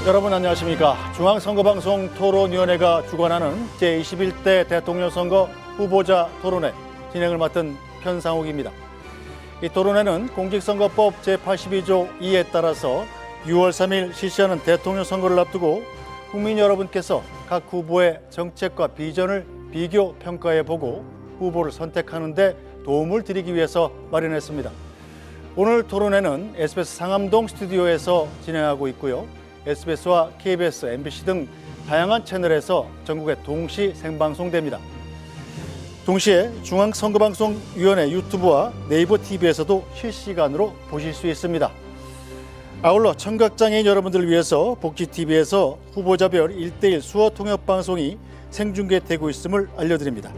여러분 안녕하십니까. 중앙선거방송 토론위원회가 주관하는 제21대 대통령 선거 후보자 토론회 진행을 맡은 편상욱입니다. 이 토론회는 공직선거법 제82조 2에 따라서 6월 3일 실시하는 대통령 선거를 앞두고 국민 여러분께서 각 후보의 정책과 비전을 비교 평가해보고 후보를 선택하는 데 도움을 드리기 위해서 마련했습니다. 오늘 토론회는 SBS 상암동 스튜디오에서 진행하고 있고요. SBS와 KBS, MBC 등 다양한 채널에서 전국에 동시 생방송됩니다. 동시에 중앙선거방송위원회 유튜브와 네이버 TV에서도 실시간으로 보실 수 있습니다. 아울러 청각장애인 여러분들을 위해서 복지TV에서 후보자별 1:1 수어 통역 방송이 생중계되고 있음을 알려드립니다.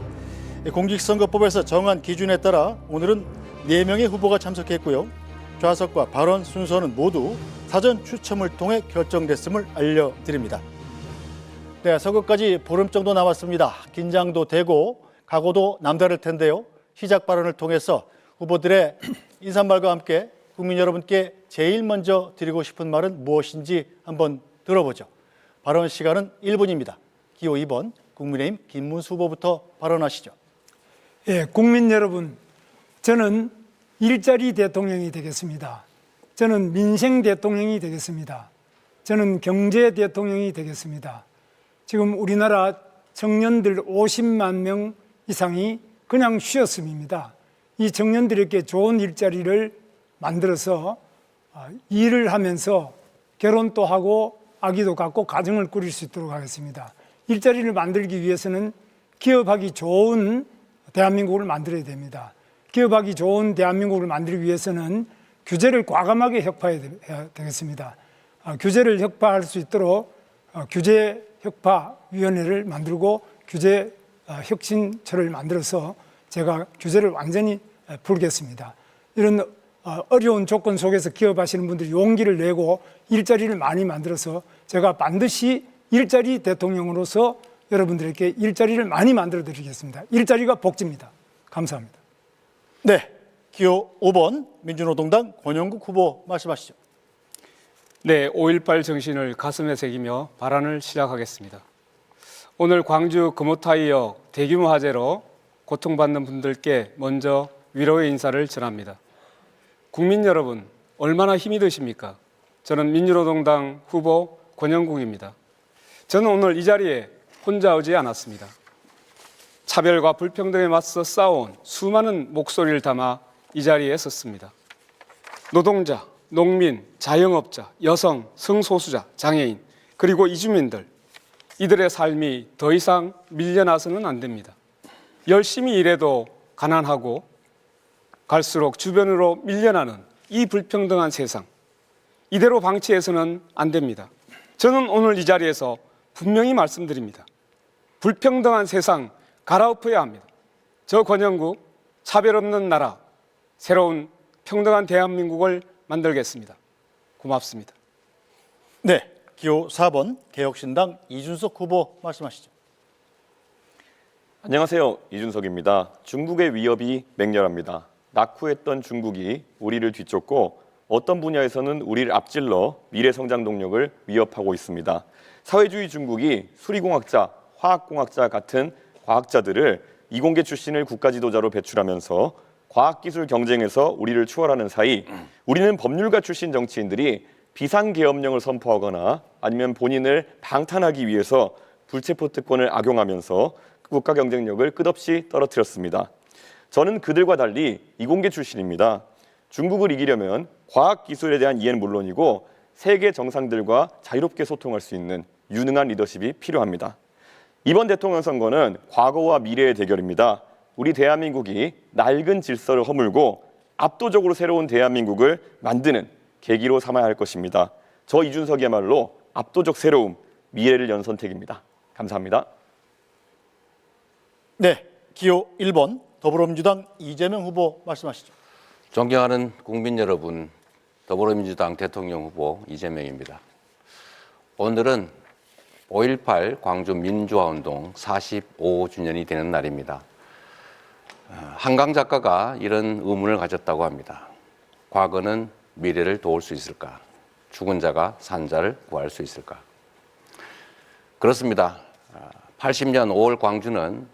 공직선거법에서 정한 기준에 따라 오늘은 4명의 후보가 참석했고요. 좌석과 발언 순서는 모두 사전 추첨을 통해 결정됐음을 알려드립니다. 네, 선거까지 보름 정도 남았습니다. 긴장도 되고 각오도 남다를 텐데요. 시작 발언을 통해서 후보들의 인사말과 함께 국민 여러분께 제일 먼저 드리고 싶은 말은 무엇인지 한번 들어보죠. 발언 시간은 1분입니다. 기호 2번 국민의힘 김문수 후보부터 발언하시죠. 예, 국민 여러분, 저는 일자리 대통령이 되겠습니다. 저는 민생 대통령이 되겠습니다. 저는 경제 대통령이 되겠습니다. 지금 우리나라 청년들 50만 명 이상이 그냥 쉬었음입니다. 이 청년들에게 좋은 일자리를 만들어서 일을 하면서 결혼도 하고 아기도 갖고 가정을 꾸릴 수 있도록 하겠습니다. 일자리를 만들기 위해서는 기업하기 좋은 대한민국을 만들어야 됩니다. 기업하기 좋은 대한민국을 만들기 위해서는 규제를 과감하게 혁파해야 되겠습니다. 규제를 혁파할 수 있도록 규제혁파위원회를 만들고 규제혁신처를 만들어서 제가 규제를 완전히 풀겠습니다. 이런 어려운 조건 속에서 기업하시는 분들이 용기를 내고 일자리를 많이 만들어서 제가 반드시 일자리 대통령으로서 여러분들에게 일자리를 많이 만들어 드리겠습니다. 일자리가 복지입니다. 감사합니다. 네, 기호 5번 민주노동당 권영국 후보 말씀하시죠. 네, 5.18 정신을 가슴에 새기며 발언을 시작하겠습니다. 오늘 광주 금호타이역 대규모 화재로 고통받는 분들께 먼저 위로의 인사를 전합니다. 국민 여러분, 얼마나 힘이 드십니까? 저는 민주노동당 후보 권영국입니다. 저는 오늘 이 자리에 혼자 오지 않았습니다. 차별과 불평등에 맞서 싸워온 수많은 목소리를 담아 이 자리에 섰습니다. 노동자, 농민, 자영업자, 여성, 성소수자, 장애인, 그리고 이주민들, 이들의 삶이 더 이상 밀려나서는 안 됩니다. 열심히 일해도 가난하고 갈수록 주변으로 밀려나는 이 불평등한 세상, 이대로 방치해서는 안 됩니다. 저는 오늘 이 자리에서 분명히 말씀드립니다. 불평등한 세상 갈아엎어야 합니다. 저 권영국, 차별 없는 나라, 새로운 평등한 대한민국을 만들겠습니다. 고맙습니다. 네, 기호 4번 개혁신당 이준석 후보 말씀하시죠. 안녕하세요. 이준석입니다. 중국의 위협이 맹렬합니다. 낙후했던 중국이 우리를 뒤쫓고 어떤 분야에서는 우리를 앞질러 미래 성장 동력을 위협하고 있습니다. 사회주의 중국이 수리공학자, 화학공학자 같은 과학자들을 이공계 출신을 국가 지도자로 배출하면서 과학기술 경쟁에서 우리를 추월하는 사이 우리는 법률가 출신 정치인들이 비상계엄령을 선포하거나 아니면 본인을 방탄하기 위해서 불체포 특권을 악용하면서 국가 경쟁력을 끝없이 떨어뜨렸습니다. 저는 그들과 달리 이공계 출신입니다. 중국을 이기려면 과학기술에 대한 이해는 물론이고 세계 정상들과 자유롭게 소통할 수 있는 유능한 리더십이 필요합니다. 이번 대통령 선거는 과거와 미래의 대결입니다. 우리 대한민국이 낡은 질서를 허물고 압도적으로 새로운 대한민국을 만드는 계기로 삼아야 할 것입니다. 저 이준석이야말로 압도적 새로움, 미래를 연 선택입니다. 감사합니다. 네, 기호 1번 더불어민주당 이재명 후보 말씀하시죠. 존경하는 국민 여러분, 더불어민주당 대통령 후보 이재명입니다. 오늘은 5.18 광주 민주화운동 45주년이 되는 날입니다. 한강 작가가 이런 의문을 가졌다고 합니다. 과거는 미래를 도울 수 있을까? 죽은 자가 산 자를 구할 수 있을까? 그렇습니다. 80년 5월 광주는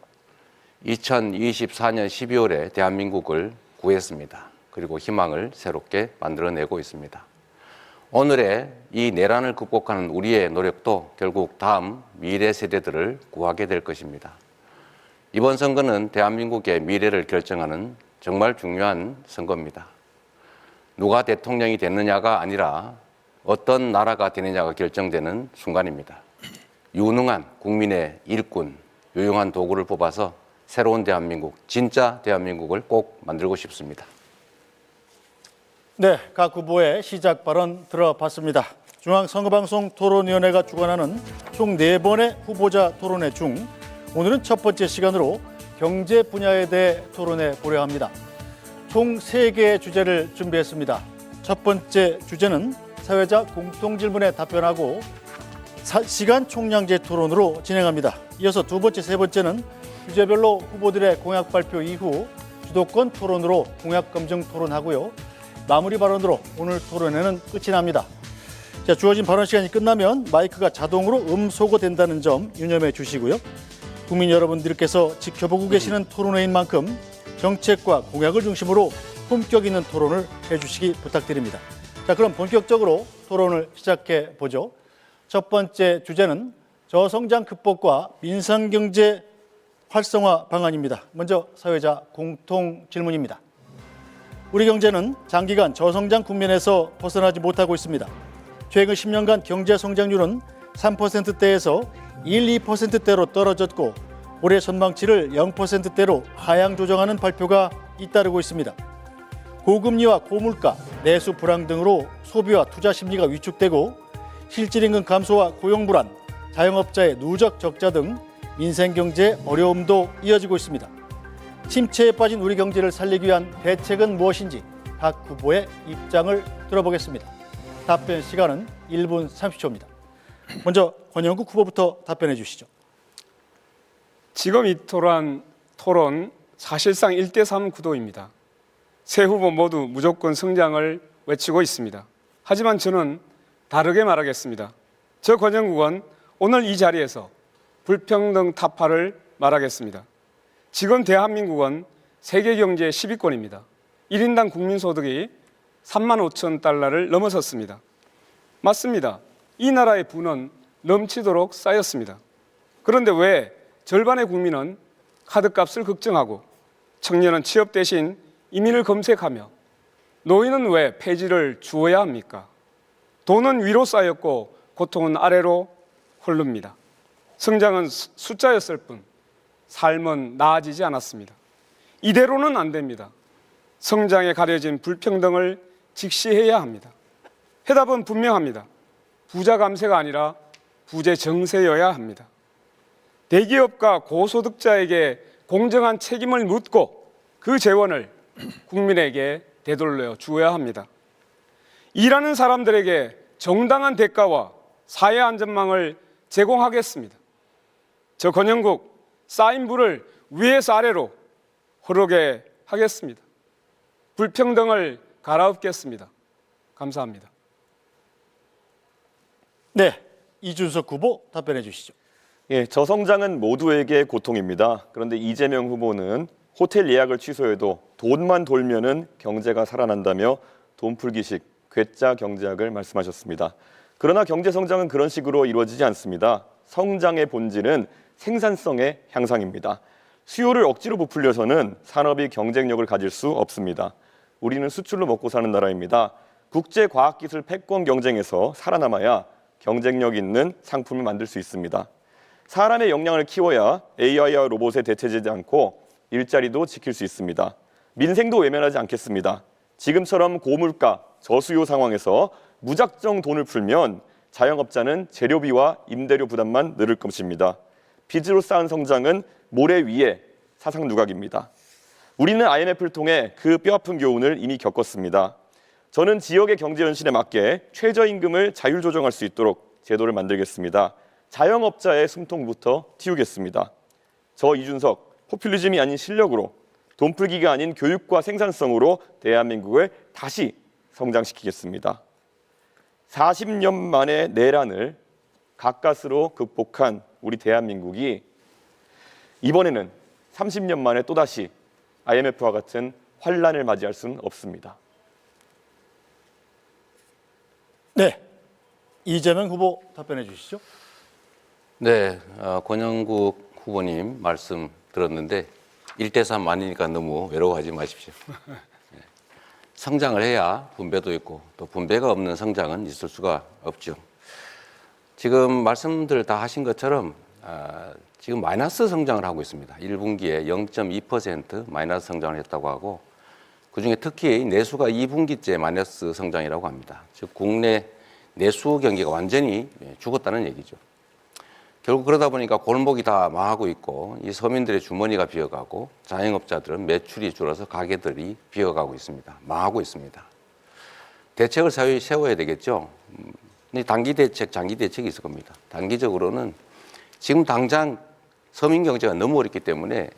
2024년 12월에 대한민국을 구했습니다. 그리고 희망을 새롭게 만들어내고 있습니다. 오늘의 이 내란을 극복하는 우리의 노력도 결국 다음 미래 세대들을 구하게 될 것입니다. 이번 선거는 대한민국의 미래를 결정하는 정말 중요한 선거입니다. 누가 대통령이 됐느냐가 아니라 어떤 나라가 되느냐가 결정되는 순간입니다. 유능한 국민의 일꾼, 유용한 도구를 뽑아서 새로운 대한민국, 진짜 대한민국을 꼭 만들고 싶습니다. 네, 각 후보의 시작 발언 들어봤습니다. 중앙선거방송 토론위원회가 주관하는 총 4번의 후보자 토론회 중 오늘은 첫 번째 시간으로 경제 분야에 대해 토론해 보려 합니다. 총 3개의 주제를 준비했습니다. 첫 번째 주제는 사회자 공통질문에 답변하고 시간 총량제 토론으로 진행합니다. 이어서 두 번째, 세 번째는 주제별로 후보들의 공약 발표 이후 주도권 토론으로 공약 검증 토론하고요. 마무리 발언으로 오늘 토론회는 끝이 납니다. 자, 주어진 발언 시간이 끝나면 마이크가 자동으로 음소거된다는 점 유념해 주시고요. 국민 여러분들께서 지켜보고 계시는 토론회인 만큼 정책과 공약을 중심으로 품격 있는 토론을 해주시기 부탁드립니다. 자, 그럼 본격적으로 토론을 시작해 보죠. 첫 번째 주제는 저성장 극복과 민생경제 활성화 방안입니다. 먼저 사회자 공통 질문입니다. 우리 경제는 장기간 저성장 국면에서 벗어나지 못하고 있습니다. 최근 10년간 경제 성장률은 3%대에서 1, 2%대로 떨어졌고 올해 전망치를 0%대로 하향 조정하는 발표가 잇따르고 있습니다. 고금리와 고물가, 내수 불황 등으로 소비와 투자 심리가 위축되고 실질임금 감소와 고용 불안, 자영업자의 누적 적자 등 민생경제 어려움도 이어지고 있습니다. 침체에 빠진 우리 경제를 살리기 위한 대책은 무엇인지 각 후보의 입장을 들어보겠습니다. 답변 시간은 1분 30초입니다. 먼저 권영국 후보부터 답변해 주시죠. 지금 이토록 토론 사실상 1대3 구도입니다. 세 후보 모두 무조건 성장을 외치고 있습니다. 하지만 저는 다르게 말하겠습니다. 저 권영국은 오늘 이 자리에서 불평등 타파를 말하겠습니다. 지금 대한민국은 세계 경제 10위권입니다. 1인당 국민소득이 3만 5천 달러를 넘어섰습니다. 맞습니다. 이 나라의 부는 넘치도록 쌓였습니다. 그런데 왜 절반의 국민은 카드값을 걱정하고 청년은 취업 대신 이민을 검색하며 노인은 왜 폐지를 주어야 합니까? 돈은 위로 쌓였고 고통은 아래로 흐릅니다. 성장은 숫자였을 뿐 삶은 나아지지 않았습니다. 이대로는 안 됩니다. 성장에 가려진 불평등을 직시해야 합니다. 해답은 분명합니다. 부자 감세가 아니라 부재 정세여야 합니다. 대기업과 고소득자에게 공정한 책임을 묻고 그 재원을 국민에게 되돌려 주어야 합니다. 일하는 사람들에게 정당한 대가와 사회 안전망을 제공하겠습니다. 저 권영국 쌓인 불을 위에서 아래로 흐르게 하겠습니다. 불평등을 갈아엎겠습니다. 감사합니다. 네, 이준석 후보 답변해 주시죠. 예, 저성장은 모두에게 고통입니다. 그런데 이재명 후보는 호텔 예약을 취소해도 돈만 돌면은 경제가 살아난다며 돈풀기식 괴짜 경제학을 말씀하셨습니다. 그러나 경제 성장은 그런 식으로 이루어지지 않습니다. 성장의 본질은 생산성의 향상입니다. 수요를 억지로 부풀려서는 산업이 경쟁력을 가질 수 없습니다. 우리는 수출로 먹고 사는 나라입니다. 국제과학기술 패권 경쟁에서 살아남아야 경쟁력 있는 상품을 만들 수 있습니다. 사람의 역량을 키워야 AI와 로봇에 대체되지 않고 일자리도 지킬 수 있습니다. 민생도 외면하지 않겠습니다. 지금처럼 고물가, 저수요 상황에서 무작정 돈을 풀면 자영업자는 재료비와 임대료 부담만 늘을 것입니다. 빚으로 쌓은 성장은 모래 위에 사상 누각입니다. 우리는 IMF를 통해 그 뼈아픈 교훈을 이미 겪었습니다. 저는 지역의 경제 현실에 맞게 최저임금을 자율 조정할 수 있도록 제도를 만들겠습니다. 자영업자의 숨통부터 틔우겠습니다. 저 이준석, 포퓰리즘이 아닌 실력으로 돈풀기가 아닌 교육과 생산성으로 대한민국을 다시 성장시키겠습니다. 40년 만에 내란을 가까스로 극복한 우리 대한민국이 이번에는 30년 만에 또다시 IMF와 같은 환란을 맞이할 수는 없습니다. 네, 이재명 후보 답변해 주시죠. 네, 권영국 후보님 말씀 들었는데 1대3 아니니까 너무 외로워하지 마십시오. 네. 성장을 해야 분배도 있고 또 분배가 없는 성장은 있을 수가 없죠. 지금 말씀들 다 하신 것처럼 지금 마이너스 성장을 하고 있습니다. 1분기에 0.2% 마이너스 성장을 했다고 하고 그중에 특히 내수가 2분기째 마이너스 성장이라고 합니다. 즉 국내 내수 경기가 완전히 죽었다는 얘기죠. 결국 그러다 보니까 골목이 다 망하고 있고 이 서민들의 주머니가 비어가고 자영업자들은 매출이 줄어서 가게들이 비어가고 있습니다. 망하고 있습니다. 대책을 세워야 되겠죠. 단기 대책, 장기 대책이 있을 겁니다. 단기적으로는 지금 당장 서민 경제가 너무 어렵기 때문에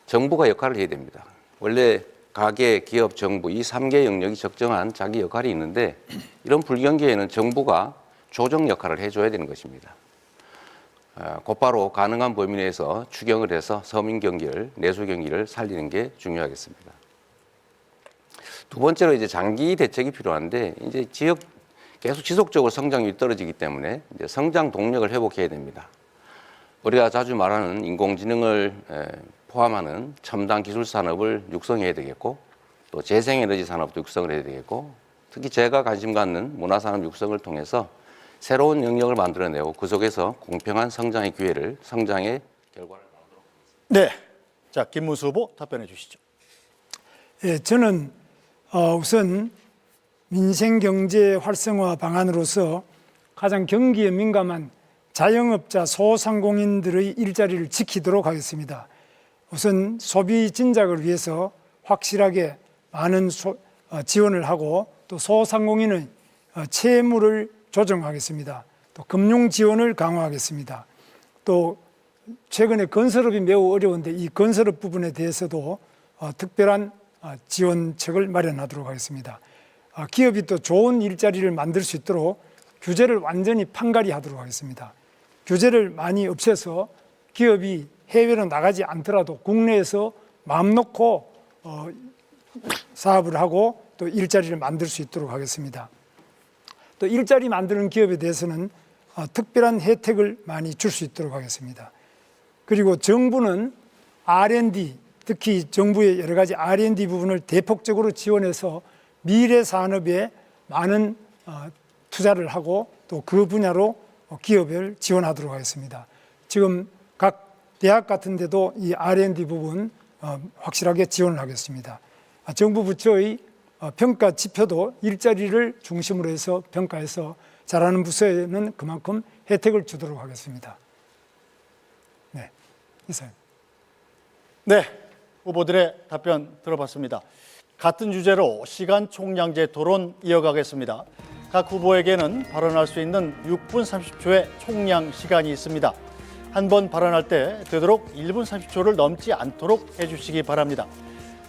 정부가 역할을 해야 됩니다. 원래 가계, 기업, 정부 이 3개 영역이 적정한 자기 역할이 있는데 이런 불경기에는 정부가 조정 역할을 해줘야 되는 것입니다. 곧바로 가능한 범위 내에서 추경을 해서 서민 경기를, 내수 경기를 살리는 게 중요하겠습니다. 두 번째로 이제 장기 대책이 필요한데 이제 지역 계속 지속적으로 성장률이 떨어지기 때문에 이제 성장 동력을 회복해야 됩니다. 우리가 자주 말하는 인공지능을 포함하는 첨단 기술 산업을 육성해야 되겠고 또 재생에너지 산업도 육성을 해야 되겠고 특히 제가 관심 갖는 문화산업 육성을 통해서 새로운 영역을 만들어내고 그 속에서 공평한 성장의 기회를 성장의 결과를 나오도록 하겠습니다. 네, 자 김문수 후보 답변해 주시죠. 예, 저는 우선 민생경제 활성화 방안으로서 가장 경기에 민감한 자영업자 소상공인들의 일자리를 지키도록 하겠습니다. 우선 소비 진작을 위해서 확실하게 많은 지원을 하고 또 소상공인의 채무를 조정하겠습니다. 또 금융 지원을 강화하겠습니다. 또 최근에 건설업이 매우 어려운데 이 건설업 부분에 대해서도 특별한 지원책을 마련하도록 하겠습니다. 기업이 또 좋은 일자리를 만들 수 있도록 규제를 완전히 판가리 하도록 하겠습니다. 규제를 많이 없애서 기업이 해외로 나가지 않더라도 국내에서 마음 놓고 사업을 하고 또 일자리를 만들 수 있도록 하겠습니다. 또 일자리 만드는 기업에 대해서는 특별한 혜택을 많이 줄 수 있도록 하겠습니다. 그리고 정부는 R&D, 특히 정부의 여러 가지 R&D 부분을 대폭적으로 지원해서 미래 산업에 많은 투자를 하고 또 그 분야로 기업을 지원하도록 하겠습니다. 지금 각 대학 같은 데도 이 R&D 부분 확실하게 지원을 하겠습니다. 정부 부처의 평가 지표도 일자리를 중심으로 해서 평가해서 잘하는 부서에는 그만큼 혜택을 주도록 하겠습니다. 네, 이상. 네, 후보들의 답변 들어봤습니다. 같은 주제로 시간 총량제 토론 이어가겠습니다. 각 후보에게는 발언할 수 있는 6분 30초의 총량 시간이 있습니다. 한 번 발언할 때 되도록 1분 30초를 넘지 않도록 해주시기 바랍니다.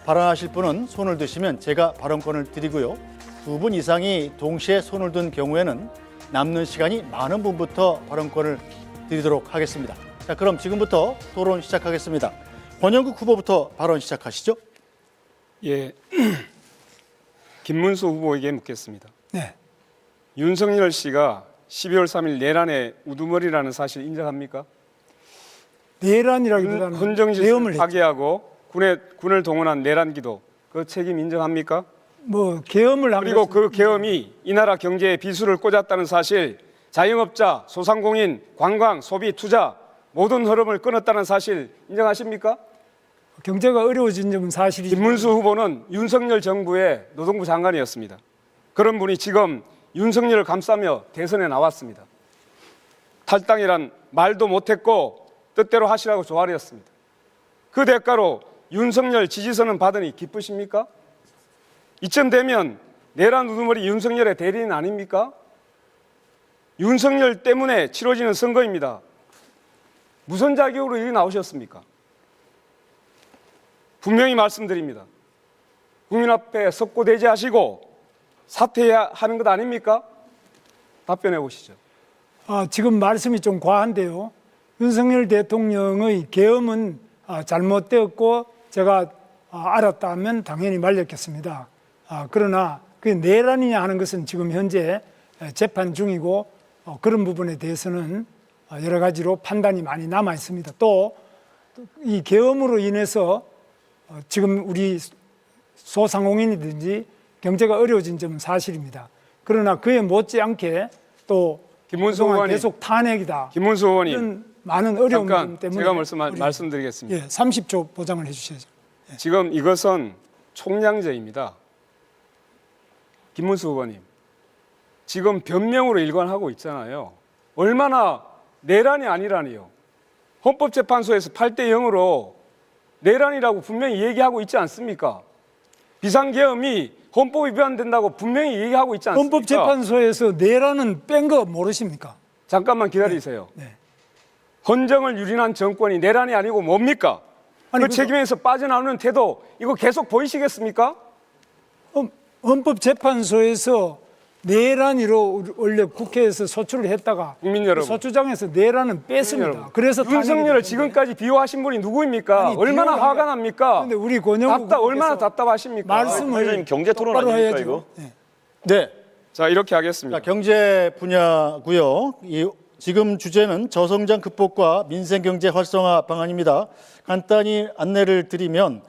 발언하실 분은 손을 드시면 제가 발언권을 드리고요. 2분 이상이 동시에 손을 든 경우에는 남는 시간이 많은 분부터 발언권을 드리도록 하겠습니다. 자, 그럼 지금부터 토론 시작하겠습니다. 권영국 후보부터 발언 시작하시죠. 예, 김문수 후보에게 묻겠습니다. 네, 윤석열 씨가 12월 3일 내란의 우두머리라는 사실 인정합니까? 내란이라기보다는 헌정질서를 계엄을 했죠. 파괴하고 군을 동원한 내란기도 그 책임 인정합니까? 계엄을 한 그리고 것은 그 계엄이 이 나라 경제에 비수를 꽂았다는 사실, 자영업자, 소상공인, 관광, 소비, 투자 모든 흐름을 끊었다는 사실 인정하십니까? 경제가 어려워진 점은 사실이죠. 김문수 후보는 윤석열 정부의 노동부 장관이었습니다. 그런 분이 지금 윤석열을 감싸며 대선에 나왔습니다. 탈당이란 말도 못했고 뜻대로 하시라고 조아렸습니다. 그 대가로 윤석열 지지선은 받으니 기쁘십니까? 이쯤 되면 내란 우두머리 윤석열의 대리인 아닙니까? 윤석열 때문에 치러지는 선거입니다. 무슨 자격으로 여기 나오셨습니까? 분명히 말씀드립니다. 국민 앞에 석고대죄하시고 사퇴해야 하는 것 아닙니까? 답변해 보시죠. 지금 말씀이 좀 과한데요. 윤석열 대통령의 계엄은 잘못되었고 제가 알았다면 당연히 말렸겠습니다. 그러나 그 내란이냐 하는 것은 지금 현재 재판 중이고 그런 부분에 대해서는 여러 가지로 판단이 많이 남아 있습니다. 또 이 계엄으로 인해서 지금 우리 소상공인이든지 경제가 어려워진 점은 사실입니다. 그러나 그에 못지않게 또 김문수 그동안 의원님, 계속 탄핵이다. 김문수 의원님, 이런 많은 어려움 잠깐 때문에 제가 말씀드리겠습니다. 30초 보장을 해주셔야죠. 지금 이것은 총량제입니다. 김문수 의원님, 지금 변명으로 일관하고 있잖아요. 얼마나 내란이 아니라니요. 헌법재판소에서 8대 0으로 내란이라고 분명히 얘기하고 있지 않습니까? 비상계엄이 헌법 위반된다고 분명히 얘기하고 있지 않습니까? 헌법재판소에서 내란은 뺀 거 모르십니까? 잠깐만 기다리세요. 네. 헌정을 유린한 정권이 내란이 아니고 뭡니까? 아니, 그 책임에서 빠져나오는 태도 이거 계속 보이시겠습니까? 헌법재판소에서 내란으로 원래 국회에서 소추를 했다가 국민 여러분. 소추장에서 내란은 뺐습니다. 여러분. 그래서 윤석열을 지금까지 비호하신 분이 누구입니까? 아니, 얼마나 비호가- 화가 납니까? 근데 우리 권영국 얼마나 국회에서 답답하십니까? 말씀을 경제 토론 똑바로 아닙니까, 해야죠. 이거? 네. 네. 자, 이렇게 하겠습니다. 자, 경제 분야고요. 지금 주제는 저성장 극복과 민생 경제 활성화 방안입니다. 간단히 안내를 드리면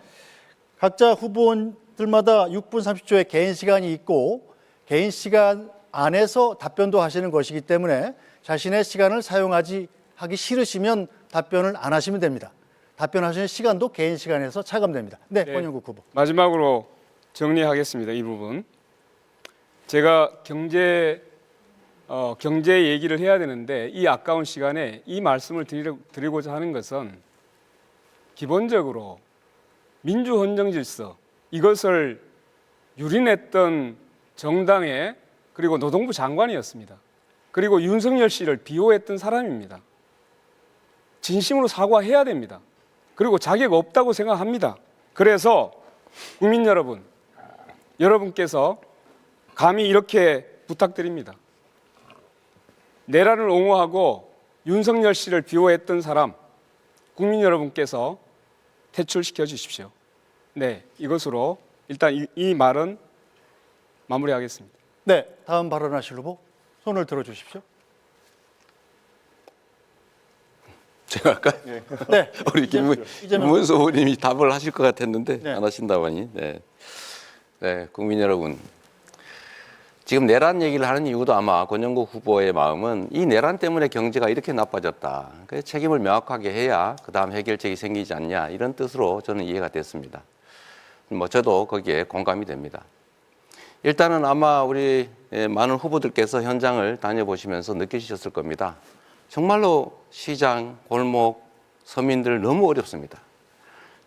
각자 후보들마다 6분 30초의 개인 시간이 있고 개인 시간 안에서 답변도 하시는 것이기 때문에 자신의 시간을 하기 싫으시면 답변을 안 하시면 됩니다. 답변하시는 시간도 개인 시간에서 차감됩니다. 네, 권영국 후보. 마지막으로 정리하겠습니다. 이 부분. 제가 경제 얘기를 해야 되는데 이 아까운 시간에 이 말씀을 드리고자 하는 것은 기본적으로 민주헌정 질서 이것을 유린했던 정당의 그리고 노동부 장관이었습니다. 그리고 윤석열 씨를 비호했던 사람입니다. 진심으로 사과해야 됩니다. 그리고 자격 없다고 생각합니다. 그래서 국민 여러분, 여러분께서 감히 이렇게 부탁드립니다. 내란을 옹호하고 윤석열 씨를 비호했던 사람, 국민 여러분께서 퇴출시켜 주십시오. 네, 이것으로 일단 이 말은 마무리하겠습니다. 네, 다음 발언하실 후보 손을 들어주십시오. 제가 아까 네, 우리 김문수 의원님이 답을 하실 것 같았는데 네. 안 하신다고 하니. 네, 국민 여러분. 지금 내란 얘기를 하는 이유도 아마 권영국 후보의 마음은 이 내란 때문에 경제가 이렇게 나빠졌다. 그래서 책임을 명확하게 해야 그다음 해결책이 생기지 않냐 이런 뜻으로 저는 이해가 됐습니다. 저도 거기에 공감이 됩니다. 일단은 아마 우리 많은 후보들께서 현장을 다녀보시면서 느끼셨을 겁니다. 정말로 시장, 골목, 서민들 너무 어렵습니다.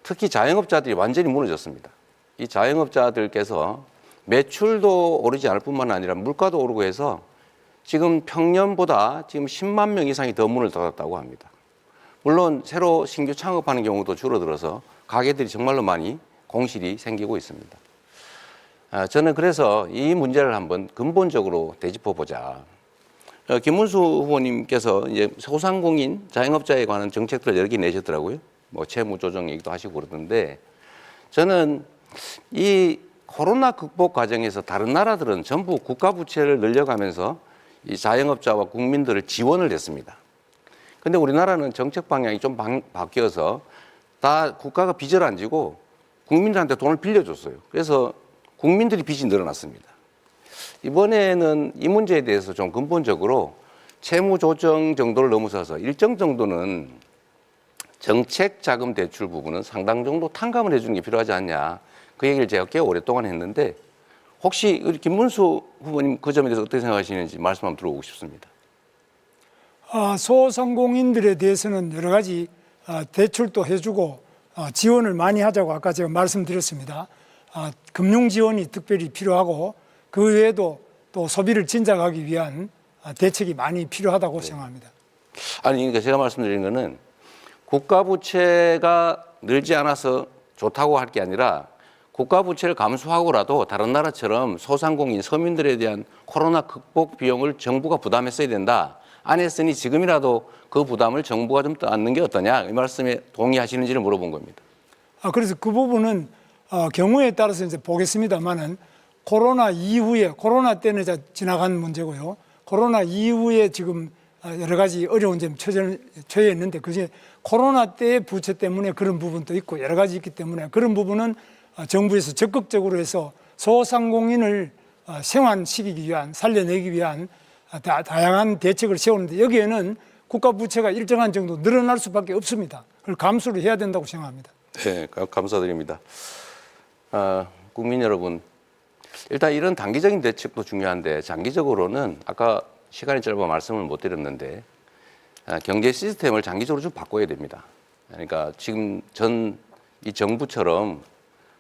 특히 자영업자들이 완전히 무너졌습니다. 이 자영업자들께서 매출도 오르지 않을 뿐만 아니라 물가도 오르고 해서 지금 평년보다 지금 10만 명 이상이 더 문을 닫았다고 합니다. 물론 새로 신규 창업하는 경우도 줄어들어서 가게들이 정말로 많이 공실이 생기고 있습니다. 저는 그래서 이 문제를 한번 근본적으로 되짚어 보자. 김문수 후보님께서 이제 소상공인 자영업자에 관한 정책들을 여러 개 내셨더라고요. 뭐 채무 조정 얘기도 하시고 그러던데 저는 이 코로나 극복 과정에서 다른 나라들은 전부 국가 부채를 늘려가면서 이 자영업자와 국민들을 지원을 했습니다. 근데 우리나라는 정책 방향이 좀 바뀌어서 다 국가가 빚을 안 지고 국민들한테 돈을 빌려줬어요. 그래서 국민들이 빚이 늘어났습니다. 이번에는 이 문제에 대해서 좀 근본적으로 채무 조정 정도를 넘어서서 일정 정도는 정책 자금 대출 부분은 상당 정도 탕감을 해주는 게 필요하지 않냐. 그 얘기를 제가 꽤 오랫동안 했는데 혹시 우리 김문수 후보님 그 점에 대해서 어떻게 생각하시는지 말씀 한번 들어보고 싶습니다. 소상공인들에 대해서는 여러 가지 대출도 해주고 지원을 많이 하자고 아까 제가 말씀드렸습니다. 금융 지원이 특별히 필요하고 그 외에도 또 소비를 진작하기 위한 대책이 많이 필요하다고 생각합니다. 아니, 그러니까 제가 말씀드린 거는 국가 부채가 늘지 않아서 좋다고 할 게 아니라 국가 부채를 감수하고라도 다른 나라처럼 소상공인 서민들에 대한 코로나 극복 비용을 정부가 부담했어야 된다. 안 했으니 지금이라도 그 부담을 정부가 좀 떠안는 게 어떠냐. 이 말씀에 동의하시는지를 물어본 겁니다. 그래서 그 부분은 경우에 따라서 이제 보겠습니다만은 코로나 이후에 코로나 때는 이제 지나간 문제고요. 코로나 이후에 지금 여러 가지 어려운 점 처해 있는데 그중에 코로나 때의 부채 때문에 그런 부분도 있고 여러 가지 있기 때문에 그런 부분은 정부에서 적극적으로 해서 소상공인을 생환시키기 위한 살려내기 위한 다양한 대책을 세우는데 여기에는 국가 부채가 일정한 정도 늘어날 수밖에 없습니다. 그걸 감수를 해야 된다고 생각합니다. 네, 감사드립니다. 국민 여러분, 일단 이런 단기적인 대책도 중요한데 장기적으로는 아까 시간이 짧아 말씀을 못 드렸는데 경제 시스템을 장기적으로 좀 바꿔야 됩니다. 그러니까 지금 이 정부처럼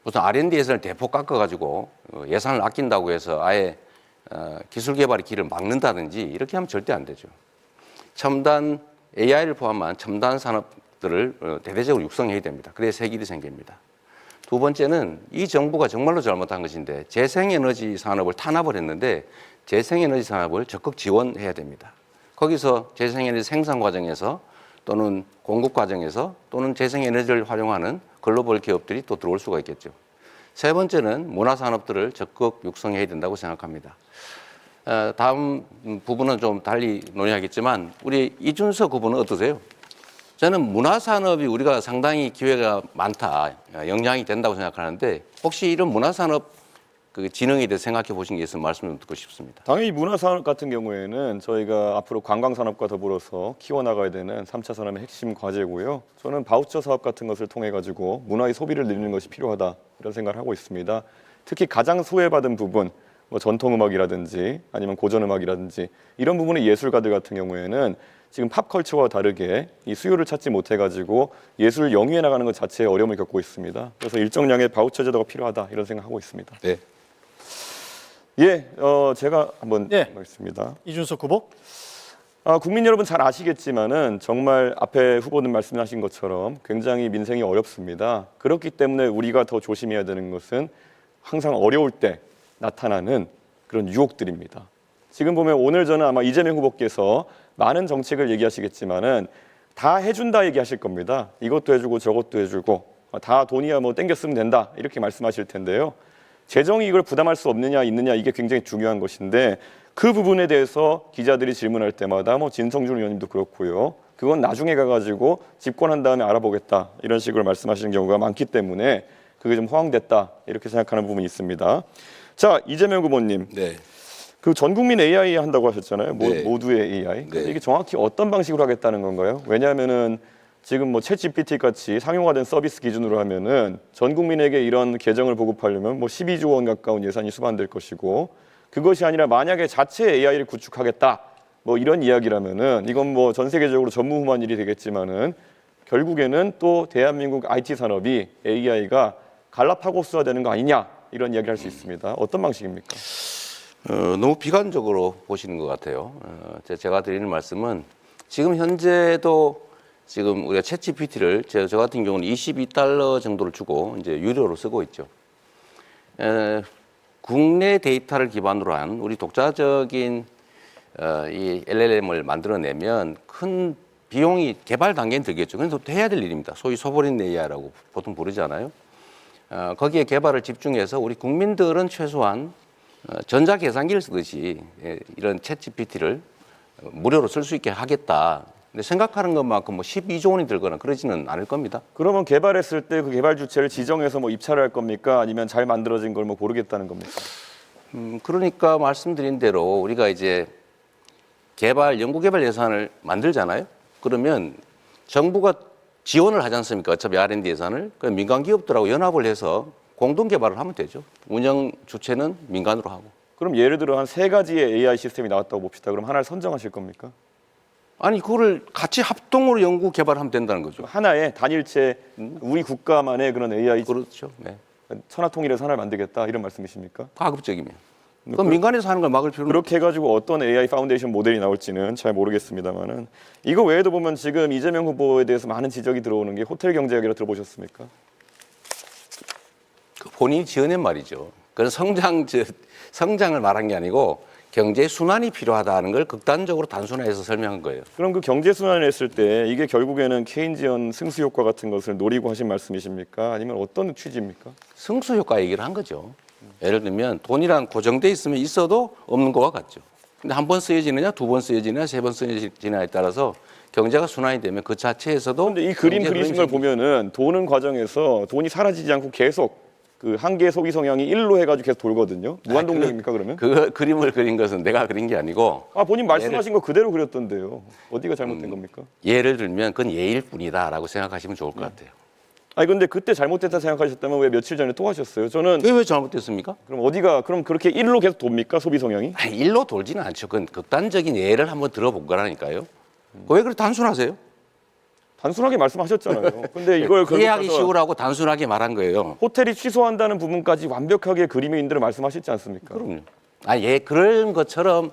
무슨 R&D 예산을 대폭 깎아가지고 예산을 아낀다고 해서 아예 기술 개발의 길을 막는다든지 이렇게 하면 절대 안 되죠. 첨단 AI를 포함한 첨단 산업들을 대대적으로 육성해야 됩니다. 그래야 새 길이 생깁니다. 두 번째는 이 정부가 정말로 잘못한 것인데 재생에너지 산업을 탄압을 했는데 재생에너지 산업을 적극 지원해야 됩니다. 거기서 재생에너지 생산 과정에서 또는 공급 과정에서 또는 재생에너지를 활용하는 글로벌 기업들이 또 들어올 수가 있겠죠. 세 번째는 문화산업들을 적극 육성해야 된다고 생각합니다. 다음 부분은 좀 달리 논의하겠지만 우리 이준석 후보는 어떠세요? 저는 문화산업이 우리가 상당히 기회가 많다, 영향이 된다고 생각하는데 혹시 이런 문화산업 그 진흥에 대해서 생각해 보신 게 있으면 말씀 좀 듣고 싶습니다. 당연히 문화산업 같은 경우에는 저희가 앞으로 관광산업과 더불어서 키워나가야 되는 3차 산업의 핵심 과제고요. 저는 바우처 사업 같은 것을 통해 가지고 문화의 소비를 늘리는 것이 필요하다 이런 생각을 하고 있습니다. 특히 가장 소외받은 부분, 뭐 전통음악이라든지 아니면 고전음악이라든지 이런 부분의 예술가들 같은 경우에는 지금 팝컬처와 다르게 이 수요를 찾지 못해가지고 예술을 영위해 나가는 것 자체에 어려움을 겪고 있습니다. 그래서 일정량의 바우처 제도가 필요하다 이런 생각하고 있습니다. 네. 예, 제가 한번 예. 하겠습니다. 이준석 후보. 국민 여러분 잘 아시겠지만은 정말 앞에 후보님 말씀하신 것처럼 굉장히 민생이 어렵습니다. 그렇기 때문에 우리가 더 조심해야 되는 것은 항상 어려울 때 나타나는 그런 유혹들입니다. 지금 보면 오늘 저는 아마 이재명 후보께서 많은 정책을 얘기하시겠지만은 다 해준다 얘기하실 겁니다. 이것도 해주고 저것도 해주고 다 돈이야 뭐 땡겨 쓰면 된다 이렇게 말씀하실 텐데요. 재정이 이걸 부담할 수 없느냐 있느냐 이게 굉장히 중요한 것인데 그 부분에 대해서 기자들이 질문할 때마다 뭐 진성준 의원님도 그렇고요. 그건 나중에 가가지고 집권한 다음에 알아보겠다 이런 식으로 말씀하시는 경우가 많기 때문에 그게 좀 허황됐다 이렇게 생각하는 부분이 있습니다. 자, 이재명 후보님. 네. 그 전 국민 AI 한다고 하셨잖아요. 네. 모두의 AI. 네. 이게 정확히 어떤 방식으로 하겠다는 건가요? 왜냐하면은 지금 뭐 챗GPT 같이 상용화된 서비스 기준으로 하면은 전 국민에게 이런 계정을 보급하려면 뭐 12조 원 가까운 예산이 수반될 것이고 그것이 아니라 만약에 자체 AI를 구축하겠다 뭐 이런 이야기라면은 이건 뭐 전 세계적으로 전무후무한 일이 되겠지만은 결국에는 또 대한민국 IT 산업이 AI가 갈라파고스화되는 거 아니냐 이런 이야기를 할 수 있습니다. 어떤 방식입니까? 너무 비관적으로 보시는 것 같아요. 제가 드리는 말씀은 지금 현재도 지금 우리가 챗GPT를 저 같은 경우는 $22 정도를 주고 이제 유료로 쓰고 있죠. 국내 데이터를 기반으로 한 우리 독자적인 이 LLM을 만들어내면 큰 비용이 개발 단계는 들겠죠. 그래서 해야 될 일입니다. 소위 소버린 AI라고 보통 부르잖아요. 거기에 개발을 집중해서 우리 국민들은 최소한 전자계산기를 쓰듯이 이런 챗GPT를 무료로 쓸 수 있게 하겠다. 근데 생각하는 것만큼 뭐 12조 원이 들거나 그러지는 않을 겁니다. 그러면 개발했을 때 그 개발 주체를 지정해서 뭐 입찰을 할 겁니까? 아니면 잘 만들어진 걸 뭐 고르겠다는 겁니까? 그러니까 말씀드린 대로 우리가 이제 연구개발 예산을 만들잖아요. 그러면 정부가 지원을 하지 않습니까? 어차피 R&D 예산을. 그럼 민간 기업들하고 연합을 해서 공동 개발을 하면 되죠. 운영 주체는 민간으로 하고. 그럼 예를 들어 한 3가지의 AI 시스템이 나왔다고 봅시다. 그럼 하나를 선정하실 겁니까? 아니 그거를 같이 합동으로 연구 개발하면 된다는 거죠. 하나의 단일체 우리 국가만의 그런 AI 그렇죠. 네. 천하통일해서 하나를 만들겠다 이런 말씀이십니까? 가급적이면. 그럼 민간에서 하는 걸 막을 필요는 그렇게 해가지고 어떤 AI 파운데이션 모델이 나올지는 잘 모르겠습니다만은 이거 외에도 보면 지금 이재명 후보에 대해서 많은 지적이 들어오는 게 호텔 경제 이야기를 들어보셨습니까? 본인이 지어낸 말이죠. 그건 성장을 말한 게 아니고 경제 순환이 필요하다는 걸 극단적으로 단순화해서 설명한 거예요. 그럼 그 경제 순환을 했을 때 이게 결국에는 케인지언 승수 효과 같은 것을 노리고 하신 말씀이십니까? 아니면 어떤 취지입니까? 승수 효과 얘기를 한 거죠. 예를 들면 돈이란 고정돼 있으면 있어도 없는 거와 같죠. 근데 한 번 쓰여지느냐, 두 번 쓰여지느냐, 세 번 쓰여지느냐에 따라서 경제가 순환이 되면 그 자체에서도. 그런데 이 그림 경제 그리신 걸 흐름이 보면은 도는 과정에서 돈이 사라지지 않고 계속 그 한계 소비 성향이 1로 해가지고 계속 돌거든요. 무한 동력입니까 그러면? 그 그림을 그린 것은 내가 그린 게 아니고 아 본인 말씀하신 거 그대로 그렸던데요. 어디가 잘못된 겁니까? 예를 들면 그건 예일 뿐이다라고 생각하시면 좋을 것 같아요. 아니 근데 그때 잘못됐다 생각하셨다면 왜 며칠 전에 또 하셨어요? 저는 그게 왜 잘못됐습니까? 그럼 그럼 그렇게 1로 계속 돕니까 소비 성향이? 아니, 일로 돌지는 않죠. 그건 극단적인 예를 한번 들어본 거라니까요. 왜 그렇게 단순하세요? 단순하게 말씀하셨잖아요. 근데 이걸 결국 이해하기 가서 쉬우라고 단순하게 말한 거예요. 호텔이 취소한다는 부분까지 완벽하게 그림인들을 말씀하셨지 않습니까? 그럼요. 그런 것처럼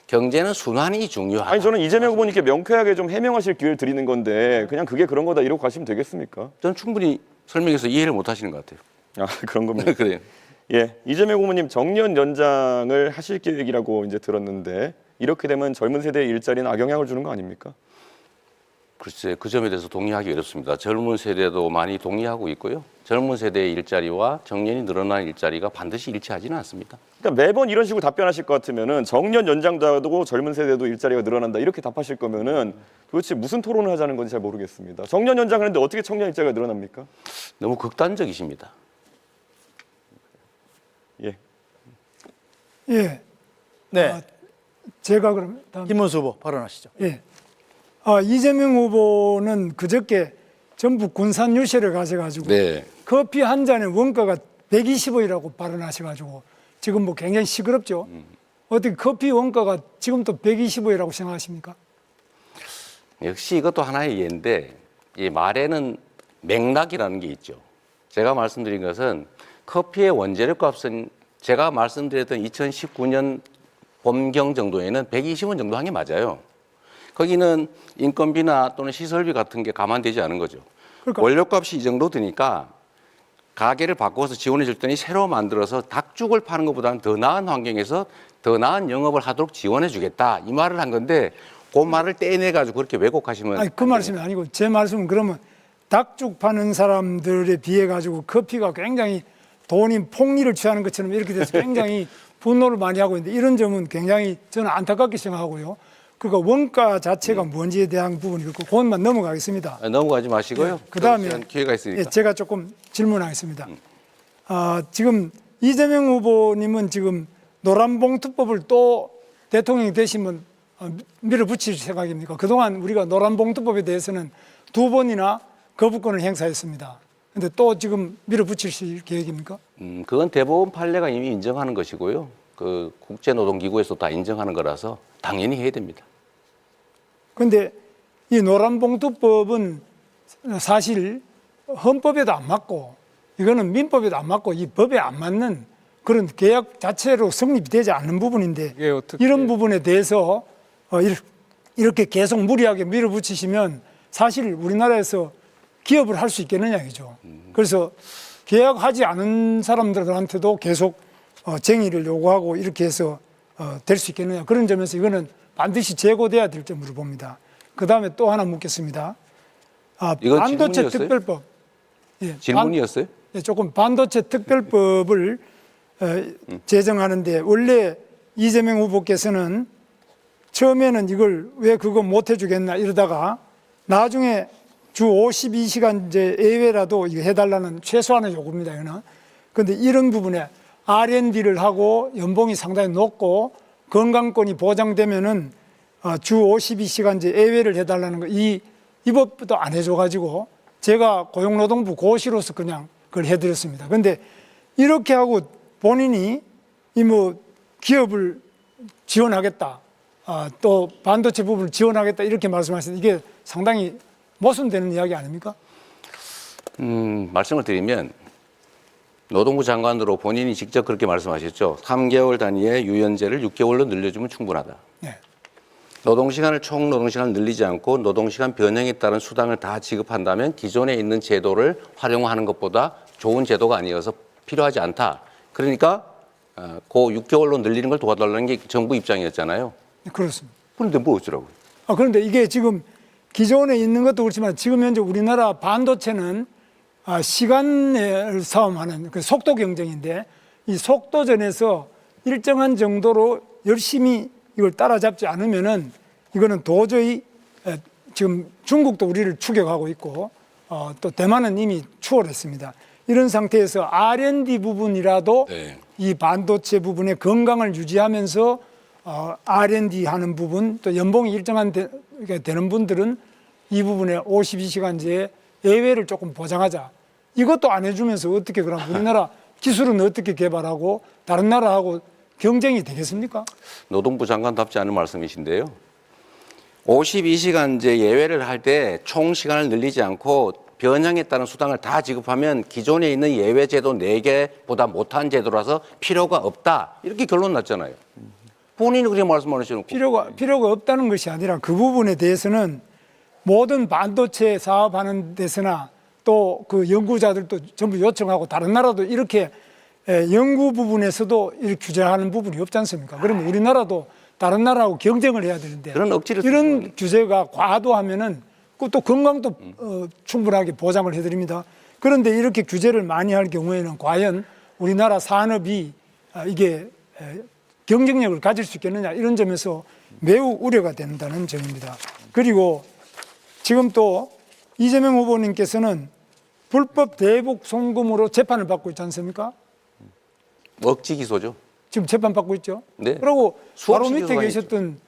경제는 순환이 중요하다. 아니 저는 이재명 후보님께 명쾌하게 좀 해명하실 기회를 드리는 건데 그냥 그게 그런 거다 이러고 가시면 되겠습니까? 저는 충분히 설명해서 이해를 못 하시는 것 같아요. 아 그런 겁니다. 그래요. 예, 이재명 후보님 정년 연장을 하실 계획이라고 이제 들었는데 이렇게 되면 젊은 세대의 일자리는 악영향을 주는 거 아닙니까? 글쎄 그 점에 대해서 동의하기 어렵습니다. 젊은 세대도 많이 동의하고 있고요. 젊은 세대의 일자리와 정년이 늘어난 일자리가 반드시 일치하지는 않습니다. 그러니까 매번 이런 식으로 답변하실 것 같으면은 정년 연장도 하고 젊은 세대도 일자리가 늘어난다 이렇게 답하실 거면은 도대체 무슨 토론을 하자는 건지 잘 모르겠습니다. 정년 연장하는데 어떻게 청년 일자리가 늘어납니까? 너무 극단적이십니다. 예. 예, 네, 제가 그럼 다음. 김문수 후보 발언하시죠. 예. 이재명 후보는 그저께 전북 군산 유세를 가셔가지고 네. 커피 한 잔의 원가가 120원이라고 발언하셔가지고 지금 뭐 굉장히 시끄럽죠. 어떻게 커피 원가가 지금 또 120원이라고 생각하십니까? 역시 이것도 하나의 예인데 이 말에는 맥락이라는 게 있죠. 제가 말씀드린 것은 커피의 원재료 값은 제가 말씀드렸던 2019년 봄경 정도에는 120원 정도 한 게 맞아요. 거기는 인건비나 또는 시설비 같은 게 감안되지 않은 거죠. 그러니까. 원료값이 이 정도 드니까 가게를 바꿔서 지원해 줄 때니 새로 만들어서 닭죽을 파는 것보다는 더 나은 환경에서 더 나은 영업을 하도록 지원해 주겠다. 이 말을 한 건데 그 말을 떼내가지고 그렇게 왜곡하시면. 아니, 그 말씀이 아니고 제 말씀은 그러면 닭죽 파는 사람들에 비해 가지고 커피가 굉장히 돈이 폭리를 취하는 것처럼 이렇게 돼서 굉장히 분노를 많이 하고 있는데 이런 점은 굉장히 저는 안타깝게 생각하고요. 그러니까 원가 자체가 뭔지에 대한 부분이 그렇고 그것만 넘어가겠습니다. 넘어가지 마시고요. 그다음에 기회가 있으니까. 예, 제가 조금 질문하겠습니다. 지금 이재명 후보님은 지금 노란봉투법을 또 대통령이 되시면 밀어붙일 생각입니까? 그동안 우리가 노란봉투법에 대해서는 2번이나 거부권을 행사했습니다. 근데 또 지금 밀어붙일 계획입니까? 그건 대법원 판례가 이미 인정하는 것이고요. 그 국제노동기구에서 다 인정하는 거라서 당연히 해야 됩니다. 그런데 이 노란봉투법은 사실 헌법에도 안 맞고 이거는 민법에도 안 맞고 이 법에 안 맞는 그런 계약 자체로 성립이 되지 않는 부분인데 이게 어떻게- 이런 부분에 대해서 이렇게 계속 무리하게 밀어붙이시면 사실 우리나라에서 기업을 할 수 있겠느냐 이죠. 그래서 계약하지 않은 사람들한테도 계속 쟁의를 요구하고 이렇게 해서 될 수 있겠느냐. 그런 점에서 이거는 반드시 제고돼야 될 점으로 봅니다. 그다음에 또 하나 묻겠습니다. 이건 반도체 질문이었어요? 특별법. 예, 질문이었어요? 조금 반도체 특별법을 제정하는데 원래 이재명 후보께서는 처음에는 이걸 왜 그거 못 해주겠나 이러다가 나중에 주 52시간제 예외라도 이거 해달라는 최소한의 요구입니다. 이거는. 그런데 이런 부분에 R&D를 하고 연봉이 상당히 높고 건강권이 보장되면은 주 52시간제 예외를 해달라는 거 이 법도 안 해줘가지고 제가 고용노동부 고시로서 그냥 그걸 해드렸습니다. 그런데 이렇게 하고 본인이 이 뭐 기업을 지원하겠다, 또 반도체 부분을 지원하겠다 이렇게 말씀하시는데 이게 상당히 모순되는 이야기 아닙니까? 말씀을 드리면 노동부 장관으로 본인이 직접 그렇게 말씀하셨죠. 3개월 단위의 유연제를 6개월로 늘려주면 충분하다. 네. 노동시간을 총 노동시간을 늘리지 않고 노동시간 변형에 따른 수당을 다 지급한다면 기존에 있는 제도를 활용하는 것보다 좋은 제도가 아니어서 필요하지 않다. 그러니까 그 6개월로 늘리는 걸 도와달라는 게 정부 입장이었잖아요. 네, 그렇습니다. 그런데 뭐 어쩌라고요? 그런데 이게 지금 기존에 있는 것도 그렇지만 지금 현재 우리나라 반도체는 시간을 싸움하는 그 속도 경쟁인데 이 속도전에서 일정한 정도로 열심히 이걸 따라잡지 않으면은 이거는 도저히 지금 중국도 우리를 추격하고 있고 또 대만은 이미 추월했습니다. 이런 상태에서 R&D 부분이라도 네. 이 반도체 부분의 건강을 유지하면서 R&D 하는 부분 또 연봉이 일정한 되는 분들은 이 부분에 52시간제 예외를 조금 보장하자. 이것도 안 해주면서 어떻게 그럼 우리나라 기술은 어떻게 개발하고 다른 나라하고 경쟁이 되겠습니까? 노동부 장관답지 않은 말씀이신데요. 52시간제 예외를 할 때 총 시간을 늘리지 않고 변형에 따른 수당을 다 지급하면 기존에 있는 예외 제도 4개보다 못한 제도라서 필요가 없다. 이렇게 결론 났잖아요. 본인이 그렇게 말씀하시는 필요가 없다는 것이 아니라 그 부분에 대해서는 모든 반도체 사업하는 데서나 또 그 연구자들도 전부 요청하고 다른 나라도 이렇게 연구 부분에서도 이렇게 규제하는 부분이 없지 않습니까? 그러면 우리나라도 다른 나라하고 경쟁을 해야 되는데 그런 억지를 이런 규제가 과도하면은 또 건강도 충분하게 보장을 해드립니다. 그런데 이렇게 규제를 많이 할 경우에는 과연 우리나라 산업이 이게 경쟁력을 가질 수 있겠느냐 이런 점에서 매우 우려가 된다는 점입니다. 그리고 지금 또 이재명 후보님께서는 불법 대북 송금으로 재판을 받고 있지 않습니까? 억지 기소죠. 지금 재판 받고 있죠. 네. 그리고 바로 수없이 밑에 기소가 계셨던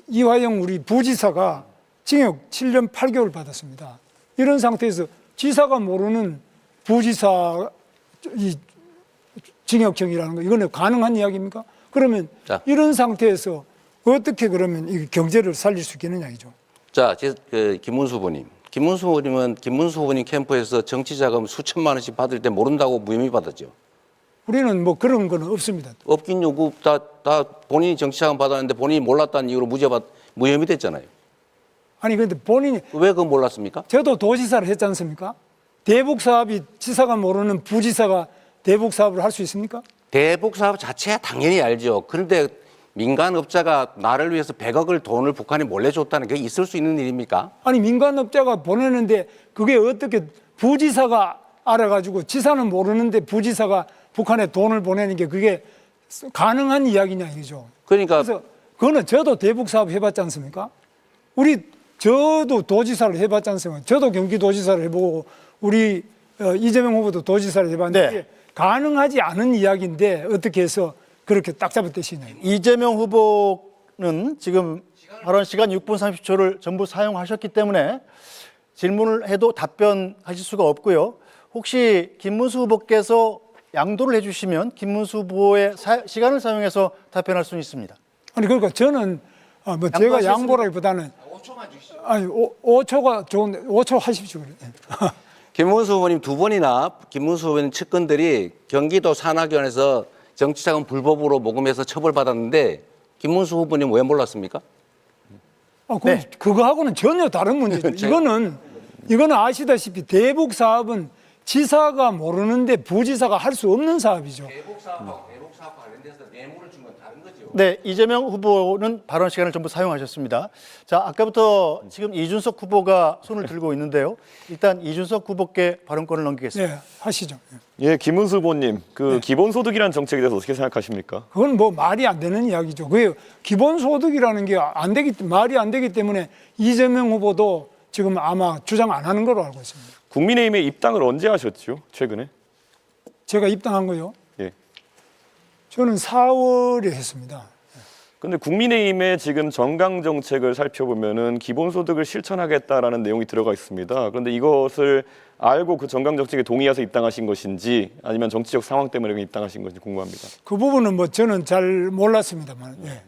이화영 우리 부지사가 징역 7년 8개월 받았습니다. 이런 상태에서 지사가 모르는 부지사 이 징역형이라는 거 이거는 가능한 이야기입니까? 그러면 자. 이런 상태에서 어떻게 그러면 이 경제를 살릴 수 있겠느냐 이죠. 자, 김문수 후보님. 김문수 후보님은 김문수 후보님 캠프에서 정치자금 수천만 원씩 받을 때 모른다고 무혐의 받았죠. 우리는 뭐 그런 건 없습니다. 없긴 요구 다 본인이 정치자금 받았는데 본인이 몰랐다는 이유로 무혐의 됐잖아요. 아니 근데 본인이 왜 그건 몰랐습니까? 저도 도지사를 했지 않습니까? 대북 사업이 지사가 모르는 부지사가 대북 사업을 할 수 있습니까? 대북 사업 자체야 당연히 알죠. 그런데 민간업자가 나를 위해서 100억을 돈을 북한에 몰래 줬다는 게 있을 수 있는 일입니까? 아니 민간업자가 보내는데 그게 어떻게 부지사가 알아가지고 지사는 모르는데 부지사가 북한에 돈을 보내는 게 그게 가능한 이야기냐 이거죠. 그러니까 그래서 그거는 저도 대북 사업 해봤지 않습니까? 저도 도지사를 해봤지 않습니까? 저도 경기도지사를 해보고 우리 이재명 후보도 도지사를 해봤는데 네. 가능하지 않은 이야기인데 어떻게 해서 그렇게 딱 잡아떼시냐. 이재명 후보는 지금 발언 시간 6분 30초를 전부 사용하셨기 때문에 질문을 해도 답변하실 수가 없고요. 혹시 김문수 후보께서 양도를 해주시면 김문수 후보의 시간을 사용해서 답변할 수는 있습니다. 아니 그러니까 저는 뭐 제가 양보라기보다는 5초만 주시죠. 아니 5초가 좋은데 5초 하십시오. 김문수 후보님 2번이나 김문수 후보님 측근들이 경기도 산하기관에서 정치자금 불법으로 모금해서 처벌받았는데 김문수 후보님 왜 몰랐습니까? 네. 그거하고는 전혀 다른 문제죠. 이거는 아시다시피 대북 사업은 지사가 모르는데 부지사가 할 수 없는 사업이죠. 대북 사업과 관련돼서 뇌물을 준 건 다른 거죠. 네, 이재명 후보는 발언 시간을 전부 사용하셨습니다. 자, 아까부터 지금 이준석 후보가 손을 들고 있는데요. 일단 이준석 후보께 발언권을 넘기겠습니다. 네, 하시죠. 예, 김문수 후보님, 기본소득이라는 정책에 대해서 어떻게 생각하십니까? 그건 뭐 말이 안 되는 이야기죠. 그 기본소득이라는 게 말이 안 되기 때문에 이재명 후보도 지금 아마 주장 안 하는 걸로 알고 있습니다. 국민의힘에 입당을 언제 하셨죠? 최근에? 제가 입당한 거요. 예. 저는 4월에 했습니다. 근데 국민의힘의 지금 정강 정책을 살펴보면은 기본소득을 실천하겠다라는 내용이 들어가 있습니다. 그런데 이것을 알고 그 정강 정책에 동의해서 입당하신 것인지 아니면 정치적 상황 때문에 입당하신 것인지 궁금합니다. 그 부분은 뭐 저는 잘 몰랐습니다만. 예.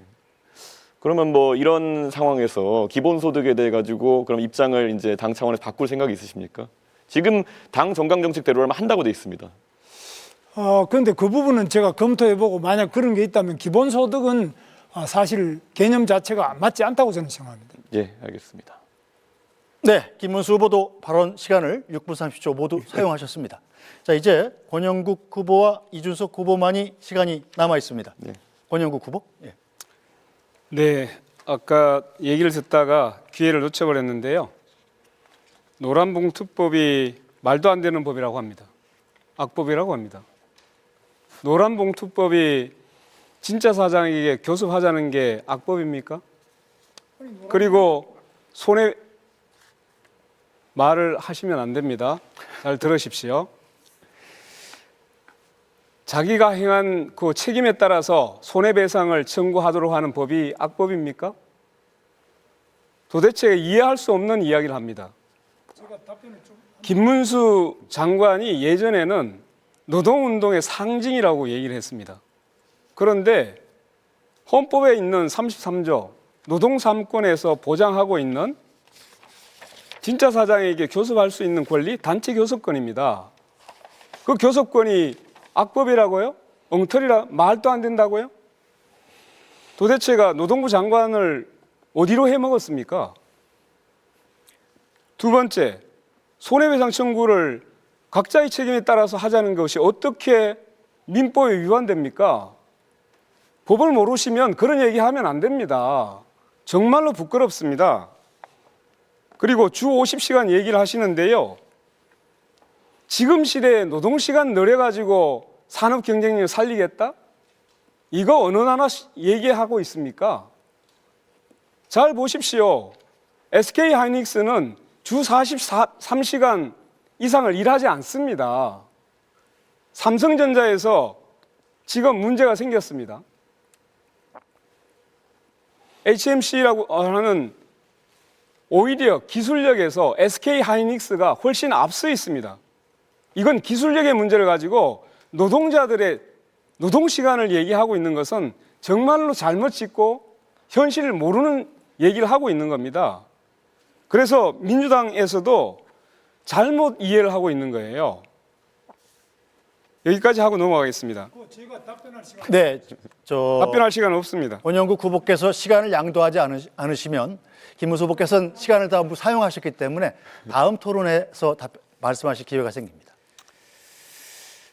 그러면 뭐 이런 상황에서 기본소득에 대해 가지고 그럼 입장을 이제 당 차원에서 바꿀 생각이 있으십니까? 지금 당 정강 정책대로라면 한다고 돼 있습니다. 그런데 그 부분은 제가 검토해보고 만약 그런 게 있다면 기본소득은 사실 개념 자체가 맞지 않다고 저는 생각합니다. 예, 알겠습니다. 네, 김문수 후보도 발언 시간을 6분 30초 모두 사용하셨습니다. 자, 이제 권영국 후보와 이준석 후보만이 시간이 남아 있습니다. 네. 권영국 후보. 예. 네, 아까 얘기를 듣다가 기회를 놓쳐버렸는데요. 노란봉투법이 말도 안 되는 법이라고 합니다. 악법이라고 합니다. 노란봉투법이 진짜 사장에게 교섭하자는 게 악법입니까? 그리고 손해 말을 하시면 안 됩니다. 잘 들으십시오. 자기가 행한 그 책임에 따라서 손해배상을 청구하도록 하는 법이 악법입니까? 도대체 이해할 수 없는 이야기를 합니다. 김문수 장관이 예전에는 노동운동의 상징이라고 얘기를 했습니다. 그런데 헌법에 있는 33조 노동 3권에서 보장하고 있는 진짜 사장에게 교섭할 수 있는 권리 단체 교섭권입니다. 그 교섭권이 악법이라고요? 엉터리라 말도 안 된다고요? 도대체가 노동부 장관을 어디로 해먹었습니까? 두 번째, 손해배상 청구를 각자의 책임에 따라서 하자는 것이 어떻게 민법에 위반됩니까? 법을 모르시면 그런 얘기하면 안 됩니다. 정말로 부끄럽습니다. 그리고 주 50시간 얘기를 하시는데요. 지금 시대에 노동시간 늘려가지고 산업 경쟁력을 살리겠다? 이거 어느 나라 얘기하고 있습니까? 잘 보십시오. SK 하이닉스는 주 43시간 이상을 일하지 않습니다. 삼성전자에서 지금 문제가 생겼습니다. HMC라고 하는 오히려 기술력에서 SK 하이닉스가 훨씬 앞서 있습니다. 이건 기술력의 문제를 가지고 노동자들의 노동시간을 얘기하고 있는 것은 정말로 잘못 짚고 현실을 모르는 얘기를 하고 있는 겁니다. 그래서 민주당에서도 잘못 이해를 하고 있는 거예요. 여기까지 하고 넘어가겠습니다. 네, 답변할 시간 없습니다. 권영국 후보께서 시간을 양도하지 않으시면 김문수 후보께서는 시간을 다 사용하셨기 때문에 다음 토론에서 말씀하실 기회가 생깁니다.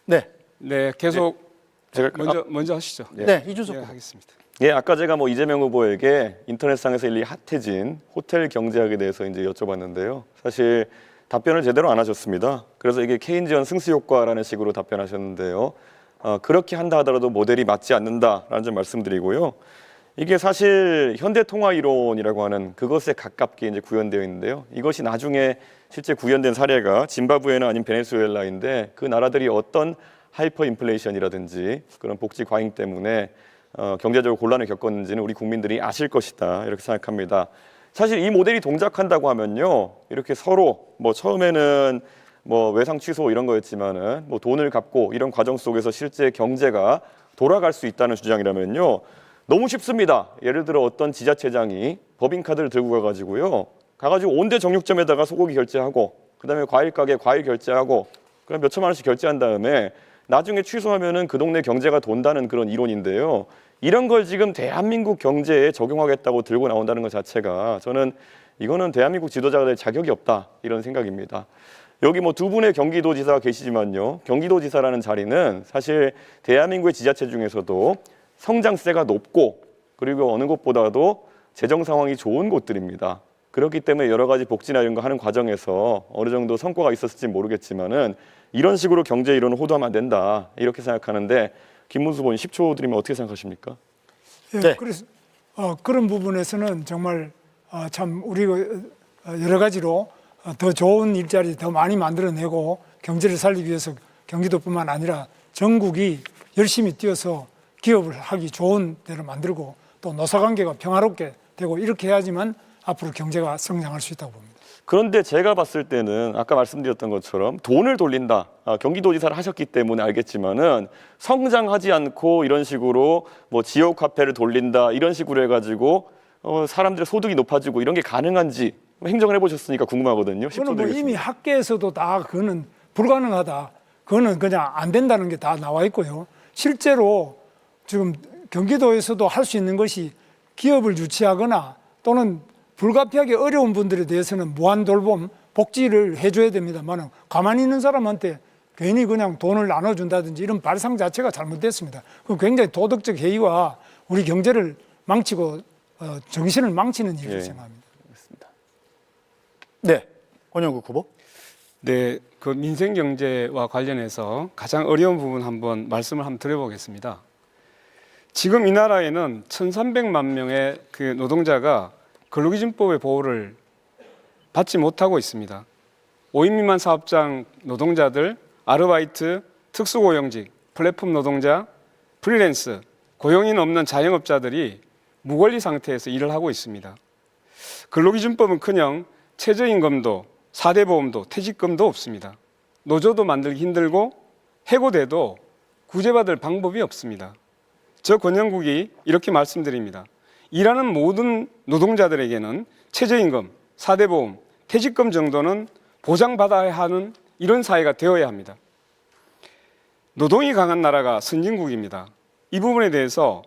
네, 네, 계속 제가 먼저 하시죠. 네, 이준석 네, 후보. 하겠습니다. 예, 아까 제가 이재명 후보에게 인터넷상에서 일리 핫해진 호텔 경제학에 대해서 이제 여쭤봤는데요. 사실 답변을 제대로 안 하셨습니다. 그래서 이게 케인지언 승수 효과라는 식으로 답변하셨는데요. 그렇게 한다 하더라도 모델이 맞지 않는다라는 점 말씀드리고요. 이게 사실 현대통화 이론이라고 하는 그것에 가깝게 이제 구현되어 있는데요. 이것이 나중에 실제 구현된 사례가 짐바브웨나 아니면 베네수엘라인데 그 나라들이 어떤 하이퍼 인플레이션이라든지 그런 복지 과잉 때문에 경제적으로 곤란을 겪었는지는 우리 국민들이 아실 것이다 이렇게 생각합니다. 사실 이 모델이 동작한다고 하면요, 이렇게 서로 처음에는 외상 취소 이런 거였지만은 돈을 갚고 이런 과정 속에서 실제 경제가 돌아갈 수 있다는 주장이라면요, 너무 쉽습니다. 예를 들어 어떤 지자체장이 법인카드를 들고 가가지고 온대 정육점에다가 소고기 결제하고 그다음에 과일 가게 과일 결제하고 그럼 몇 천만 원씩 결제한 다음에 나중에 취소하면은 그 동네 경제가 돈다는 그런 이론인데요. 이런 걸 지금 대한민국 경제에 적용하겠다고 들고 나온다는 것 자체가 저는 이거는 대한민국 지도자가 될 자격이 없다 이런 생각입니다. 여기 두 분의 경기도지사가 계시지만요. 경기도지사라는 자리는 사실 대한민국의 지자체 중에서도 성장세가 높고 그리고 어느 곳보다도 재정 상황이 좋은 곳들입니다. 그렇기 때문에 여러 가지 복지나 이런 거 하는 과정에서 어느 정도 성과가 있었을지 모르겠지만은 이런 식으로 경제 이론을 호도하면 안 된다 이렇게 생각하는데 김문수 후보님 10초 드리면 어떻게 생각하십니까? 네. 그래서 그런 부분에서는 정말 참 우리가 여러 가지로 더 좋은 일자리 더 많이 만들어내고 경제를 살리기 위해서 경기도뿐만 아니라 전국이 열심히 뛰어서 기업을 하기 좋은 데를 만들고 또 노사관계가 평화롭게 되고 이렇게 해야지만 앞으로 경제가 성장할 수 있다고 봅니다. 그런데 제가 봤을 때는 아까 말씀드렸던 것처럼 돈을 돌린다. 경기도지사를 하셨기 때문에 알겠지만은 성장하지 않고 이런 식으로 지역 화폐를 돌린다 이런 식으로 해가지고 사람들의 소득이 높아지고 이런 게 가능한지 행정을 해보셨으니까 궁금하거든요. 그거는 이미 학계에서도 다 그거는 불가능하다. 그거는 그냥 안 된다는 게 다 나와 있고요. 실제로 지금 경기도에서도 할 수 있는 것이 기업을 유치하거나 또는 불가피하게 어려운 분들에 대해서는 무한 돌봄, 복지를 해줘야 됩니다만 가만히 있는 사람한테 괜히 그냥 돈을 나눠준다든지 이런 발상 자체가 잘못됐습니다. 그 굉장히 도덕적 해이와 우리 경제를 망치고 정신을 망치는 일이라고 생각합니다. 네, 권영국 후보. 네, 그 민생 경제와 관련해서 가장 어려운 부분 한번 말씀을 한번 드려보겠습니다. 지금 이 나라에는 1,300만 명의 그 노동자가 근로기준법의 보호를 받지 못하고 있습니다. 5인 미만 사업장 노동자들, 아르바이트, 특수고용직, 플랫폼 노동자, 프리랜스, 고용인 없는 자영업자들이 무권리 상태에서 일을 하고 있습니다. 근로기준법은커녕 최저임금도 4대 보험도 퇴직금도 없습니다. 노조도 만들기 힘들고 해고돼도 구제받을 방법이 없습니다. 저 권영국이 이렇게 말씀드립니다. 일하는 모든 노동자들에게는 최저임금, 4대 보험, 퇴직금 정도는 보장받아야 하는 이런 사회가 되어야 합니다. 노동이 강한 나라가 선진국입니다. 이 부분에 대해서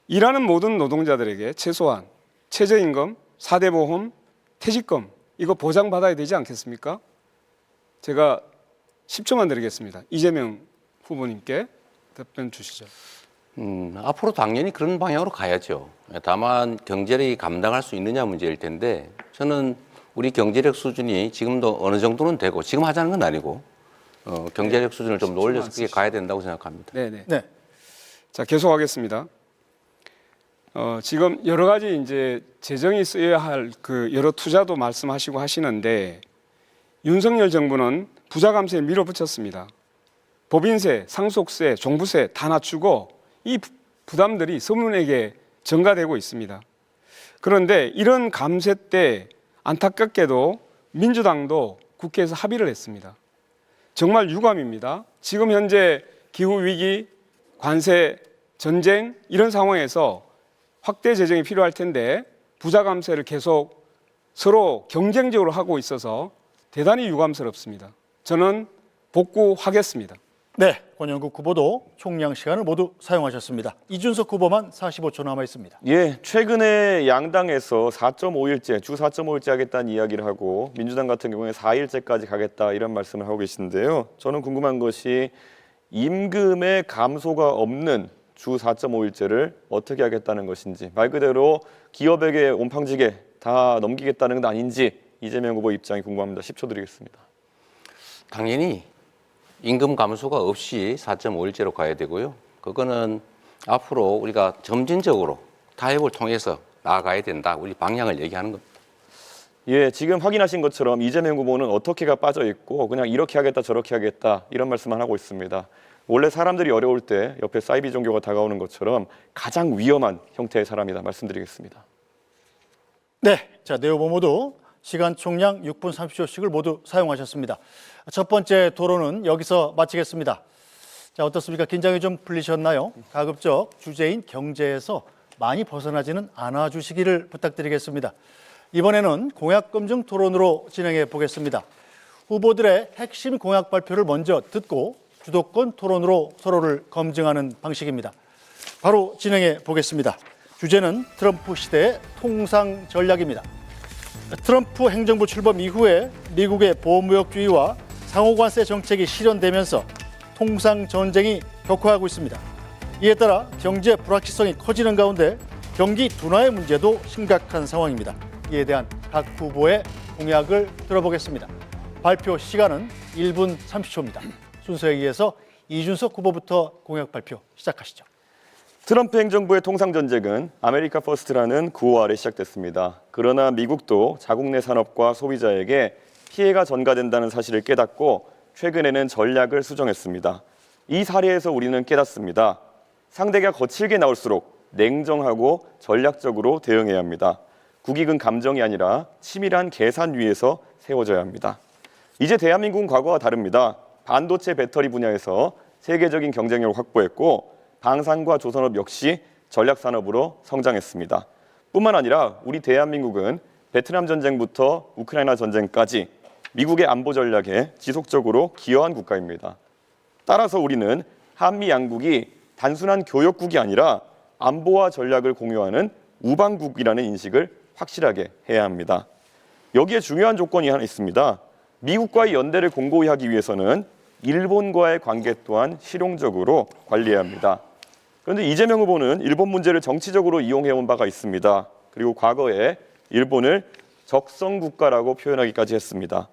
일하는 모든 노동자들에게 최소한 최저임금, 4대 보험, 퇴직금 이거 보장받아야 되지 않겠습니까? 제가 10초만 드리겠습니다. 이재명 후보님께 답변 주시죠. 앞으로 당연히 그런 방향으로 가야죠. 다만 경제력이 감당할 수 있느냐 문제일 텐데 저는 우리 경제력 수준이 지금도 어느 정도는 되고 지금 하자는 건 아니고 경제력 수준을 좀 올려서 그게 가야 된다고 생각합니다. 네네. 네. 자, 계속하겠습니다. 지금 여러 가지 이제 재정이 쓰여야 할 그 여러 투자도 말씀하시고 하시는데 윤석열 정부는 부자 감세에 밀어붙였습니다. 법인세, 상속세, 종부세 다 낮추고 이 부담들이 서민에게 전가되고 있습니다. 그런데 이런 감세 때 안타깝게도 민주당도 국회에서 합의를 했습니다. 정말 유감입니다. 지금 현재 기후위기, 관세, 전쟁 이런 상황에서 확대 재정이 필요할 텐데 부자 감세를 계속 서로 경쟁적으로 하고 있어서 대단히 유감스럽습니다. 저는 복구하겠습니다. 네, 권영국 후보도 총량 시간을 모두 사용하셨습니다. 이준석 후보만 45초 남아 있습니다. 예, 최근에 양당에서 4.5일제, 주 4.5일제 하겠다는 이야기를 하고 민주당 같은 경우에 4일제까지 가겠다 이런 말씀을 하고 계시는데요. 저는 궁금한 것이 임금의 감소가 없는 주 4.5일제를 어떻게 하겠다는 것인지, 말 그대로 기업에게 온팡지게 다 넘기겠다는 건 아닌지 이재명 후보 입장이 궁금합니다. 10초 드리겠습니다. 당연히 임금 감소가 없이 4.5일제로 가야 되고요. 그거는 앞으로 우리가 점진적으로 타협을 통해서 나아가야 된다. 우리 방향을 얘기하는 겁니다. 예, 지금 확인하신 것처럼 이재명 후보는 어떻게가 빠져 있고 그냥 이렇게 하겠다 저렇게 하겠다 이런 말씀만 하고 있습니다. 원래 사람들이 어려울 때 옆에 사이비 종교가 다가오는 것처럼 가장 위험한 형태의 사람이다 말씀드리겠습니다. 네, 자, 네 후보 모두 시간 총량 6분 30초씩을 모두 사용하셨습니다. 첫 번째 토론은 여기서 마치겠습니다. 자, 어떻습니까? 긴장이 좀 풀리셨나요? 가급적 주제인 경제에서 많이 벗어나지는 않아 주시기를 부탁드리겠습니다. 이번에는 공약 검증 토론으로 진행해 보겠습니다. 후보들의 핵심 공약 발표를 먼저 듣고 주도권 토론으로 서로를 검증하는 방식입니다. 바로 진행해 보겠습니다. 주제는 트럼프 시대의 통상 전략입니다. 트럼프 행정부 출범 이후에 미국의 보호무역주의와 상호관세 정책이 실현되면서 통상 전쟁이 격화하고 있습니다. 이에 따라 경제 불확실성이 커지는 가운데 경기 둔화의 문제도 심각한 상황입니다. 이에 대한 각 후보의 공약을 들어보겠습니다. 발표 시간은 1분 30초입니다. 순서에 의해서 이준석 후보부터 공약 발표 시작하시죠. 트럼프 행정부의 통상전쟁은 아메리카 퍼스트라는 구호 아래 시작됐습니다. 그러나 미국도 자국 내 산업과 소비자에게 피해가 전가된다는 사실을 깨닫고 최근에는 전략을 수정했습니다. 이 사례에서 우리는 깨닫습니다. 상대가 거칠게 나올수록 냉정하고 전략적으로 대응해야 합니다. 국익은 감정이 아니라 치밀한 계산 위에서 세워져야 합니다. 이제 대한민국은 과거와 다릅니다. 반도체 배터리 분야에서 세계적인 경쟁력을 확보했고 방산과 조선업 역시 전략산업으로 성장했습니다. 뿐만 아니라 우리 대한민국은 베트남 전쟁부터 우크라이나 전쟁까지 미국의 안보 전략에 지속적으로 기여한 국가입니다. 따라서 우리는 한미 양국이 단순한 교역국이 아니라 안보와 전략을 공유하는 우방국이라는 인식을 확실하게 해야 합니다. 여기에 중요한 조건이 하나 있습니다. 미국과의 연대를 공고히 하기 위해서는 일본과의 관계 또한 실용적으로 관리해야 합니다. 그런데 이재명 후보는 일본 문제를 정치적으로 이용해온 바가 있습니다. 그리고 과거에 일본을 적성 국가라고 표현하기까지 했습니다.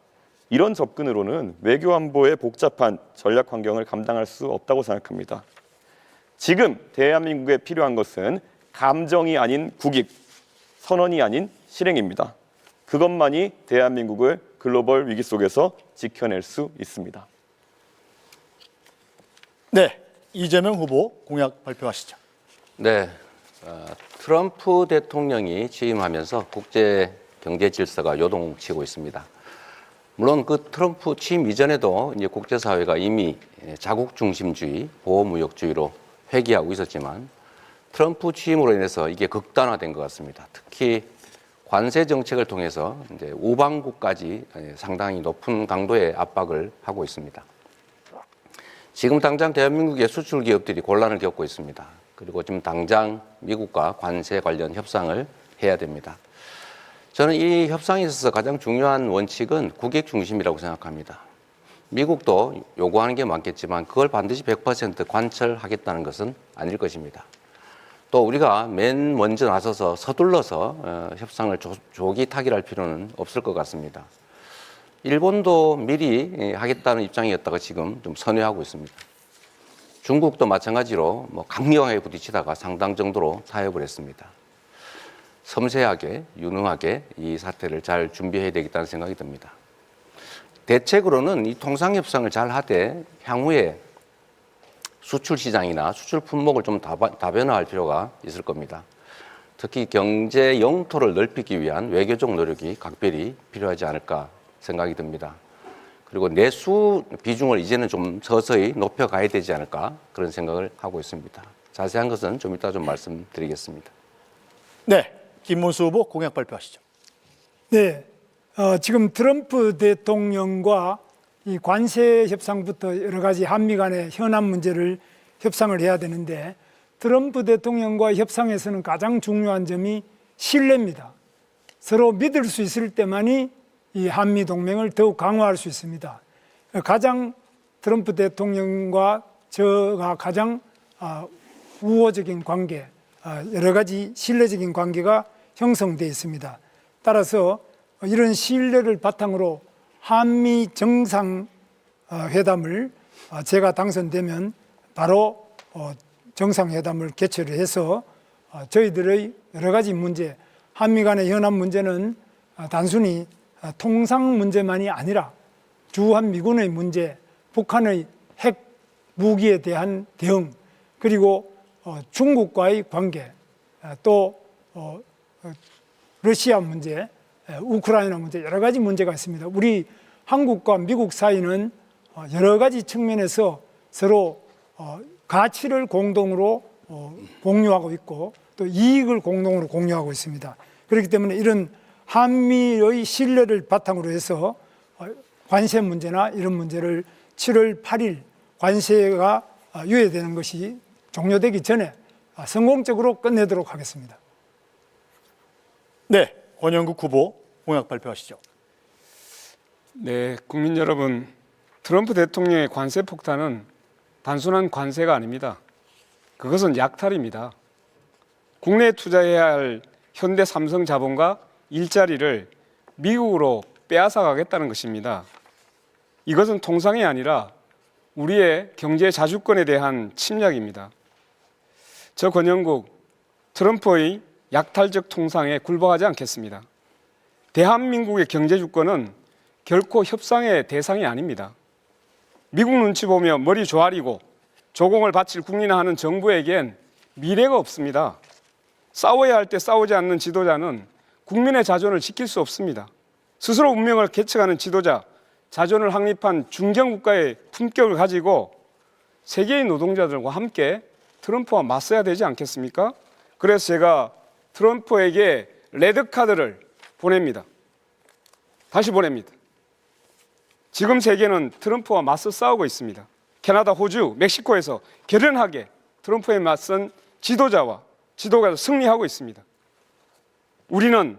이런 접근으로는 외교안보의 복잡한 전략 환경을 감당할 수 없다고 생각합니다. 지금 대한민국에 필요한 것은 감정이 아닌 국익, 선언이 아닌 실행입니다. 그것만이 대한민국을 글로벌 위기 속에서 지켜낼 수 있습니다. 네, 이재명 후보 공약 발표하시죠. 네, 트럼프 대통령이 취임하면서 국제 경제 질서가 요동치고 있습니다. 물론 그 트럼프 취임 이전에도 이제 국제사회가 이미 자국 중심주의, 보호무역주의로 회귀하고 있었지만 트럼프 취임으로 인해서 이게 극단화된 것 같습니다. 특히 관세 정책을 통해서 이제 우방국까지 상당히 높은 강도의 압박을 하고 있습니다. 지금 당장 대한민국의 수출 기업들이 곤란을 겪고 있습니다. 그리고 지금 당장 미국과 관세 관련 협상을 해야 됩니다. 저는 이 협상에 있어서 가장 중요한 원칙은 국익 중심이라고 생각합니다. 미국도 요구하는 게 많겠지만 그걸 반드시 100% 관철하겠다는 것은 아닐 것입니다. 또 우리가 맨 먼저 나서서 서둘러서 협상을 조기 타결할 필요는 없을 것 같습니다. 일본도 미리 하겠다는 입장이었다가 지금 좀 선회하고 있습니다. 중국도 마찬가지로 강력하게 부딪히다가 상당 정도로 타협을 했습니다. 섬세하게, 유능하게 이 사태를 잘 준비해야 되겠다는 생각이 듭니다. 대책으로는 이 통상협상을 잘 하되 향후에 수출 시장이나 수출 품목을 좀 다변화할 필요가 있을 겁니다. 특히 경제 영토를 넓히기 위한 외교적 노력이 각별히 필요하지 않을까 생각이 듭니다. 그리고 내수 비중을 이제는 좀 서서히 높여가야 되지 않을까 그런 생각을 하고 있습니다. 자세한 것은 좀 이따 좀 말씀드리겠습니다. 네, 김문수 후보 공약 발표하시죠. 네, 지금 트럼프 대통령과 이 관세 협상부터 여러 가지 한미 간의 현안 문제를 협상을 해야 되는데 트럼프 대통령과 협상에서는 가장 중요한 점이 신뢰입니다. 서로 믿을 수 있을 때만이 이 한미 동맹을 더욱 강화할 수 있습니다. 가장 트럼프 대통령과 저가 가장 우호적인 관계, 여러 가지 신뢰적인 관계가 형성되어 있습니다. 따라서 이런 신뢰를 바탕으로 한미 정상회담을 제가 당선되면 바로 정상회담을 개최를 해서 저희들의 여러 가지 문제, 한미 간의 현안 문제는 단순히 통상 문제만이 아니라 주한미군의 문제, 북한의 핵 무기에 대한 대응, 그리고 중국과의 관계, 또 러시아 문제, 우크라이나 문제, 여러 가지 문제가 있습니다. 우리 한국과 미국 사이는 여러 가지 측면에서 서로 가치를 공동으로 공유하고 있고 또 이익을 공동으로 공유하고 있습니다. 그렇기 때문에 이런 한미의 신뢰를 바탕으로 해서 관세 문제나 이런 문제를 7월 8일 관세가 유예되는 것이 종료되기 전에 성공적으로 끝내도록 하겠습니다. 네, 권영국 후보 공약 발표하시죠. 네, 국민 여러분, 트럼프 대통령의 관세 폭탄은 단순한 관세가 아닙니다. 그것은 약탈입니다. 국내에 투자해야 할 현대 삼성 자본과 일자리를 미국으로 빼앗아 가겠다는 것입니다. 이것은 통상이 아니라 우리의 경제 자주권에 대한 침략입니다. 저 권영국, 트럼프의 약탈적 통상에 굴복하지 않겠습니다. 대한민국의 경제 주권은 결코 협상의 대상이 아닙니다. 미국 눈치 보며 머리 조아리고 조공을 바칠 국민화 하는 정부에겐 미래가 없습니다. 싸워야 할 때 싸우지 않는 지도자는 국민의 자존을 지킬 수 없습니다. 스스로 운명을 개척하는 지도자, 자존을 확립한 중견국가의 품격을 가지고 세계의 노동자들과 함께 트럼프와 맞서야 되지 않겠습니까? 그래서 제가 트럼프에게 레드카드를 보냅니다. 다시 보냅니다. 지금 세계는 트럼프와 맞서 싸우고 있습니다. 캐나다, 호주, 멕시코에서 결연하게 트럼프에 맞선 지도자가 승리하고 있습니다. 우리는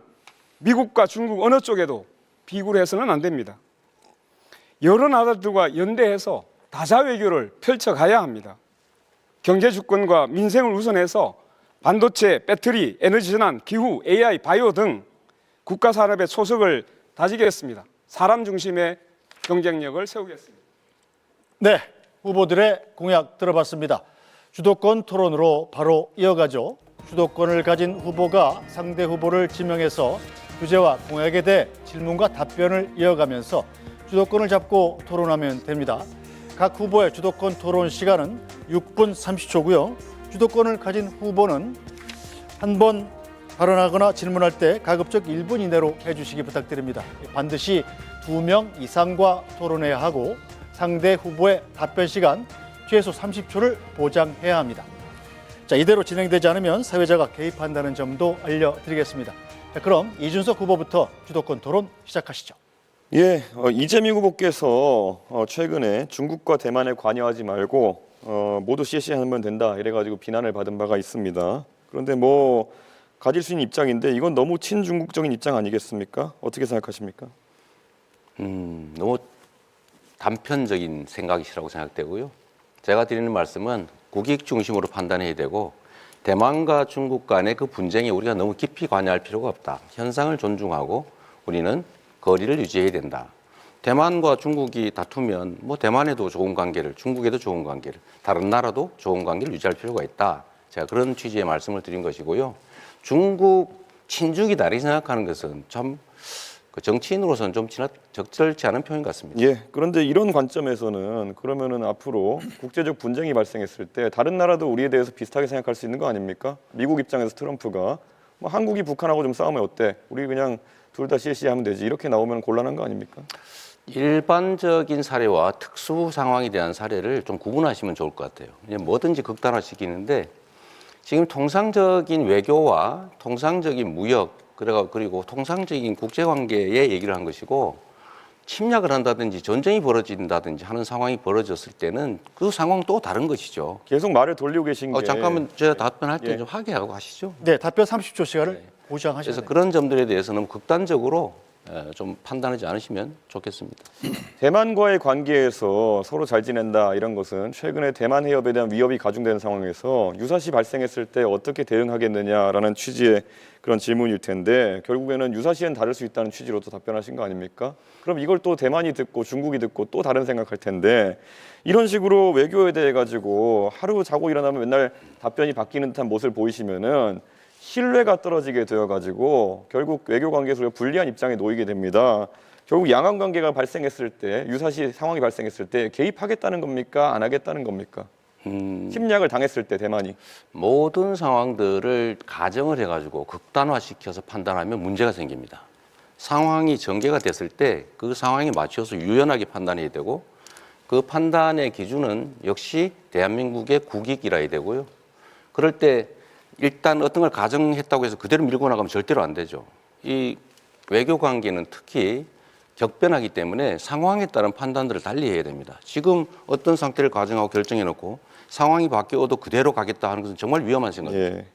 미국과 중국 어느 쪽에도 비굴 해서는 안 됩니다. 여러 나라들과 연대해서 다자 외교를 펼쳐가야 합니다. 경제 주권과 민생을 우선해서 반도체, 배터리, 에너지 전환, 기후, AI, 바이오 등 국가 산업의 초석을 다지겠습니다. 사람 중심의 경쟁력을 세우겠습니다. 네, 후보들의 공약 들어봤습니다. 주도권 토론으로 바로 이어가죠. 주도권을 가진 후보가 상대 후보를 지명해서 주제와 공약에 대해 질문과 답변을 이어가면서 주도권을 잡고 토론하면 됩니다. 각 후보의 주도권 토론 시간은 6분 30초고요. 주도권을 가진 후보는 한 번 발언하거나 질문할 때 가급적 1분 이내로 해주시기 부탁드립니다. 반드시 2명 이상과 토론해야 하고 상대 후보의 답변 시간 최소 30초를 보장해야 합니다. 자, 이대로 진행되지 않으면 사회자가 개입한다는 점도 알려드리겠습니다. 자, 그럼 이준석 후보부터 주도권 토론 시작하시죠. 예, 이재명 후보께서 최근에 중국과 대만에 관여하지 말고 모두 CC하면 된다 이래가지고 비난을 받은 바가 있습니다. 그런데 뭐 가질 수 있는 입장인데 이건 너무 친중국적인 입장 아니겠습니까? 어떻게 생각하십니까? 너무 단편적인 생각이시라고 생각되고요. 제가 드리는 말씀은 국익 중심으로 판단해야 되고 대만과 중국 간의 그 분쟁에 우리가 너무 깊이 관여할 필요가 없다. 현상을 존중하고 우리는 거리를 유지해야 된다. 대만과 중국이 다투면 뭐 대만에도 좋은 관계를, 중국에도 좋은 관계를, 다른 나라도 좋은 관계를 유지할 필요가 있다. 제가 그런 취지의 말씀을 드린 것이고요. 중국 친중이다 이렇게 생각하는 것은 참 정치인으로서는 좀 적절치 않은 표현 같습니다. 예, 그런데 이런 관점에서는 그러면은 앞으로 국제적 분쟁이 발생했을 때 다른 나라도 우리에 대해서 비슷하게 생각할 수 있는 거 아닙니까? 미국 입장에서 트럼프가 뭐 한국이 북한하고 좀 싸우면 어때? 우리 그냥 둘 다 CC하면 되지 이렇게 나오면 곤란한 거 아닙니까? 일반적인 사례와 특수 상황에 대한 사례를 좀 구분하시면 좋을 것 같아요. 뭐든지 극단화시키는데 지금 통상적인 외교와 통상적인 무역 그리고 통상적인 국제관계의 얘기를 한 것이고 침략을 한다든지 전쟁이 벌어진다든지 하는 상황이 벌어졌을 때는 그 상황은 또 다른 것이죠. 계속 말을 돌리고 계신 게 잠깐만 제가 답변할 때 좀 하게 하고 하시죠. 네, 답변 30초 시간을 보장하셔야 그래서 됩니다. 그런 점들에 대해서는 극단적으로 좀 판단하지 않으시면 좋겠습니다. 대만과의 관계에서 서로 잘 지낸다 이런 것은 최근에 대만 해협에 대한 위협이 가중된 상황에서 유사시 발생했을 때 어떻게 대응하겠느냐라는 취지의 그런 질문일 텐데 결국에는 유사시엔 다를 수 있다는 취지로 또 답변하신 거 아닙니까? 그럼 이걸 또 대만이 듣고 중국이 듣고 또 다른 생각할 텐데 이런 식으로 외교에 대해 가지고 하루 자고 일어나면 맨날 답변이 바뀌는 듯한 모습을 보이시면은 신뢰가 떨어지게 되어가지고 결국 외교 관계에서 불리한 입장에 놓이게 됩니다. 결국 양안 관계가 발생했을 때 유사시 상황이 발생했을 때 개입하겠다는 겁니까? 안 하겠다는 겁니까? 침략을 당했을 때 대만이 모든 상황들을 가정을 해가지고 극단화시켜서 판단하면 문제가 생깁니다. 상황이 전개가 됐을 때 그 상황에 맞춰서 유연하게 판단해야 되고 그 판단의 기준은 역시 대한민국의 국익이라야 되고요. 그럴 때 일단 어떤 걸 가정했다고 해서 그대로 밀고 나가면 절대로 안 되죠. 이 외교 관계는 특히 격변하기 때문에 상황에 따른 판단들을 달리 해야 됩니다. 지금 어떤 상태를 가정하고 결정해놓고 상황이 바뀌어도 그대로 가겠다 하는 것은 정말 위험한 생각입니다. 예.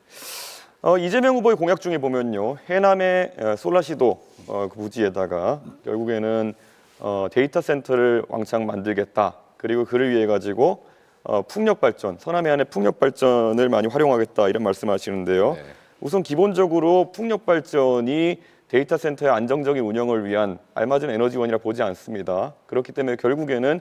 이재명 후보의 공약 중에 보면요. 해남의 솔라시도 그 부지에다가 결국에는 데이터 센터를 왕창 만들겠다. 그리고 그를 위해 가지고 풍력 발전, 서남 해안의 풍력 발전을 많이 활용하겠다 이런 말씀하시는데요. 네. 우선 기본적으로 풍력 발전이 데이터 센터의 안정적인 운영을 위한 알맞은 에너지원이라 보지 않습니다. 그렇기 때문에 결국에는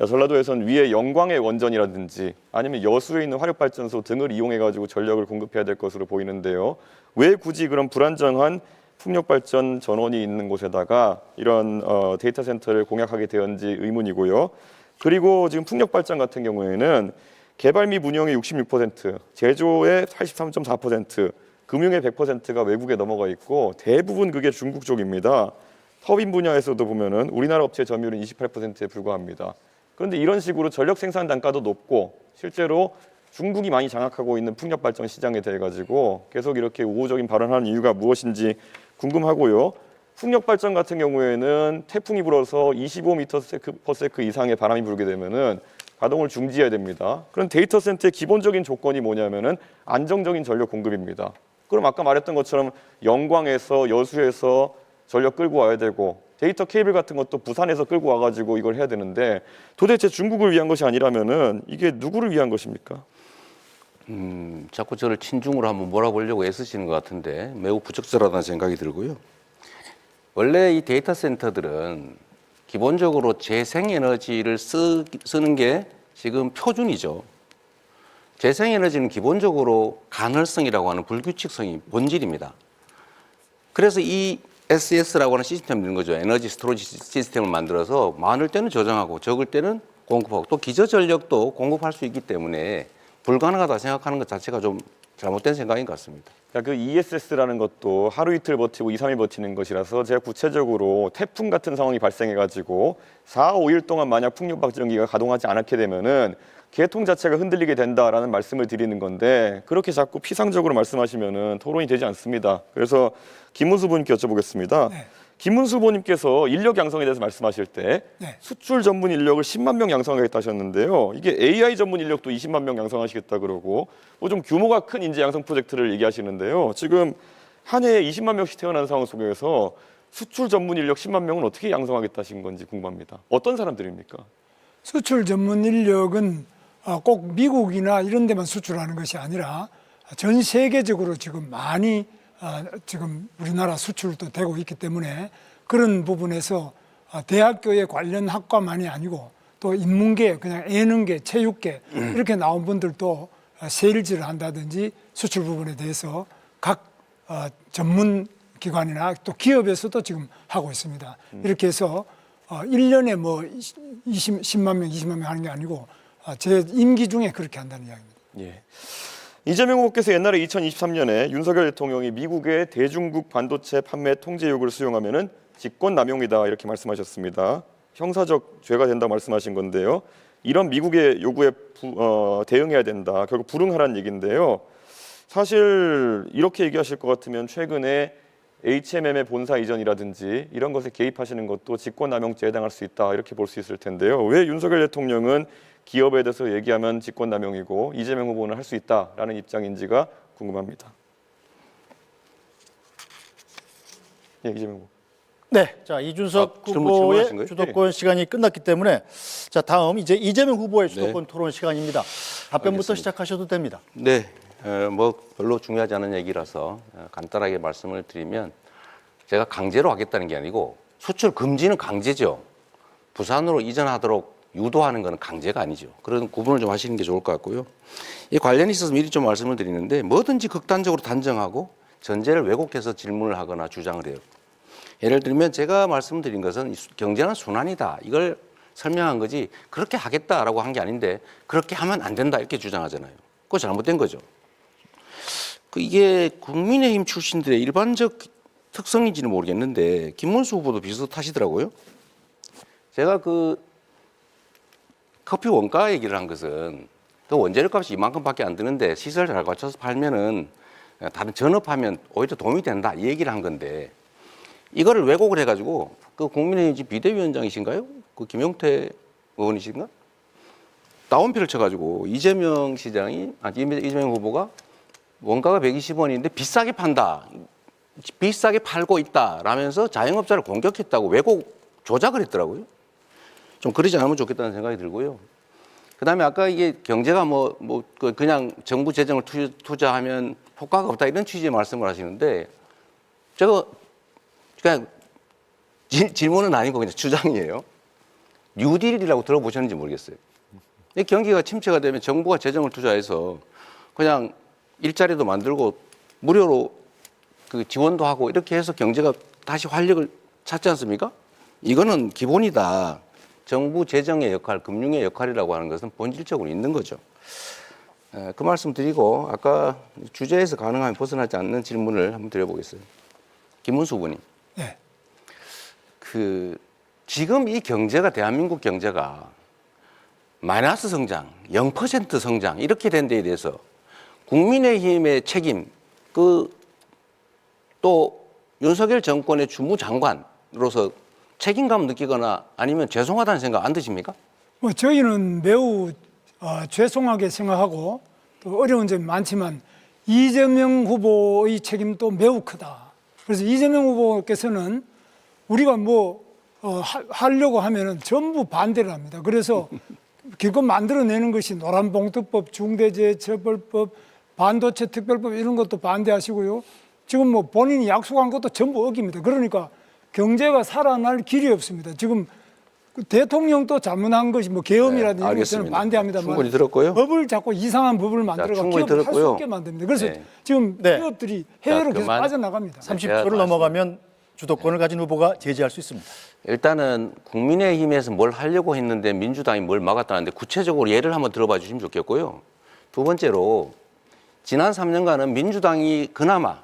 전라도에선 위에 영광의 원전이라든지 아니면 여수에 있는 화력발전소 등을 이용해가지고 전력을 공급해야 될 것으로 보이는데요. 왜 굳이 그런 불안정한 풍력발전 전원이 있는 곳에다가 이런 데이터 센터를 공약하게 되었는지 의문이고요. 그리고 지금 풍력발전 같은 경우에는 개발 및 운영의 66%, 제조의 83.4%, 금융의 100%가 외국에 넘어가 있고 대부분 그게 중국 쪽입니다. 터빈 분야에서도 보면은 우리나라 업체 점유율은 28%에 불과합니다. 그런데 이런 식으로 전력 생산 단가도 높고 실제로 중국이 많이 장악하고 있는 풍력 발전 시장에 대해 가지고 계속 이렇게 우호적인 발언하는 이유가 무엇인지 궁금하고요. 풍력 발전 같은 경우에는 태풍이 불어서 25m/s 이상의 바람이 불게 되면은 가동을 중지해야 됩니다. 그런 데이터 센터의 기본적인 조건이 뭐냐면은 안정적인 전력 공급입니다. 그럼 아까 말했던 것처럼 영광에서 여수에서 전력 끌고 와야 되고 데이터 케이블 같은 것도 부산에서 끌고 와가지고 이걸 해야 되는데 도대체 중국을 위한 것이 아니라면은 이게 누구를 위한 것입니까? 자꾸 저를 친중으로 한번 몰아보려고 애쓰시는 것 같은데 매우 부적절하다는 생각이 들고요. 원래 이 데이터 센터들은 기본적으로 재생에너지를 쓰는 게 지금 표준이죠. 재생에너지는 기본적으로 간헐성이라고 하는 불규칙성이 본질입니다. 그래서 이 SS라고 하는 시스템을 넣는 거죠. 에너지 스토리지 시스템을 만들어서 많을 때는 저장하고 적을 때는 공급하고 또 기저전력도 공급할 수 있기 때문에 불가능하다 생각하는 것 자체가 좀 잘못된 생각인 것 같습니다. 그 ESS라는 것도 하루 이틀 버티고 2, 3일 버티는 것이라서 제가 구체적으로 태풍 같은 상황이 발생해가지고 4, 5일 동안 만약 풍력 발전기가 가동하지 않게 되면은 계통 자체가 흔들리게 된다라는 말씀을 드리는 건데 그렇게 자꾸 피상적으로 말씀하시면은 토론이 되지 않습니다. 그래서 김문수 후보님께 여쭤보겠습니다. 네. 김문수 후보님께서 인력 양성에 대해서 말씀하실 때 네. 수출 전문 인력을 10만 명 양성하겠다 하셨는데요. 이게 AI 전문 인력도 20만 명 양성하시겠다 그러고 뭐 좀 규모가 큰 인재 양성 프로젝트를 얘기하시는데요. 지금 한 해에 20만 명씩 태어나는 상황 속에서 수출 전문 인력 10만 명은 어떻게 양성하겠다 하신 건지 궁금합니다. 어떤 사람들입니까? 수출 전문 인력은 꼭 미국이나 이런 데만 수출하는 것이 아니라 전 세계적으로 지금 많이 지금 우리나라 수출도 되고 있기 때문에 그런 부분에서 대학교에 관련 학과만이 아니고 또 인문계, 그냥 예능계, 체육계 이렇게 나온 분들도 세일즈를 한다든지 수출 부분에 대해서 각 전문 기관이나 또 기업에서도 지금 하고 있습니다. 이렇게 해서 1년에 뭐 10만 명, 20만 명 하는 게 아니고 제 임기 중에 그렇게 한다는 이야기입니다. 예. 이재명 후보께서 옛날에 2023년에 윤석열 대통령이 미국의 대중국 반도체 판매 통제 요구를 수용하면은 직권남용이다 이렇게 말씀하셨습니다. 형사적 죄가 된다고 말씀하신 건데요. 이런 미국의 요구에 대응해야 된다. 결국 불응하라는 얘기인데요. 사실 이렇게 얘기하실 것 같으면 최근에 HMM의 본사 이전이라든지 이런 것에 개입하시는 것도 직권남용죄에 해당할 수 있다 이렇게 볼 수 있을 텐데요. 왜 윤석열 대통령은 기업에 대해서 얘기하면 직권남용이고 이재명 후보는 할 수 있다라는 입장인지가 궁금합니다. 예, 이재명 후보. 네, 자 이준석 질문하신 후보의 거예요? 주도권 시간이 끝났기 때문에 자 다음 이제 이재명 후보의 주도권 토론 시간입니다. 답변부터 알겠습니다. 시작하셔도 됩니다. 네, 뭐 별로 중요하지 않은 얘기라서 간단하게 말씀을 드리면 제가 강제로 하겠다는 게 아니고 수출 금지는 강제죠. 부산으로 이전하도록 유도하는 것은 강제가 아니죠. 그런 구분을 좀 하시는 게 좋을 것 같고요. 이 관련이 있어서 미리 좀 말씀을 드리는데 뭐든지 극단적으로 단정하고 전제를 왜곡해서 질문을 하거나 주장을 해요. 예를 들면 제가 말씀드린 것은 경제는 순환이다. 이걸 설명한 거지 그렇게 하겠다라고 한 게 아닌데 그렇게 하면 안 된다 이렇게 주장하잖아요. 그거 잘못된 거죠. 이게 국민의힘 출신들의 일반적 특성인지는 모르겠는데 김문수 후보도 비슷하시더라고요. 제가 커피 원가 얘기를 한 것은 그 원재료 값이 이만큼밖에 안 드는데 시설 잘 갖춰서 팔면은 다른 전업하면 오히려 도움이 된다 이 얘기를 한 건데 이거를 왜곡을 해가지고 그 국민의힘 비대위원장이신가요? 그 김용태 의원이신가? 다운표를 쳐가지고 이재명 후보가 원가가 120원인데 비싸게 판다, 비싸게 팔고 있다라면서 자영업자를 공격했다고 왜곡 조작을 했더라고요. 좀 그러지 않으면 좋겠다는 생각이 들고요. 그다음에 아까 이게 경제가 그냥 정부 재정을 투자하면 효과가 없다 이런 취지의 말씀을 하시는데 제가 그냥 질문은 아니고 그냥 주장이에요. 뉴딜이라고 들어보셨는지 모르겠어요. 이 경기가 침체가 되면 정부가 재정을 투자해서 그냥 일자리도 만들고 무료로 그 지원도 하고 이렇게 해서 경제가 다시 활력을 찾지 않습니까? 이거는 기본이다. 정부 재정의 역할, 금융의 역할이라고 하는 것은 본질적으로 있는 거죠. 그 말씀 드리고 아까 주제에서 가능하면 벗어나지 않는 질문을 한번 드려보겠어요. 김문수 후보님. 네. 지금 이 경제가 대한민국 경제가 마이너스 성장, 0% 성장 이렇게 된 데에 대해서 국민의힘의 책임, 또 윤석열 정권의 주무장관으로서 책임감 느끼거나 아니면 죄송하다는 생각 안 드십니까? 저희는 매우 죄송하게 생각하고 또 어려운 점이 많지만 이재명 후보의 책임도 매우 크다. 그래서 이재명 후보께서는 우리가 하려고 하면은 전부 반대를 합니다. 그래서 기껏 만들어내는 것이 노란봉투법, 중대재해처벌법, 반도체 특별법 이런 것도 반대하시고요. 지금 본인이 약속한 것도 전부 어깁니다. 그러니까 경제가 살아날 길이 없습니다. 지금 대통령도 잘못한 것이 계엄이라든지 이런 것은 반대합니다만 충분히 들었고요. 법을 자꾸 이상한 법을 만들어가 충분히 기업을 할 수 들었고요. 없게 만듭니다. 그래서 네. 지금 네. 기업들이 해외로 계속 그만. 빠져나갑니다. 30초를 넘어가면 주도권을 가진 후보가 제지할 수 있습니다. 일단은 국민의힘에서 뭘 하려고 했는데 민주당이 뭘 막았다는데 구체적으로 예를 한번 들어봐 주시면 좋겠고요. 두 번째로 지난 3년간은 민주당이 그나마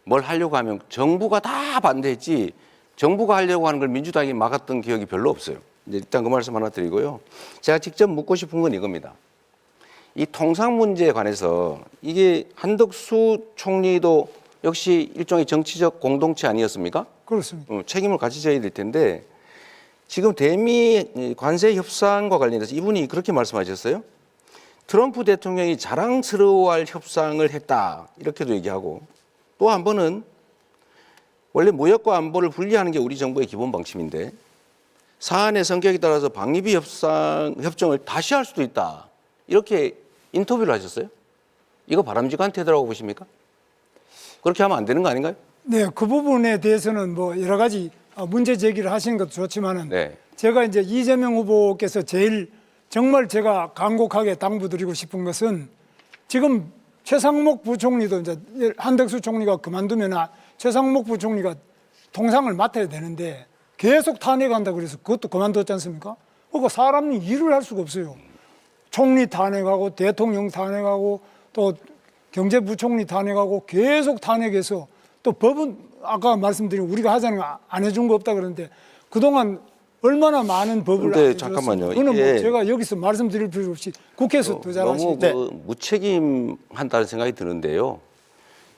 뭘 하려고 하면 정부가 다 반대했지 정부가 하려고 하는 걸 민주당이 막았던 기억이 별로 없어요. 이제 일단 그 말씀 하나 드리고요. 제가 직접 묻고 싶은 건 이겁니다. 이 통상 문제에 관해서 이게 한덕수 총리도 역시 일종의 정치적 공동체 아니었습니까? 그렇습니다. 책임을 같이 져야 될 텐데 지금 대미 관세 협상과 관련해서 이분이 그렇게 말씀하셨어요. 트럼프 대통령이 자랑스러워할 협상을 했다 이렇게도 얘기하고 또 한 번은 원래 무역과 안보를 분리하는 게 우리 정부의 기본 방침인데 사안의 성격에 따라서 방위비 협정을 다시 할 수도 있다 이렇게 인터뷰를 하셨어요. 이거 바람직한 태도라고 보십니까? 그렇게 하면 안 되는 거 아닌가요? 네, 그 부분에 대해서는 여러 가지 문제 제기를 하시는 것도 좋지만은 네. 제가 이제 이재명 후보께서 제일 정말 제가 간곡하게 당부드리고 싶은 것은 지금 최상목 부총리도 이제 한덕수 총리가 그만두면 최상목 부총리가 통상을 맡아야 되는데 계속 탄핵한다 그래서 그것도 그만뒀지 않습니까? 그러니까 사람이 일을 할 수가 없어요. 총리 탄핵하고 대통령 탄핵하고 또 경제부총리 탄핵하고 계속 탄핵해서 또 법은 아까 말씀드린 우리가 하자는 거 안 해준 거 없다 그러는데 그동안 얼마나 많은 법을 안 해줬습니까? 잠깐만요. 그거는 이게 제가 여기서 말씀드릴 필요 없이 국회에서 더 너무 잘하시죠. 무책임한다는 생각이 드는데요.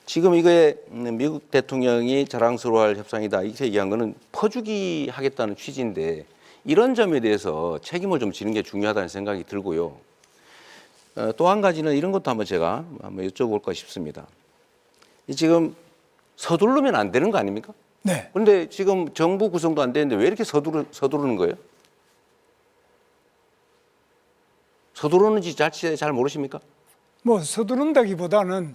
지금 이게 미국 대통령이 자랑스러워할 협상이다 이렇게 얘기한 거는 퍼주기 하겠다는 취지인데 이런 점에 대해서 책임을 좀 지는 게 중요하다는 생각이 들고요. 또 한 가지는 이런 것도 한번 제가 한번 여쭤볼까 싶습니다. 지금 서두르면 안 되는 거 아닙니까? 네. 그런데 지금 정부 구성도 안 되는데 왜 이렇게 서두르는 거예요? 서두르는지 잘 모르십니까? 서두른다기보다는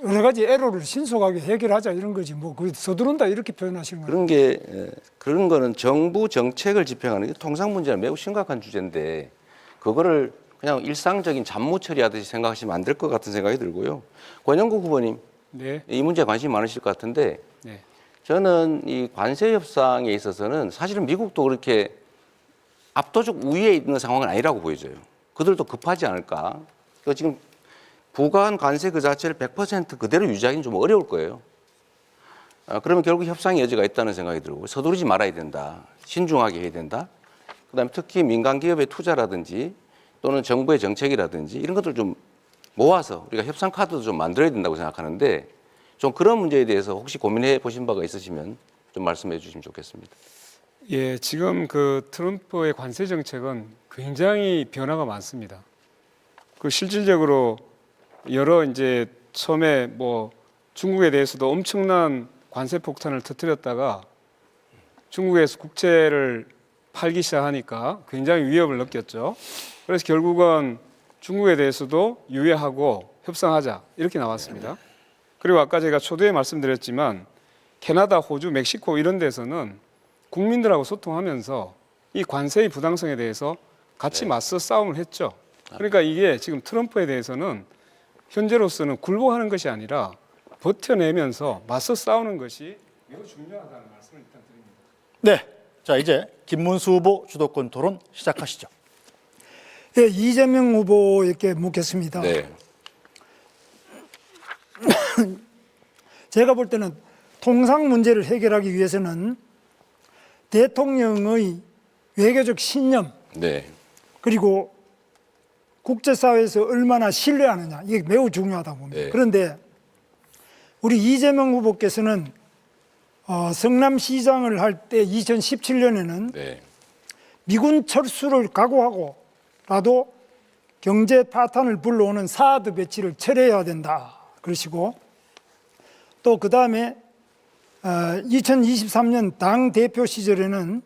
여러 가지 애로를 신속하게 해결하자 이런 거지 그 서두른다 이렇게 표현하시는 거예요. 그런 거는 정부 정책을 집행하는 게 통상 문제는 매우 심각한 주제인데 그거를 그냥 일상적인 잡무 처리하듯이 생각하시면 안 될 것 같은 생각이 들고요. 권영국 후보님, 네. 이 문제에 관심이 많으실 것 같은데 네. 저는 이 관세 협상에 있어서는 사실은 미국도 그렇게 압도적 우위에 있는 상황은 아니라고 보여져요. 그들도 급하지 않을까. 그러니까 지금 부과한 관세 그 자체를 100% 그대로 유지하기는 좀 어려울 거예요. 그러면 결국 협상의 여지가 있다는 생각이 들고 서두르지 말아야 된다. 신중하게 해야 된다. 그다음에 특히 민간 기업의 투자라든지 또는 정부의 정책이라든지 이런 것들 좀 모아서 우리가 협상 카드도 좀 만들어야 된다고 생각하는데 좀 그런 문제에 대해서 혹시 고민해 보신 바가 있으시면 좀 말씀해 주시면 좋겠습니다. 예, 지금 그 트럼프의 관세 정책은 굉장히 변화가 많습니다. 그 실질적으로 여러 이제 처음에 중국에 대해서도 엄청난 관세 폭탄을 터뜨렸다가 중국에서 국채를 팔기 시작하니까 굉장히 위협을 느꼈죠. 그래서 결국은 중국에 대해서도 유예하고 협상하자 이렇게 나왔습니다. 그리고 아까 제가 초두에 말씀드렸지만 캐나다, 호주, 멕시코 이런 데서는 국민들하고 소통하면서 이 관세의 부당성에 대해서 같이 맞서 싸움을 했죠. 그러니까 이게 지금 트럼프에 대해서는 현재로서는 굴복하는 것이 아니라 버텨내면서 맞서 싸우는 것이 매우 중요하다는 말씀을 일단 드립니다. 네, 자 이제 김문수 후보 주도권 토론 시작하시죠. 네, 이재명 후보에게 묻겠습니다. 네. 제가 볼 때는 통상 문제를 해결하기 위해서는 대통령의 외교적 신념 네. 그리고 국제사회에서 얼마나 신뢰하느냐 이게 매우 중요하다고 봅니다. 네. 그런데 우리 이재명 후보께서는 성남시장을 할 때 2017년에는 네. 미군 철수를 각오하고라도 경제 파탄을 불러오는 사드 배치를 철회해야 된다. 그러시고 또 그 다음에 2023년 당 대표 시절에는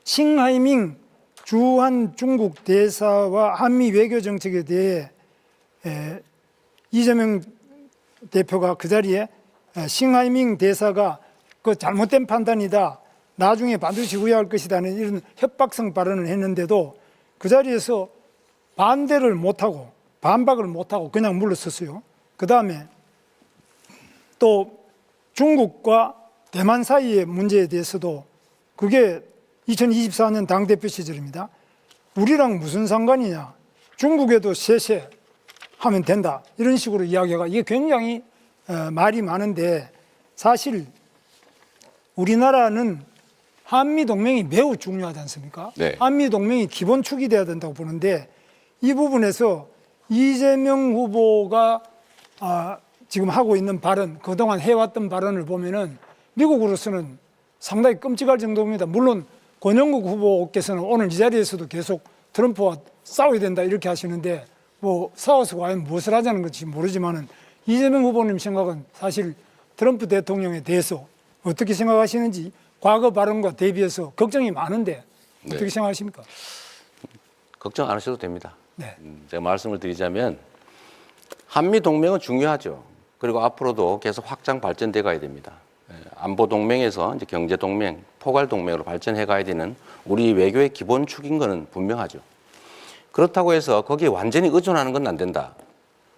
싱하이밍 주한 중국 대사와 한미 외교 정책에 대해 이재명 대표가 그 자리에 싱하이밍 대사가 그 잘못된 판단이다, 나중에 반드시 후회할 것이다는 이런 협박성 발언을 했는데도 그 자리에서 반대를 못하고 반박을 못하고 그냥 물러섰어요. 그 다음에 또 중국과 대만 사이의 문제에 대해서도 그게 2024년 당대표 시절입니다. 우리랑 무슨 상관이냐, 중국에도 쎄쎄 하면 된다, 이런 식으로 이야기가, 이게 굉장히 말이 많은데 사실 우리나라는 한미동맹이 매우 중요하지 않습니까? 네. 한미동맹이 기본축이 돼야 된다고 보는데 이 부분에서 이재명 후보가 지금 하고 있는 발언, 그동안 해왔던 발언을 보면은 미국으로서는 상당히 끔찍할 정도입니다. 물론 권영국 후보께서는 오늘 이 자리에서도 계속 트럼프와 싸워야 된다 이렇게 하시는데 뭐 싸워서 과연 무엇을 하자는 건지 모르지만은 이재명 후보님 생각은 사실 트럼프 대통령에 대해서 어떻게 생각하시는지 과거 발언과 대비해서 걱정이 많은데 어떻게 네. 생각하십니까? 걱정 안 하셔도 됩니다. 네. 제가 말씀을 드리자면 한미 동맹은 중요하죠. 그리고 앞으로도 계속 확장 발전돼 가야 됩니다. 안보 동맹에서 이제 경제 동맹, 포괄 동맹으로 발전해 가야 되는 우리 외교의 기본축인 것은 분명하죠. 그렇다고 해서 거기에 완전히 의존하는 건 안 된다.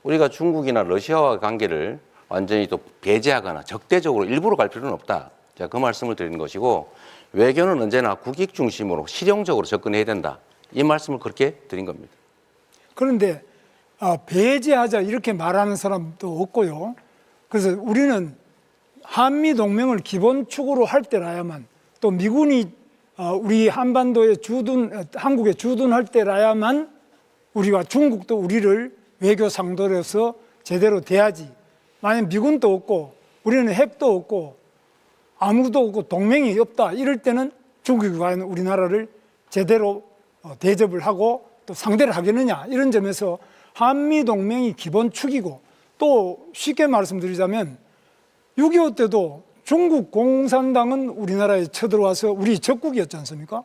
우리가 중국이나 러시아와 관계를 완전히 또 배제하거나 적대적으로 일부러 갈 필요는 없다. 제가 그 말씀을 드리는 것이고, 외교는 언제나 국익 중심으로 실용적으로 접근해야 된다. 이 말씀을 그렇게 드린 겁니다. 그런데 배제하자 이렇게 말하는 사람도 없고요. 그래서 우리는 한미 동맹을 기본축으로 할 때라야만, 또 미군이 우리 한반도에 한국에 주둔할 때라야만 우리가 중국도 우리를 외교 상도로서 제대로 대하지. 만약 미군도 없고 우리는 핵도 없고 아무도 없고 동맹이 없다 이럴 때는 중국이 과연 우리나라를 제대로 대접을 하고 또 상대를 하겠느냐, 이런 점에서 한미 동맹이 기본축이고, 또 쉽게 말씀드리자면 6.25 때도 중국 공산당은 우리나라에 쳐들어와서 우리 적국이었지 않습니까?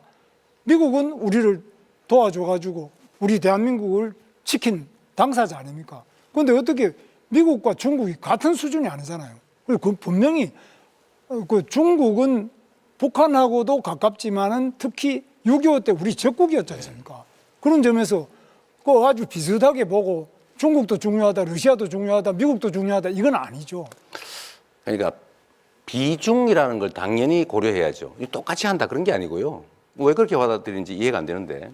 미국은 우리를 도와줘가지고 우리 대한민국을 지킨 당사자 아닙니까? 그런데 어떻게 미국과 중국이 같은 수준이 아니잖아요. 그리고 분명히 그 중국은 북한하고도 가깝지만은 특히 6.25 때 우리 적국이었지 않습니까? 그런 점에서 그 아주 비슷하게 보고 중국도 중요하다, 러시아도 중요하다, 미국도 중요하다, 이건 아니죠. 그러니까 비중이라는 걸 당연히 고려해야죠. 똑같이 한다 그런 게 아니고요. 왜 그렇게 받아들이는지 이해가 안 되는데,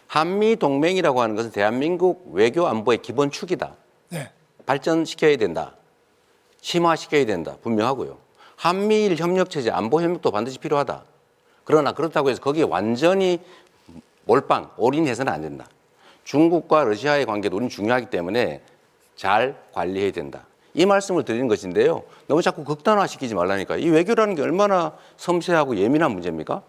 한미 동맹이라고 하는 것은 대한민국 외교 안보의 기본축이다. 네. 발전시켜야 된다. 심화시켜야 된다. 분명하고요. 한미일 협력체제, 안보 협력도 반드시 필요하다. 그러나 그렇다고 해서 거기에 완전히 몰빵, 올인해서는 안 된다. 중국과 러시아의 관계도 우리는 중요하기 때문에 잘 관리해야 된다. 이 말씀을 드리는 것인데요. 너무 자꾸 극단화시키지 말라니까. 이 외교라는 게 얼마나 섬세하고 예민한 문제입니까?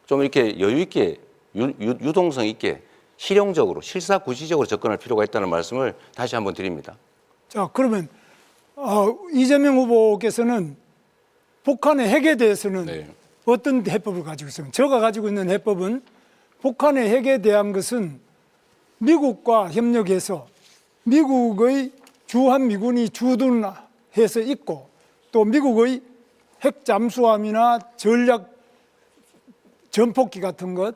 좀 이렇게 여유 있게, 유동성 있게, 실용적으로, 실사구시적으로 접근할 필요가 있다는 말씀을 다시 한번 드립니다. 자, 그러면 이재명 후보께서는 북한의 핵에 대해서는 네. 어떤 해법을 가지고 있습니까? 제가 가지고 있는 해법은 북한의 핵에 대한 것은 미국과 협력해서 미국의 주한미군이 주둔해서 있고, 또 미국의 핵 잠수함이나 전략 전폭기 같은 것,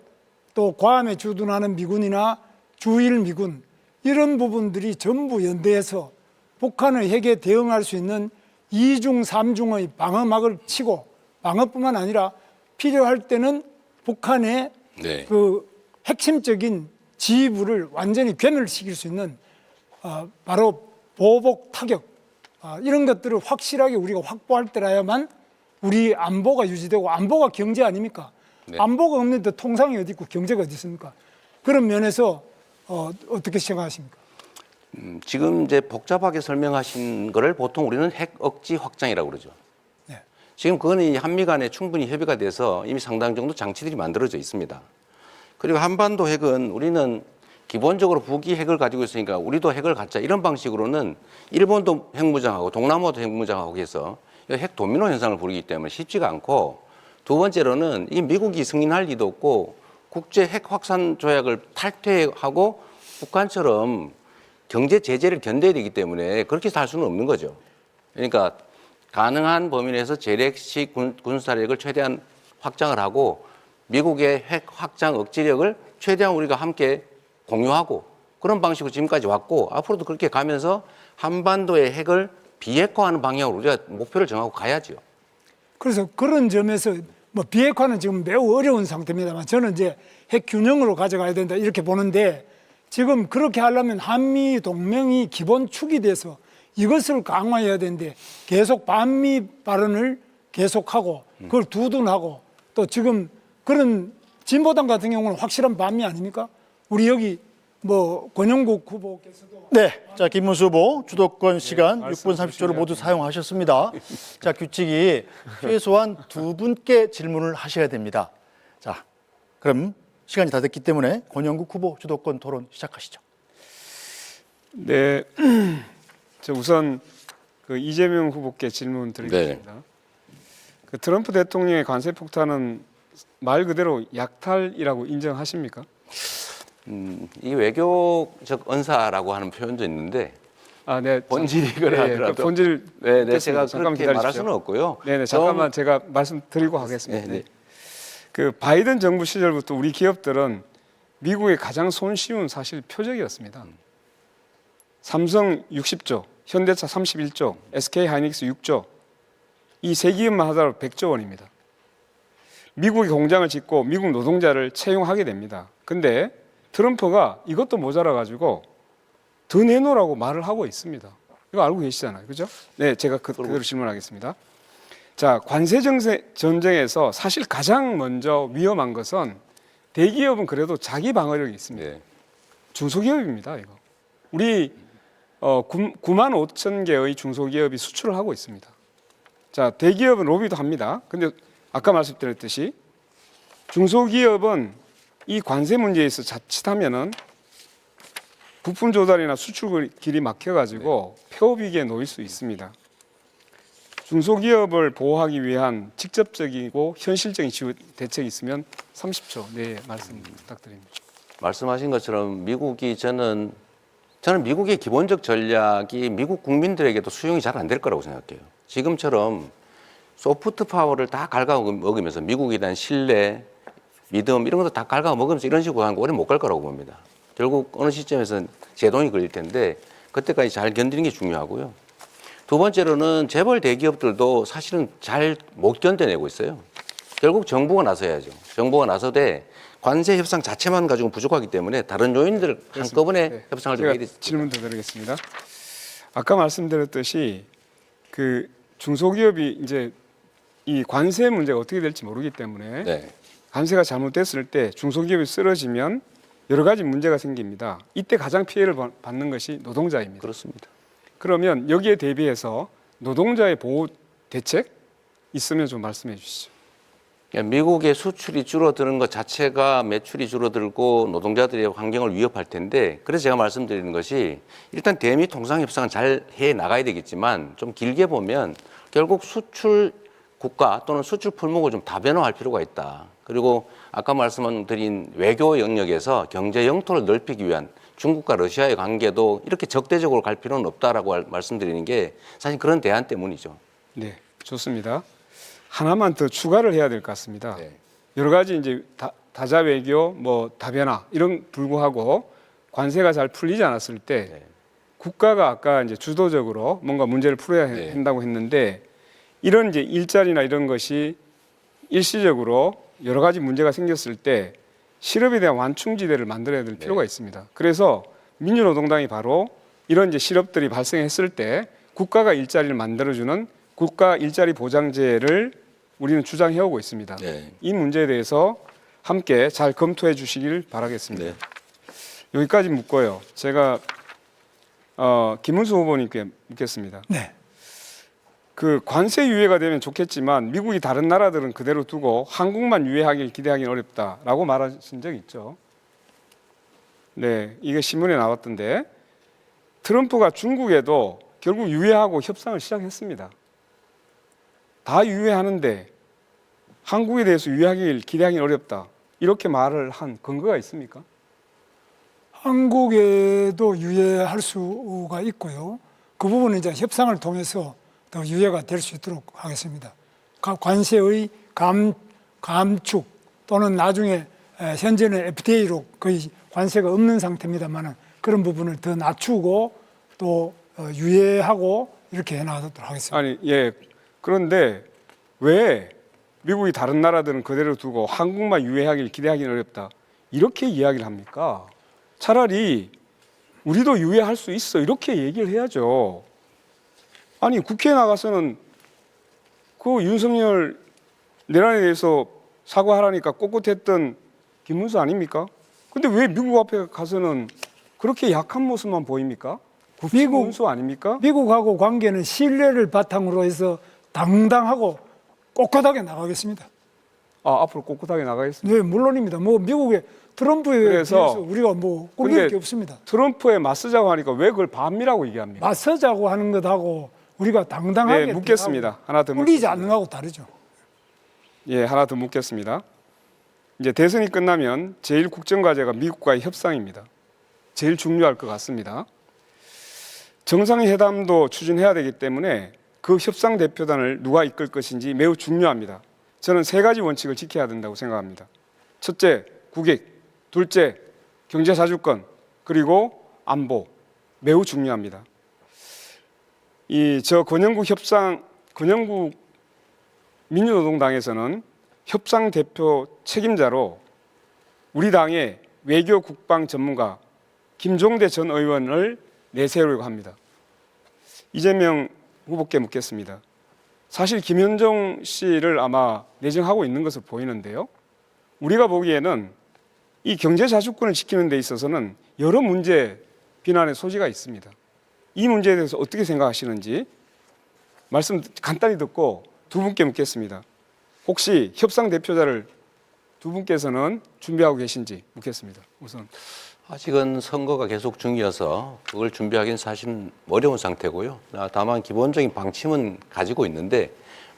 또 괌에 주둔하는 미군이나 주일 미군, 이런 부분들이 전부 연대해서 북한의 핵에 대응할 수 있는 2중, 3중의 방어막을 치고, 방어뿐만 아니라 필요할 때는 북한의 네. 그 핵심적인 지휘부를 완전히 괴멸시킬 수 있는 바로 보복 타격, 이런 것들을 확실하게 우리가 확보할 때라야만 우리 안보가 유지되고, 안보가 경제 아닙니까? 네. 안보가 없는데 통상이 어디 있고 경제가 어디 있습니까? 그런 면에서 어떻게 생각하십니까? 지금 이제 복잡하게 설명하신 거를 보통 우리는 핵 억지 확장이라고 그러죠. 네. 지금 그거는 이 한미 간에 충분히 협의가 돼서 이미 상당 정도 장치들이 만들어져 있습니다. 그리고 한반도 핵은 우리는 기본적으로 북이 핵을 가지고 있으니까 우리도 핵을 갖자 이런 방식으로는 일본도 핵무장하고 동남아도 핵무장하고 해서 핵 도미노 현상을 부르기 때문에 쉽지가 않고, 두 번째로는 이 미국이 승인할 리도 없고 국제 핵 확산 조약을 탈퇴하고 북한처럼 경제 제재를 견뎌야 되기 때문에 그렇게 살 수는 없는 거죠. 그러니까 가능한 범위 내에서 재래식 군사력을 최대한 확장을 하고 미국의 핵 확장 억지력을 최대한 우리가 함께 공유하고 그런 방식으로 지금까지 왔고, 앞으로도 그렇게 가면서 한반도의 핵을 비핵화하는 방향으로 우리가 목표를 정하고 가야죠. 그래서 그런 점에서 뭐 비핵화는 지금 매우 어려운 상태입니다만 저는 이제 핵 균형으로 가져가야 된다 이렇게 보는데, 지금 그렇게 하려면 한미 동맹이 기본 축이 돼서 이것을 강화해야 되는데 계속 반미 발언을 계속하고 그걸 두둔하고, 또 지금 그런 진보당 같은 경우는 확실한 반미 아닙니까? 우리 여기 뭐 권영국 후보께서도 네, 자 김문수 후보 주도권 시간 6분 30초를 모두 사용하셨습니다. 자 규칙이 최소한 두 분께 질문을 하셔야 됩니다. 자 그럼 시간이 다 됐기 때문에 권영국 후보 주도권 토론 시작하시죠. 네, 저 우선 그 이재명 후보께 질문 드리겠습니다. 그 트럼프 대통령의 관세 폭탄은 말 그대로 약탈이라고 인정하십니까? 이 외교적 언사라고 하는 표현도 있는데 아, 네. 본질이 그러더라도 그 본질 네, 제가 잠깐 그렇게 말할 기다리십시오. 수는 없고요. 네, 잠깐만 제가 말씀드리고 하겠습니다. 네. 그 바이든 정부 시절부터 우리 기업들은 미국의 가장 손쉬운 사실 표적이었습니다. 삼성 60조, 현대차 31조, SK 하이닉스 6조, 이 세 기업만 하더라도 100조 원입니다. 미국의 공장을 짓고 미국 노동자를 채용하게 됩니다. 근데 트럼프가 이것도 모자라 가지고 더 내놓으라고 말을 하고 있습니다. 이거 알고 계시잖아요, 그죠? 네, 제가 그대로 질문하겠습니다. 자, 관세 전쟁에서 사실 가장 먼저 위험한 것은 대기업은 그래도 자기 방어력이 있습니다. 네. 중소기업입니다, 이거. 우리 9만 5천 개의 중소기업이 수출을 하고 있습니다. 자, 대기업은 로비도 합니다. 근데 아까 말씀드렸듯이 중소기업은 이 관세 문제에서 자칫하면은 부품 조달이나 수출 길이 막혀가지고 폐업위기에 놓일 수 있습니다. 중소기업을 보호하기 위한 직접적이고 현실적인 지원 대책이 있으면 30초 내에 말씀 부탁드립니다. 말씀하신 것처럼 미국이 저는 미국의 기본적 전략이 미국 국민들에게도 수용이 잘 안 될 거라고 생각해요. 지금처럼 소프트 파워를 다 갉아먹으면서 미국에 대한 신뢰, 믿음 이런 것도 다 갉아먹으면서 이런 식으로 하는 거 오래 못 갈 거라고 봅니다. 결국 어느 시점에서는 제동이 걸릴 텐데 그때까지 잘 견디는 게 중요하고요. 두 번째로는 재벌 대기업들도 사실은 잘 못 견뎌내고 있어요. 결국 정부가 나서야죠. 정부가 나서되 관세 협상 자체만 가지고 부족하기 때문에 다른 요인들을 한꺼번에 네. 협상을 좀 제가 해야 되죠. 질문 더 드리겠습니다. 아까 말씀드렸듯이 그 중소기업이 이제 이 관세 문제가 어떻게 될지 모르기 때문에 네. 관세가 잘못됐을 때 중소기업이 쓰러지면 여러 가지 문제가 생깁니다. 이때 가장 피해를 받는 것이 노동자입니다. 그렇습니다. 그러면 여기에 대비해서 노동자의 보호 대책 있으면 좀 말씀해 주시죠. 미국의 수출이 줄어드는 것 자체가 매출이 줄어들고 노동자들의 환경을 위협할 텐데, 그래서 제가 말씀드리는 것이 일단 대미 통상협상은 잘 해 나가야 되겠지만 좀 길게 보면 결국 수출 국가 또는 수출 품목을 좀 다변화할 필요가 있다. 그리고 아까 말씀드린 외교 영역에서 경제 영토를 넓히기 위한 중국과 러시아의 관계도 이렇게 적대적으로 갈 필요는 없다라고 말씀드리는 게 사실 그런 대안 때문이죠. 네, 좋습니다. 하나만 더 추가를 해야 될 것 같습니다. 네. 여러 가지 이제 다자 외교, 뭐 다변화 이런 불구하고 관세가 잘 풀리지 않았을 때 네. 국가가 아까 이제 주도적으로 뭔가 문제를 풀어야 네. 한다고 했는데, 이런 이제 일자리나 이런 것이 일시적으로 여러 가지 문제가 생겼을 때 실업에 대한 완충지대를 만들어야 될 필요가 있습니다. 그래서 민주노동당이 바로 이런 이제 실업들이 발생했을 때 국가가 일자리를 만들어주는 국가 일자리 보장제를 우리는 주장해오고 있습니다. 네. 이 문제에 대해서 함께 잘 검토해 주시길 바라겠습니다. 네. 여기까지 묻고요. 제가 김문수 후보님께 묻겠습니다. 네. 그 관세 유예가 되면 좋겠지만 미국이 다른 나라들은 그대로 두고 한국만 유예하길 기대하기는 어렵다라고 말하신 적 있죠. 네, 이게 신문에 나왔던데 트럼프가 중국에도 결국 유예하고 협상을 시작했습니다. 다 유예하는데 한국에 대해서 유예하길 기대하기 어렵다. 이렇게 말을 한 근거가 있습니까? 한국에도 유예할 수가 있고요. 그 부분은 이제 협상을 통해서 더 유예가 될 수 있도록 하겠습니다. 관세의 감축 또는 나중에 현재는 FTA로 거의 관세가 없는 상태입니다만 그런 부분을 더 낮추고 또 유예하고 이렇게 해나가도록 하겠습니다. 아니, 예. 그런데 왜 미국이 다른 나라들은 그대로 두고 한국만 유예하길 기대하기는 어렵다. 이렇게 이야기를 합니까? 차라리 우리도 유예할 수 있어. 이렇게 얘기를 해야죠. 아니, 국회에 나가서는 그 윤석열 내란에 대해서 사과하라니까 꼿꼿했던 김문수 아닙니까? 근데 왜 미국 앞에 가서는 그렇게 약한 모습만 보입니까? 미국 군수 아닙니까? 미국하고 관계는 신뢰를 바탕으로 해서 당당하고 꼿꼿하게 나가겠습니다. 아, 앞으로 꼿꼿하게 나가겠습니다. 네, 물론입니다. 뭐 미국의 트럼프에 그래서 비해서 우리가 뭐 꿀릴 근데 게 없습니다. 트럼프에 맞서자고 하니까 왜 그걸 반미라고 얘기합니까? 맞서자고 하는 것하고 우리가 당당하게 네, 묻겠습니다. 하나 더 꿀리지 묻겠습니다. 않는 거하고 다르죠. 예, 하나 더 묻겠습니다. 이제 대선이 끝나면 제일 국정과제가 미국과의 협상입니다. 제일 중요할 것 같습니다. 정상회담도 추진해야 되기 때문에 그 협상 대표단을 누가 이끌 것인지 매우 중요합니다. 저는 세 가지 원칙을 지켜야 된다고 생각합니다. 첫째, 국익. 둘째, 경제자주권. 그리고 안보. 매우 중요합니다. 권영국 민주노동당에서는 협상 대표 책임자로 우리 당의 외교 국방 전문가 김종대 전 의원을 내세우려고 합니다. 이재명 후보께 묻겠습니다. 사실 김현종 씨를 아마 내정하고 있는 것으로 보이는데요. 우리가 보기에는 이 경제자주권을 지키는 데 있어서는 여러 문제 비난의 소지가 있습니다. 이 문제에 대해서 어떻게 생각하시는지 말씀 간단히 듣고 두 분께 묻겠습니다. 혹시 협상 대표자를 두 분께서는 준비하고 계신지 묻겠습니다. 우선. 아직은 선거가 계속 중이어서 그걸 준비하기는 사실 어려운 상태고요. 다만 기본적인 방침은 가지고 있는데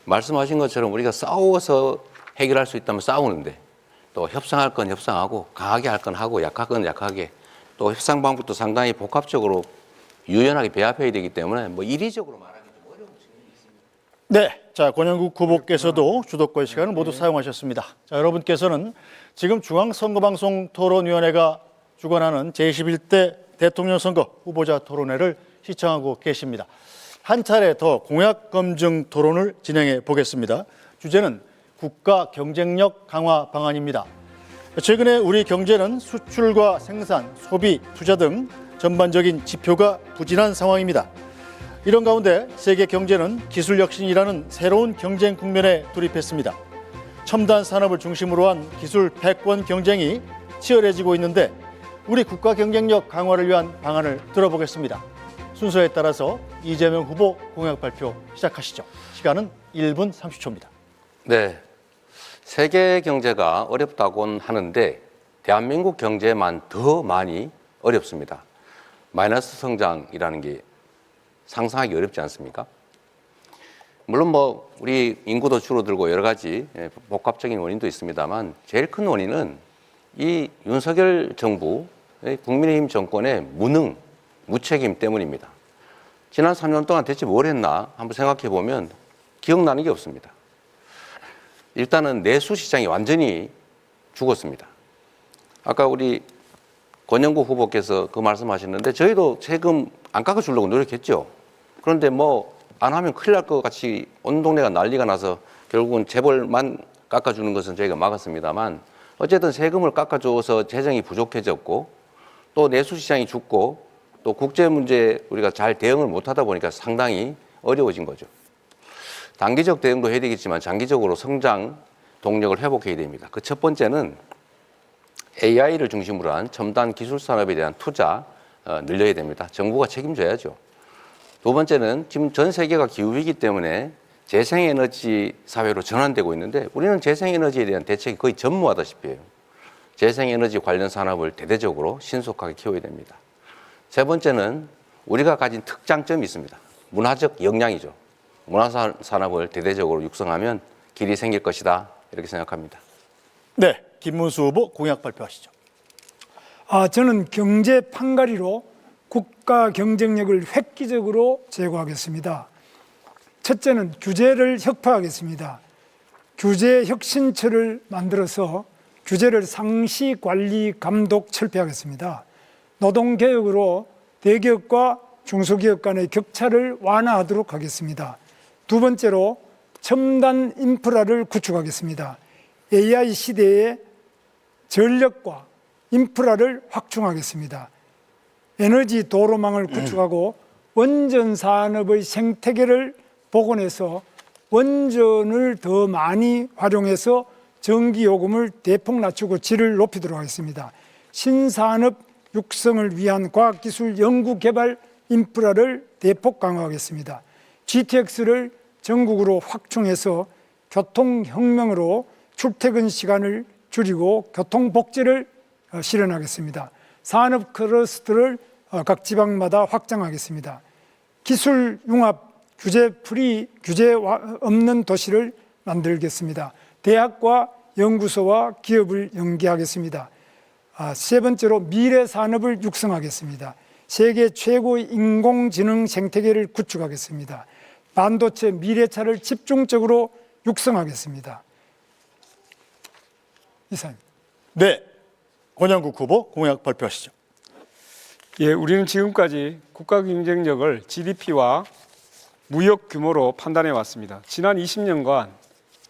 말씀하신 것처럼 우리가 싸워서 해결할 수 있다면 싸우는데 또 협상할 건 협상하고 강하게 할 건 하고 약할 건 약하게 또 협상 방법도 상당히 복합적으로 유연하게 배합해야 되기 때문에 뭐 이리적으로 말하기 좀 어려운 측면이 있습니다. 네, 자 권영국 후보께서도 주도권 시간을 모두 사용하셨습니다. 자, 여러분께서는 지금 중앙선거방송 토론위원회가 주관하는 제21대 대통령 선거 후보자 토론회를 시청하고 계십니다. 한 차례 더 공약 검증 토론을 진행해 보겠습니다. 주제는 국가 경쟁력 강화 방안입니다. 최근에 우리 경제는 수출과 생산, 소비, 투자 등 전반적인 지표가 부진한 상황입니다. 이런 가운데 세계 경제는 기술 혁신이라는 새로운 경쟁 국면에 돌입했습니다. 첨단 산업을 중심으로 한 기술 패권 경쟁이 치열해지고 있는데 우리 국가 경쟁력 강화를 위한 방안을 들어보겠습니다. 순서에 따라서 이재명 후보 공약 발표 시작하시죠. 시간은 1분 30초입니다. 네, 세계 경제가 어렵다고는 하는데 대한민국 경제만 더 많이 어렵습니다. 마이너스 성장이라는 게 상상하기 어렵지 않습니까? 물론 뭐 우리 인구도 줄어들고 여러 가지 복합적인 원인도 있습니다만 제일 큰 원인은 이 윤석열 정부 국민의힘 정권의 무능, 무책임 때문입니다. 지난 3년 동안 대체 뭘 했나 한번 생각해 보면 기억나는 게 없습니다. 일단은 내수 시장이 완전히 죽었습니다. 아까 우리 권영국 후보께서 그 말씀하셨는데 저희도 세금 안 깎아주려고 노력했죠. 그런데 뭐 안 하면 큰일 날 것 같이 온 동네가 난리가 나서 결국은 재벌만 깎아주는 것은 저희가 막았습니다만 어쨌든 세금을 깎아줘서 재정이 부족해졌고 또 내수 시장이 죽고 또 국제 문제에 우리가 잘 대응을 못하다 보니까 상당히 어려워진 거죠. 단기적 대응도 해야 되겠지만 장기적으로 성장 동력을 회복해야 됩니다. 그 첫 번째는 AI를 중심으로 한 첨단 기술 산업에 대한 투자 늘려야 됩니다. 정부가 책임져야죠. 두 번째는 지금 전 세계가 기후위기 때문에 재생에너지 사회로 전환되고 있는데 우리는 재생에너지에 대한 대책이 거의 전무하다시피 해요. 재생에너지 관련 산업을 대대적으로 신속하게 키워야 됩니다. 세 번째는 우리가 가진 특장점이 있습니다. 문화적 역량이죠. 문화산업을 대대적으로 육성하면 길이 생길 것이다 이렇게 생각합니다. 네, 김문수 후보 공약 발표하시죠. 저는 경제 판가리로 국가 경쟁력을 획기적으로 제고하겠습니다. 첫째는 규제를 혁파하겠습니다. 규제혁신처를 만들어서 규제를 상시 관리 감독 철폐하겠습니다. 노동개혁으로 대기업과 중소기업 간의 격차를 완화하도록 하겠습니다. 두 번째로 첨단 인프라를 구축하겠습니다. AI 시대에 전력과 인프라를 확충하겠습니다. 에너지 도로망을 구축하고 원전 산업의 생태계를 복원해서 원전을 더 많이 활용해서 전기요금을 대폭 낮추고 질을 높이도록 하겠습니다. 신산업 육성을 위한 과학기술 연구개발 인프라를 대폭 강화하겠습니다. GTX를 전국으로 확충해서 교통혁명으로 출퇴근 시간을 줄이고 교통복지를 실현하겠습니다. 산업 클러스터를 각 지방마다 확장하겠습니다. 기술 융합, 규제 프리, 규제 없는 도시를 만들겠습니다. 대학과 연구소와 기업을 연계하겠습니다. 세 번째로 미래 산업을 육성하겠습니다. 세계 최고의 인공지능 생태계를 구축하겠습니다. 반도체 미래차를 집중적으로 육성하겠습니다. 이상입니다. 네, 권영국 후보 공약 발표하시죠. 예, 우리는 지금까지 국가 경쟁력을 GDP와 무역 규모로 판단해 왔습니다. 지난 20년간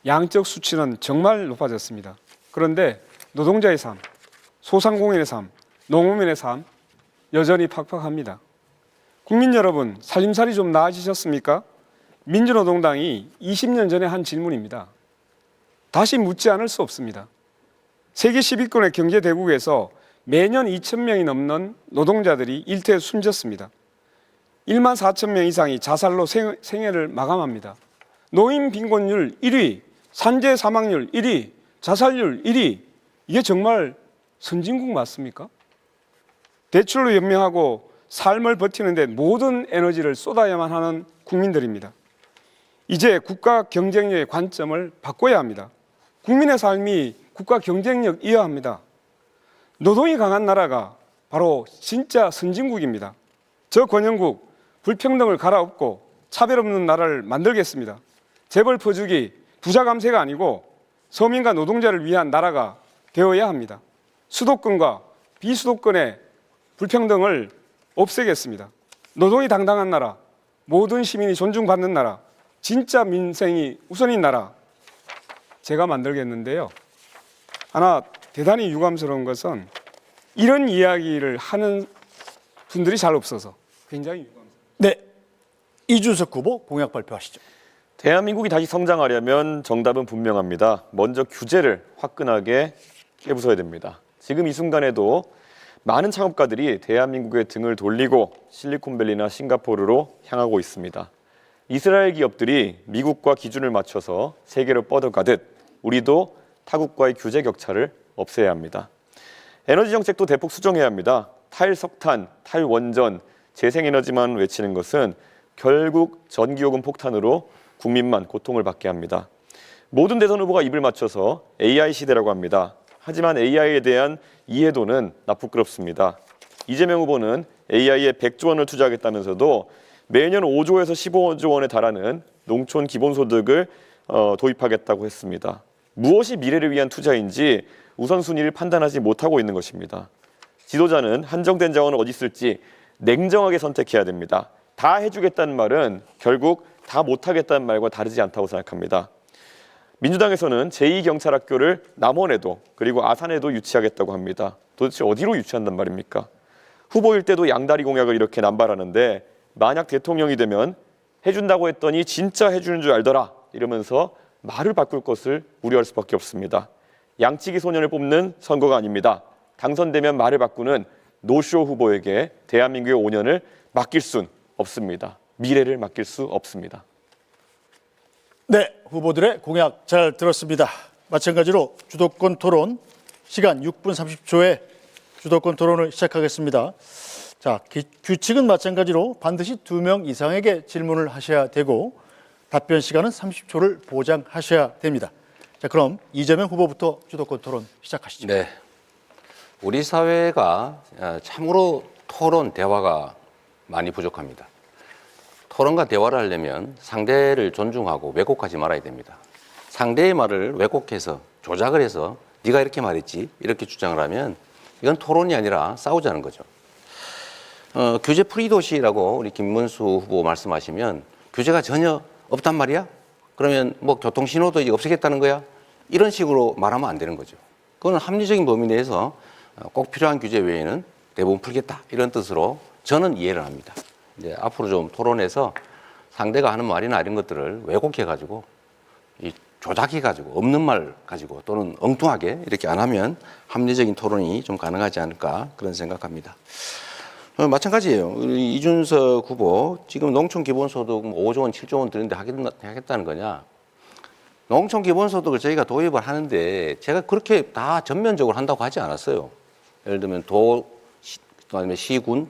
양적 수치는 정말 높아졌습니다. 그런데 노동자의 삶, 소상공인의 삶, 농업인의 삶 여전히 팍팍합니다. 국민 여러분, 살림살이 좀 나아지셨습니까? 민주노동당이 20년 전에 한 질문입니다. 다시 묻지 않을 수 없습니다. 세계 10위권의 경제 대국에서 매년 2,000명이 넘는 노동자들이 일터에 숨졌습니다. 1만 4천 명 이상이 자살로 생애를 마감합니다. 노인 빈곤율 1위, 산재 사망률 1위, 자살률 1위. 이게 정말 선진국 맞습니까? 대출로 연명하고 삶을 버티는 데 모든 에너지를 쏟아야만 하는 국민들입니다. 이제 국가 경쟁력의 관점을 바꿔야 합니다. 국민의 삶이 국가 경쟁력이어야 합니다. 노동이 강한 나라가 바로 진짜 선진국입니다. 저 권영국 불평등을 갈아엎고 차별 없는 나라를 만들겠습니다. 재벌 퍼주기, 부자 감세가 아니고 서민과 노동자를 위한 나라가 되어야 합니다. 수도권과 비수도권의 불평등을 없애겠습니다. 노동이 당당한 나라, 모든 시민이 존중받는 나라, 진짜 민생이 우선인 나라 제가 만들겠는데요. 하나 대단히 유감스러운 것은 이런 이야기를 하는 분들이 잘 없어서 굉장히 유감스럽습니다. 네, 이준석 후보 공약 발표하시죠. 대한민국이 다시 성장하려면 정답은 분명합니다. 먼저 규제를 화끈하게 깨부숴야 됩니다. 지금 이 순간에도 많은 창업가들이 대한민국의 등을 돌리고 실리콘밸리나 싱가포르로 향하고 있습니다. 이스라엘 기업들이 미국과 기준을 맞춰서 세계로 뻗어가듯 우리도 타국과의 규제 격차를 없애야 합니다. 에너지 정책도 대폭 수정해야 합니다. 탈석탄, 탈원전, 재생에너지만 외치는 것은 결국 전기요금 폭탄으로 국민만 고통을 받게 합니다. 모든 대선 후보가 입을 맞춰서 AI 시대라고 합니다. 하지만 AI에 대한 이해도는 나쁘끄럽습니다. 이재명 후보는 AI에 100조 원을 투자하겠다면서도 매년 5조에서 15조 원에 달하는 농촌 기본소득을 도입하겠다고 했습니다. 무엇이 미래를 위한 투자인지 우선순위를 판단하지 못하고 있는 것입니다. 지도자는 한정된 자원을 어디 쓸지 냉정하게 선택해야 됩니다. 다 해주겠다는 말은 결국 다 못하겠다는 말과 다르지 않다고 생각합니다. 민주당에서는 제2경찰학교를 남원에도 그리고 아산에도 유치하겠다고 합니다. 도대체 어디로 유치한단 말입니까? 후보일 때도 양다리 공약을 이렇게 남발하는데 만약 대통령이 되면 해준다고 했더니 진짜 해주는 줄 알더라 이러면서 말을 바꿀 것을 우려할 수밖에 없습니다. 양치기 소년을 뽑는 선거가 아닙니다. 당선되면 말을 바꾸는 노쇼 후보에게 대한민국의 5년을 맡길 순 없습니다. 미래를 맡길 수 없습니다. 네, 후보들의 공약 잘 들었습니다. 마찬가지로 주도권 토론 시간 6분 30초에 주도권 토론을 시작하겠습니다. 자, 규칙은 마찬가지로 반드시 2명 이상에게 질문을 하셔야 되고 답변 시간은 30초를 보장하셔야 됩니다. 자, 그럼 이재명 후보부터 주도권 토론 시작하시죠. 네. 우리 사회가 참으로 토론, 대화가 많이 부족합니다. 토론과 대화를 하려면 상대를 존중하고 왜곡하지 말아야 됩니다. 상대의 말을 왜곡해서 조작을 해서 네가 이렇게 말했지 이렇게 주장을 하면 이건 토론이 아니라 싸우자는 거죠. 규제 프리 도시라고 우리 김문수 후보 말씀하시면 규제가 전혀 없단 말이야? 그러면 뭐 교통신호도 이제 없애겠다는 거야? 이런 식으로 말하면 안 되는 거죠. 그건 합리적인 범위 내에서 꼭 필요한 규제 외에는 대부분 풀겠다 이런 뜻으로 저는 이해를 합니다. 이제 앞으로 좀 토론해서 상대가 하는 말이나 이런 것들을 왜곡해가지고 조작해가지고 없는 말 가지고 또는 엉뚱하게 이렇게 안 하면 합리적인 토론이 좀 가능하지 않을까 그런 생각합니다. 마찬가지예요. 우리 이준석 후보 지금 농촌 기본소득 5조 원, 7조 원 드는데 하겠다는 거냐? 농촌 기본소득을 저희가 도입을 하는데 제가 그렇게 다 전면적으로 한다고 하지 않았어요. 예를 들면 아니면 시군,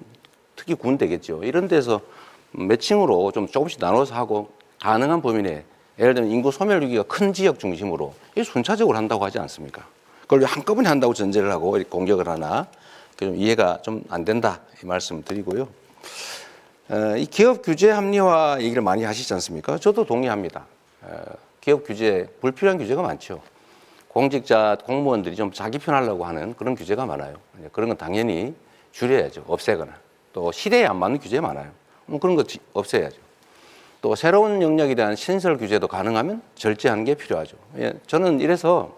특히 군 되겠죠. 이런 데서 매칭으로 좀 조금씩 나눠서 하고 가능한 범위 내 예를 들면 인구 소멸 위기가 큰 지역 중심으로 순차적으로 한다고 하지 않습니까? 그걸 왜 한꺼번에 한다고 전제를 하고 이렇게 공격을 하나 좀 이해가 좀 안 된다 이 말씀 드리고요. 이 기업 규제 합리화 얘기를 많이 하시지 않습니까? 저도 동의합니다. 기업 규제, 불필요한 규제가 많죠. 공직자, 공무원들이 좀 자기 편하려고 하는 그런 규제가 많아요. 그런 건 당연히 줄여야죠. 없애거나. 또 시대에 안 맞는 규제 많아요. 그런 거 없애야죠. 또 새로운 영역에 대한 신설 규제도 가능하면 절제하는 게 필요하죠. 저는 이래서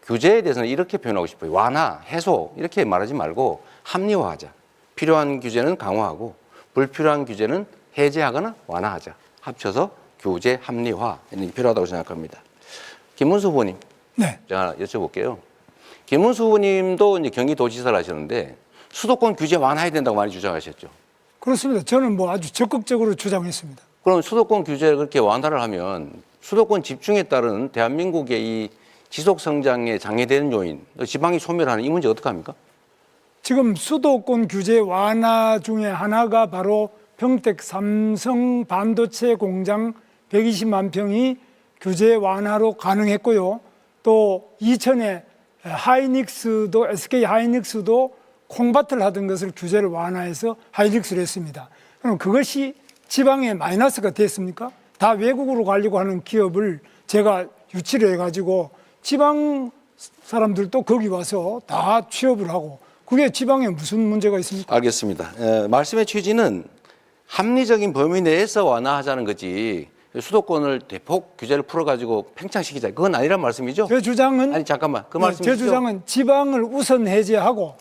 규제에 대해서는 이렇게 표현하고 싶어요. 완화, 해소 이렇게 말하지 말고 합리화하자. 필요한 규제는 강화하고 불필요한 규제는 해제하거나 완화하자. 합쳐서 규제 합리화 이런 게 필요하다고 생각합니다. 김문수 후보님, 네. 제가 여쭤볼게요. 김문수 후보님도 이제 경기도지사를 하셨는데 수도권 규제 완화해야 된다고 많이 주장하셨죠. 그렇습니다. 저는 뭐 아주 적극적으로 주장했습니다. 그럼 수도권 규제를 그렇게 완화를 하면 수도권 집중에 따른 대한민국의 이 지속 성장에 장애되는 요인, 지방이 소멸하는 이 문제 어떻게 합니까? 지금 수도권 규제 완화 중에 하나가 바로 평택 삼성 반도체 공장 120만 평이 규제 완화로 가능했고요. 또 이천에 하이닉스도 SK 하이닉스도 콩밭을 하던 것을 규제를 완화해서 하이닉스를 했습니다. 그럼 그것이 지방에 마이너스가 됐습니까? 다 외국으로 가려고 하는 기업을 제가 유치를 해가지고 지방 사람들도 거기 와서 다 취업을 하고 그게 지방에 무슨 문제가 있습니까? 알겠습니다. 말씀의 취지는 합리적인 범위 내에서 완화하자는 거지 수도권을 대폭 규제를 풀어가지고 팽창시키자 그건 아니란 말씀이죠? 제 주장은 아니 잠깐만 그 네, 말씀이죠? 제 주장은 지방을 우선 해제하고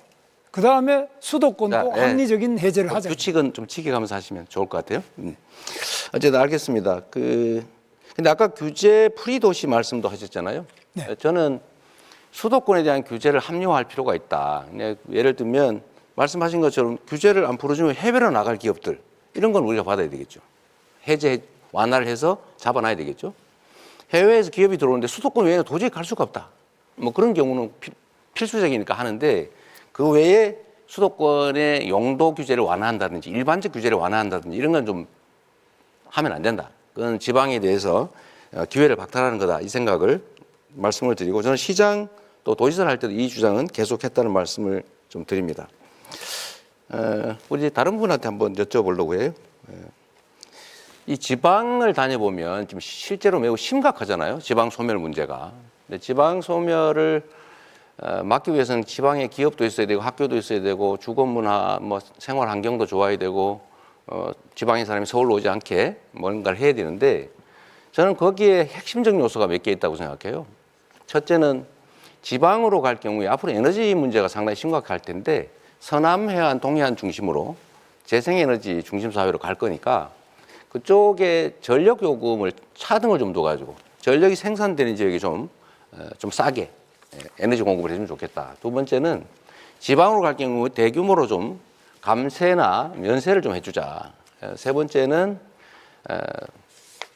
그 다음에 수도권도 자, 예. 합리적인 해제를 하자. 규칙은 좀 지켜가면서 하시면 좋을 것 같아요. 어쨌든 알겠습니다. 근데 아까 규제 프리도시 말씀도 하셨잖아요. 네. 저는 수도권에 대한 규제를 합리화할 필요가 있다. 예를 들면 말씀하신 것처럼 규제를 안 풀어주면 해외로 나갈 기업들 이런 건 우리가 받아야 되겠죠. 해제 완화를 해서 잡아놔야 되겠죠. 해외에서 기업이 들어오는데 수도권 외에는 도저히 갈 수가 없다. 뭐 그런 경우는 필수적이니까 하는데 그 외에 수도권의 용도 규제를 완화한다든지 일반적 규제를 완화한다든지 이런 건 좀 하면 안 된다. 그건 지방에 대해서 기회를 박탈하는 거다. 이 생각을 말씀을 드리고 저는 시장 또 도지사를 할 때도 이 주장은 계속했다는 말씀을 좀 드립니다. 우리 다른 분한테 한번 여쭤보려고 해요. 이 지방을 다녀보면 지금 실제로 매우 심각하잖아요. 지방 소멸 문제가. 근데 지방 소멸을 막기 위해서는 지방에 기업도 있어야 되고 학교도 있어야 되고 주거 문화, 뭐 생활 환경도 좋아야 되고 지방의 사람이 서울로 오지 않게 뭔가를 해야 되는데 저는 거기에 핵심적 요소가 몇 개 있다고 생각해요. 첫째는 지방으로 갈 경우에 앞으로 에너지 문제가 상당히 심각할 텐데 서남 해안, 동해안 중심으로 재생에너지 중심 사회로 갈 거니까 그쪽에 전력 요금을 차등을 좀 둬가지고 전력이 생산되는 지역에 좀 싸게 에너지 공급을 해주면 좋겠다. 두 번째는 지방으로 갈 경우 대규모로 좀 감세나 면세를 좀 해주자. 세 번째는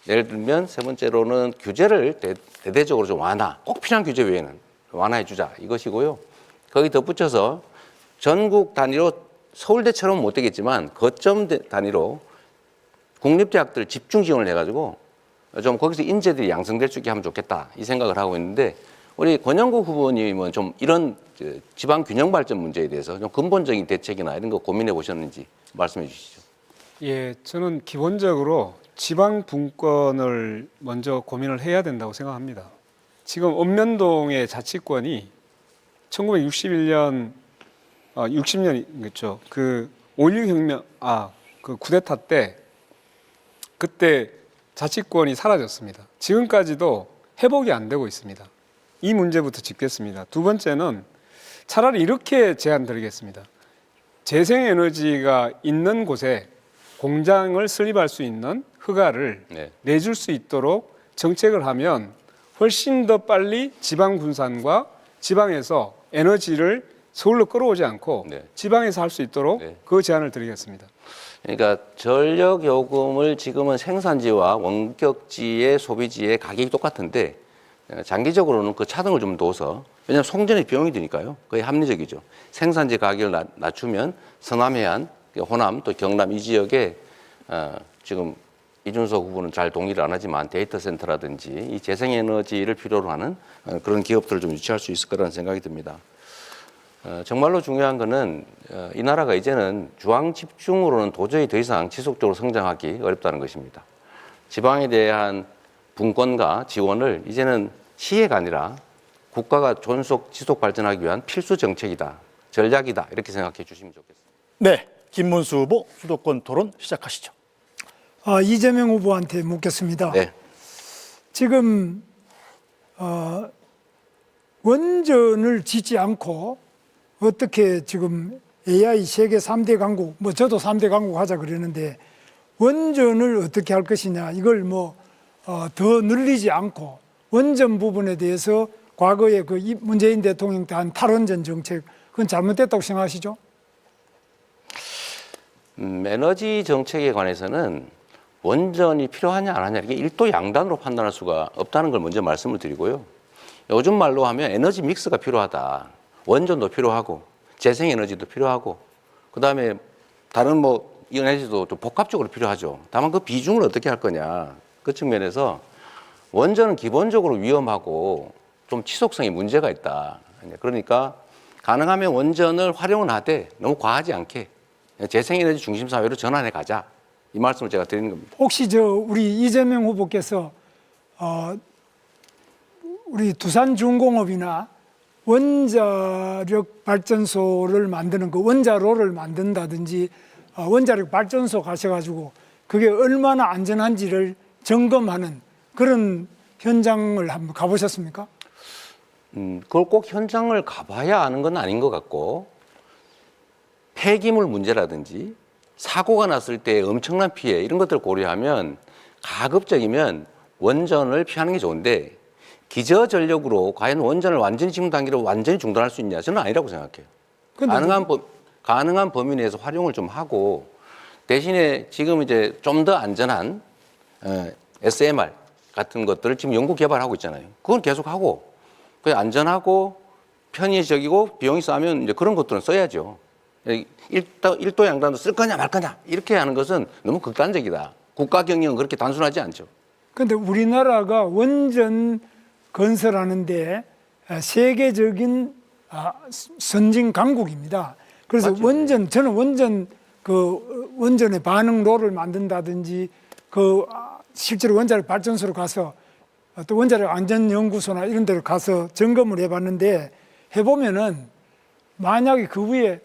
예를 들면 세 번째로는 규제를 대대적으로 좀 완화, 꼭 필요한 규제 외에는 완화해주자 이것이고요. 거기 덧붙여서 전국 단위로 서울대처럼 못 되겠지만 거점 단위로 국립대학들 집중 지원을 해가지고 좀 거기서 인재들이 양성될 수 있게 하면 좋겠다 이 생각을 하고 있는데 우리 권영국 후보님은 좀 이런 지방 균형 발전 문제에 대해서 좀 근본적인 대책이나 이런 거 고민해 보셨는지 말씀해 주시죠. 예, 저는 기본적으로 지방 분권을 먼저 고민을 해야 된다고 생각합니다. 지금 읍면동의 자치권이 1961년, 60년이겠죠. 그 5.16 혁명, 그 쿠데타 때 그때 자치권이 사라졌습니다. 지금까지도 회복이 안 되고 있습니다. 이 문제부터 짚겠습니다. 두 번째는 차라리 이렇게 제안 드리겠습니다. 재생에너지가 있는 곳에 공장을 설립할 수 있는 허가를 네. 내줄 수 있도록 정책을 하면 훨씬 더 빨리 지방 분산과 지방에서 에너지를 서울로 끌어오지 않고 네. 지방에서 할 수 있도록 네. 그 제안을 드리겠습니다. 그러니까 전력 요금을 지금은 생산지와 원격지의 소비지의 가격이 똑같은데 장기적으로는 그 차등을 좀 둬서 왜냐하면 송전의 비용이 드니까요. 거의 합리적이죠. 생산지 가격을 낮추면 서남 해안, 호남 또 경남 이 지역에 지금 이준석 후보는 잘 동의를 안 하지만 데이터 센터라든지 이 재생에너지를 필요로 하는 그런 기업들을 좀 유치할 수 있을 거라는 생각이 듭니다. 정말로 중요한 거는 이 나라가 이제는 중앙 집중으로는 도저히 더 이상 지속적으로 성장하기 어렵다는 것입니다. 지방에 대한 분권과 지원을 이제는 시혜가 아니라 국가가 존속 지속 발전하기 위한 필수 정책이다, 전략이다 이렇게 생각해 주시면 좋겠습니다. 네, 김문수 후보 수도권 토론 시작하시죠. 이재명 후보한테 묻겠습니다. 네. 지금 원전을 짓지 않고 어떻게 지금 AI 세계 3대 강국, 뭐 저도 3대 강국 하자 그러는데 원전을 어떻게 할 것이냐 이걸 더 늘리지 않고 원전 부분에 대해서 과거에 그 문재인 대통령 때 한 탈원전 정책 그건 잘못됐다고 생각하시죠? 에너지 정책에 관해서는 원전이 필요하냐 안 하냐 이게 일도 양단으로 판단할 수가 없다는 걸 먼저 말씀을 드리고요. 요즘 말로 하면 에너지 믹스가 필요하다. 원전도 필요하고 재생에너지도 필요하고 그다음에 다른 에너지도 좀 복합적으로 필요하죠. 다만 그 비중을 어떻게 할 거냐 그 측면에서 원전은 기본적으로 위험하고 좀 지속성에 문제가 있다. 그러니까 가능하면 원전을 활용은 하되 너무 과하지 않게 재생에너지 중심 사회로 전환해 가자. 이 말씀을 제가 드리는 겁니다. 혹시 우리 이재명 후보께서 우리 두산중공업이나 원자력 발전소를 만드는 그 원자로를 만든다든지 원자력 발전소 가셔가지고 그게 얼마나 안전한지를 점검하는 그런 현장을 한번 가보셨습니까? 그걸 꼭 현장을 가봐야 아는 건 아닌 것 같고 폐기물 문제라든지 사고가 났을 때 엄청난 피해 이런 것들을 고려하면 가급적이면 원전을 피하는 게 좋은데 기저전력으로 과연 원전을 완전히 지금 단계로 완전히 중단할 수 있냐? 저는 아니라고 생각해요. 가능한 범위 내에서 활용을 좀 하고 대신에 지금 이제 좀 더 안전한 SMR 같은 것들을 지금 연구 개발하고 있잖아요. 그건 계속 하고 그 안전하고 편의적이고 비용이 싸면 이제 그런 것들은 써야죠. 일도 양단도 쓸 거냐 말 거냐 이렇게 하는 것은 너무 극단적이다. 국가 경영은 그렇게 단순하지 않죠. 그런데 우리나라가 원전 건설하는데 세계적인 선진 강국입니다. 그래서 맞죠. 저는 원전의 반응로를 만든다든지 실제로 원자력 발전소로 가서 또 원자력 안전연구소나 이런 데로 가서 점검을 해봤는데 해보면은 만약에 그 위에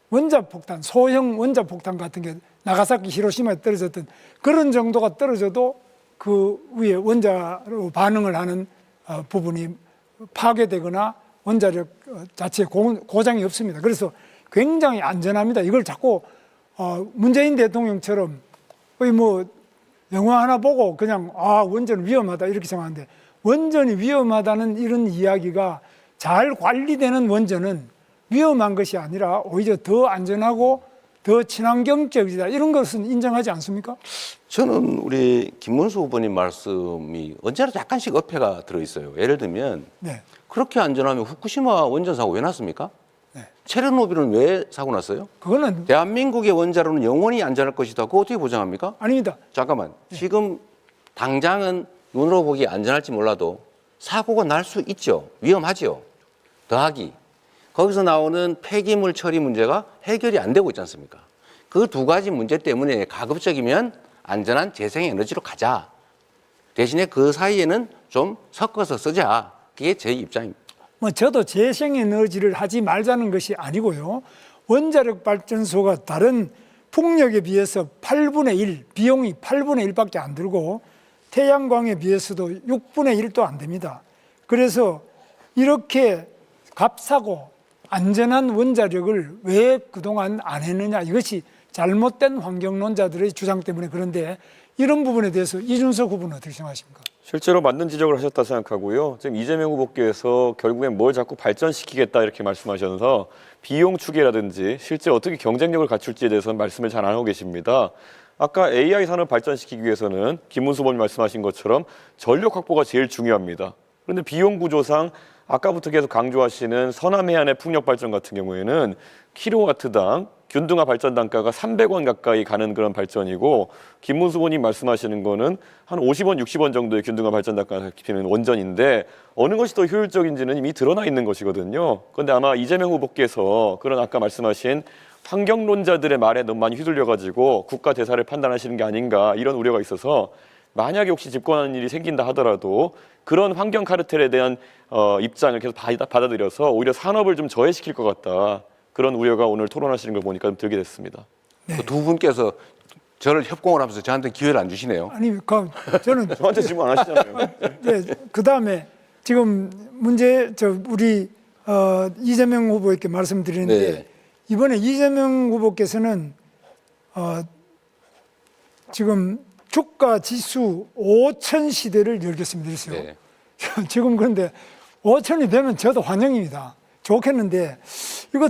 원자폭탄, 소형 원자폭탄 같은 게 나가사키, 히로시마에 떨어졌던 그런 정도가 떨어져도 그 위에 원자로 반응을 하는 부분이 파괴되거나 원자력 자체에 고장이 없습니다. 그래서 굉장히 안전합니다. 이걸 자꾸 문재인 대통령처럼 거의 영화 하나 보고 그냥 원전 위험하다 이렇게 생각하는데 원전이 위험하다는 이런 이야기가 잘 관리되는 원전은 위험한 것이 아니라 오히려 더 안전하고 더 친환경적이다 이런 것은 인정하지 않습니까? 저는 우리 김문수 후보님 말씀이 언제나 약간씩 어폐가 들어있어요. 예를 들면 네. 그렇게 안전하면 후쿠시마 원전 사고 왜 났습니까? 네. 체르노빌은 왜 사고 났어요? 그거는 대한민국의 원자로는 영원히 안전할 것이다. 그거 어떻게 보장합니까? 아닙니다. 잠깐만. 지금 당장은 눈으로 보기 안전할지 몰라도 사고가 날 수 있죠. 위험하죠. 더하기 거기서 나오는 폐기물 처리 문제가 해결이 안 되고 있지 않습니까? 그 두 가지 문제 때문에 가급적이면 안전한 재생에너지로 가자. 대신에 그 사이에는 좀 섞어서 쓰자. 그게 제 입장입니다. 뭐 저도 재생에너지를 하지 말자는 것이 아니고요. 원자력 발전소가 다른 풍력에 비해서 8분의 1, 비용이 8분의 1밖에 안 들고 태양광에 비해서도 6분의 1도 안 됩니다. 그래서 이렇게 값싸고 안전한 원자력을 왜 그동안 안 했느냐, 이것이 잘못된 환경론자들의 주장 때문에. 그런데 이런 부분에 대해서 이준석 후보는 어떻게 생각하십니까? 실제로 맞는 지적을 하셨다 생각하고요. 지금 이재명 후보께서 결국엔 뭘 자꾸 발전시키겠다 이렇게 말씀하셔서 비용 추계라든지 실제 어떻게 경쟁력을 갖출지에 대해서는 말씀을 잘 안 하고 계십니다. 아까 AI 산업 발전시키기 위해서는 김문수 후보님 말씀하신 것처럼 전력 확보가 제일 중요합니다. 그런데 비용 구조상 아까부터 계속 강조하시는 서남해안의 풍력 발전 같은 경우에는 킬로와트당 균등화 발전 단가가 300원 가까이 가는 그런 발전이고, 김문수 후보님 말씀하시는 거는 한 50원, 60원 정도의 균등화 발전 단가가 피는 원전인데 어느 것이 더 효율적인지는 이미 드러나 있는 것이거든요. 그런데 아마 이재명 후보께서 그런 아까 말씀하신 환경론자들의 말에 너무 많이 휘둘려가지고 국가 대사를 판단하시는 게 아닌가 이런 우려가 있어서, 만약에 혹시 집권하는 일이 생긴다 하더라도 그런 환경 카르텔에 대한 입장을 계속 받아들여서 오히려 산업을 좀 저해시킬 것 같다. 그런 우려가 오늘 토론하시는 걸 보니까 좀 들게 됐습니다. 네. 두 분께서 저를 협공을 하면서 저한테 기회를 안 주시네요. 아니, 저는 저한테 질문 안 하시잖아요. 네, 그 다음에 지금 우리 이재명 후보에게 말씀드리는데, 네. 이번에 이재명 후보께서는 지금 주가 지수 5천 시대를 열겠습니다. 그랬어요. 네. 지금 그런데 5천이 되면 저도 환영입니다. 좋겠는데 이거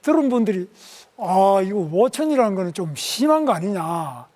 들은 분들이 이거 5천이라는 거는 좀 심한 거 아니냐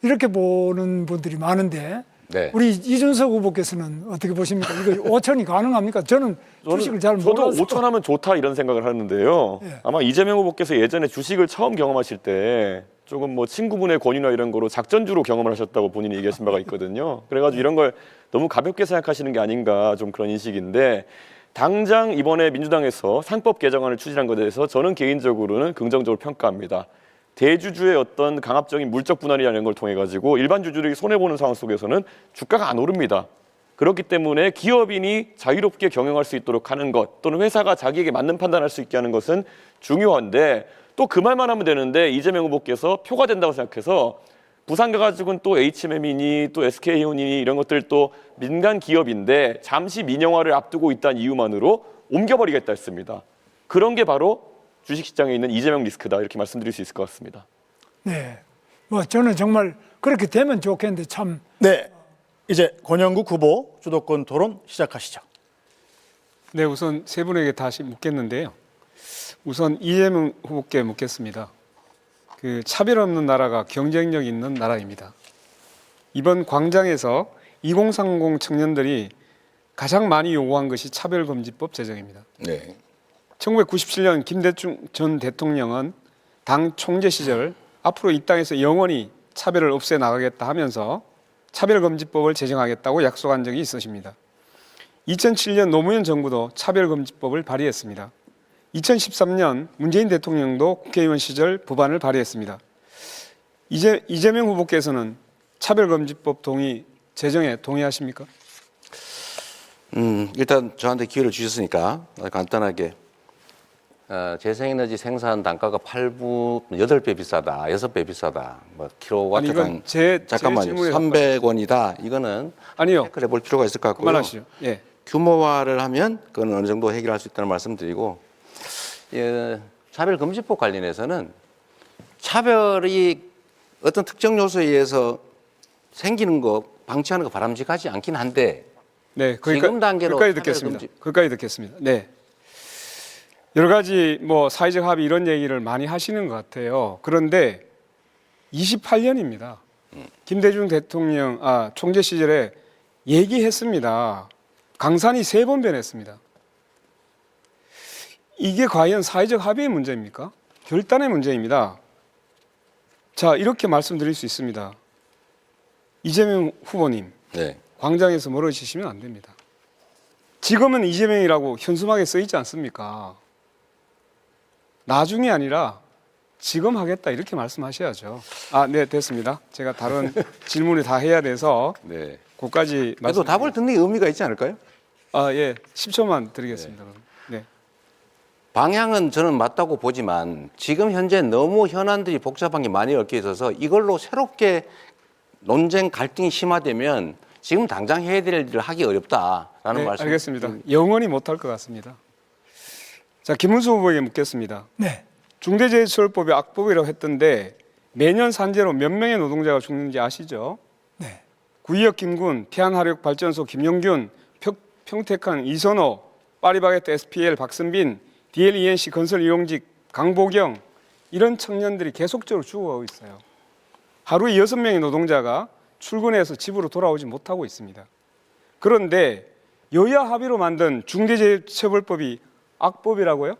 이렇게 보는 분들이 많은데, 네. 우리 이준석 후보께서는 어떻게 보십니까? 이거 5천이 가능합니까? 저는 주식을 잘 몰라서. 저도 5천 하면 좋다 이런 생각을 하는데요. 예. 아마 이재명 후보께서 예전에 주식을 처음 경험하실 때 조금 뭐 친구분의 권유나 이런 거로 작전주로 경험을 하셨다고 본인이 얘기하신 바가 있거든요. 그래가지고 이런 걸 너무 가볍게 생각하시는 게 아닌가 좀 그런 인식인데, 당장 이번에 민주당에서 상법 개정안을 추진한 것에 대해서 저는 개인적으로는 긍정적으로 평가합니다. 대주주의 어떤 강압적인 물적 분할이라는 걸 통해 가지고 일반 주주들이 손해 보는 상황 속에서는 주가가 안 오릅니다. 그렇기 때문에 기업인이 자유롭게 경영할 수 있도록 하는 것, 또는 회사가 자기에게 맞는 판단할 수 있게 하는 것은 중요한데, 또 그 말만 하면 되는데 이재명 후보께서 표가 된다고 생각해서 부산 가가지고는 또 HMM이니 또 SK해운이니 이런 것들 또 민간 기업인데 잠시 민영화를 앞두고 있다는 이유만으로 옮겨버리겠다 했습니다. 그런 게 바로 주식시장에 있는 이재명 리스크다, 이렇게 말씀드릴 수 있을 것 같습니다. 네, 뭐 저는 정말 그렇게 되면 좋겠는데 참. 네, 이제 권영국 후보 주도권 토론 시작하시죠. 네, 우선 세 분에게 다시 묻겠는데요. 우선 이재명 후보께 묻겠습니다. 그 차별 없는 나라가 경쟁력 있는 나라입니다. 이번 광장에서 2030 청년들이 가장 많이 요구한 것이 차별금지법 제정입니다. 네. 1997년 김대중 전 대통령은 당 총재 시절 앞으로 이 땅에서 영원히 차별을 없애 나가겠다 하면서 차별금지법을 제정하겠다고 약속한 적이 있으십니다. 2007년 노무현 정부도 차별금지법을 발의했습니다. 2013년 문재인 대통령도 국회의원 시절 법안을 발의했습니다. 이재명 후보께서는 차별금지법 제정에 동의하십니까? 일단 저한테 기회를 주셨으니까 간단하게 재생에너지 생산 단가가 8배 비싸다, 6배 비싸다, 뭐 킬로와트당 잠깐만요, 300원이다. 이거는 아니요. 체크를 해볼 필요가 있을 것 같고요. 그만하시죠. 예. 규모화를 하면 그건 어느 정도 해결할 수 있다는 말씀드리고, 차별금지법 관련해서는 차별이 어떤 특정 요소에 의해서 생기는 거 방치하는 거 바람직하지 않긴 한데, 네, 지금 단계로 거기까지 듣겠습니다. 네. 여러 가지 뭐 사회적 합의 이런 얘기를 많이 하시는 것 같아요. 그런데 28년입니다. 김대중 대통령 총재 시절에 얘기했습니다. 강산이 3번 변했습니다. 이게 과연 사회적 합의의 문제입니까? 결단의 문제입니다. 자, 이렇게 말씀드릴 수 있습니다. 이재명 후보님, 네. 광장에서 멀어지시면 안 됩니다. 지금은 이재명이라고 현수막에 써 있지 않습니까? 나중이 아니라 지금 하겠다 이렇게 말씀하셔야죠. 네, 됐습니다. 제가 다른 질문을 다 해야 돼서 네. 그까지 그래도 답을 듣는 게 의미가 있지 않을까요? 예, 10초만 드리겠습니다. 네. 방향은 저는 맞다고 보지만 지금 현재 너무 현안들이 복잡한 게 많이 얽혀 있어서 이걸로 새롭게 논쟁 갈등이 심화되면 지금 당장 해야 될 일을 하기 어렵다라는 네, 말씀. 알겠습니다. 영원히 못할 것 같습니다. 자, 김문수 후보에게 묻겠습니다. 네. 중대재해처벌법이 악법이라고 했던데 매년 산재로 몇 명의 노동자가 죽는지 아시죠? 네. 구의역 김군, 태안화력발전소 김용균, 평택한 이선호, 파리바게트 SPL 박선빈, DLENC 건설 이용직 강보경 이런 청년들이 계속적으로 죽어가고 있어요. 하루에 6명의 노동자가 출근해서 집으로 돌아오지 못하고 있습니다. 그런데 여야 합의로 만든 중대재해처벌법이 악법이라고요?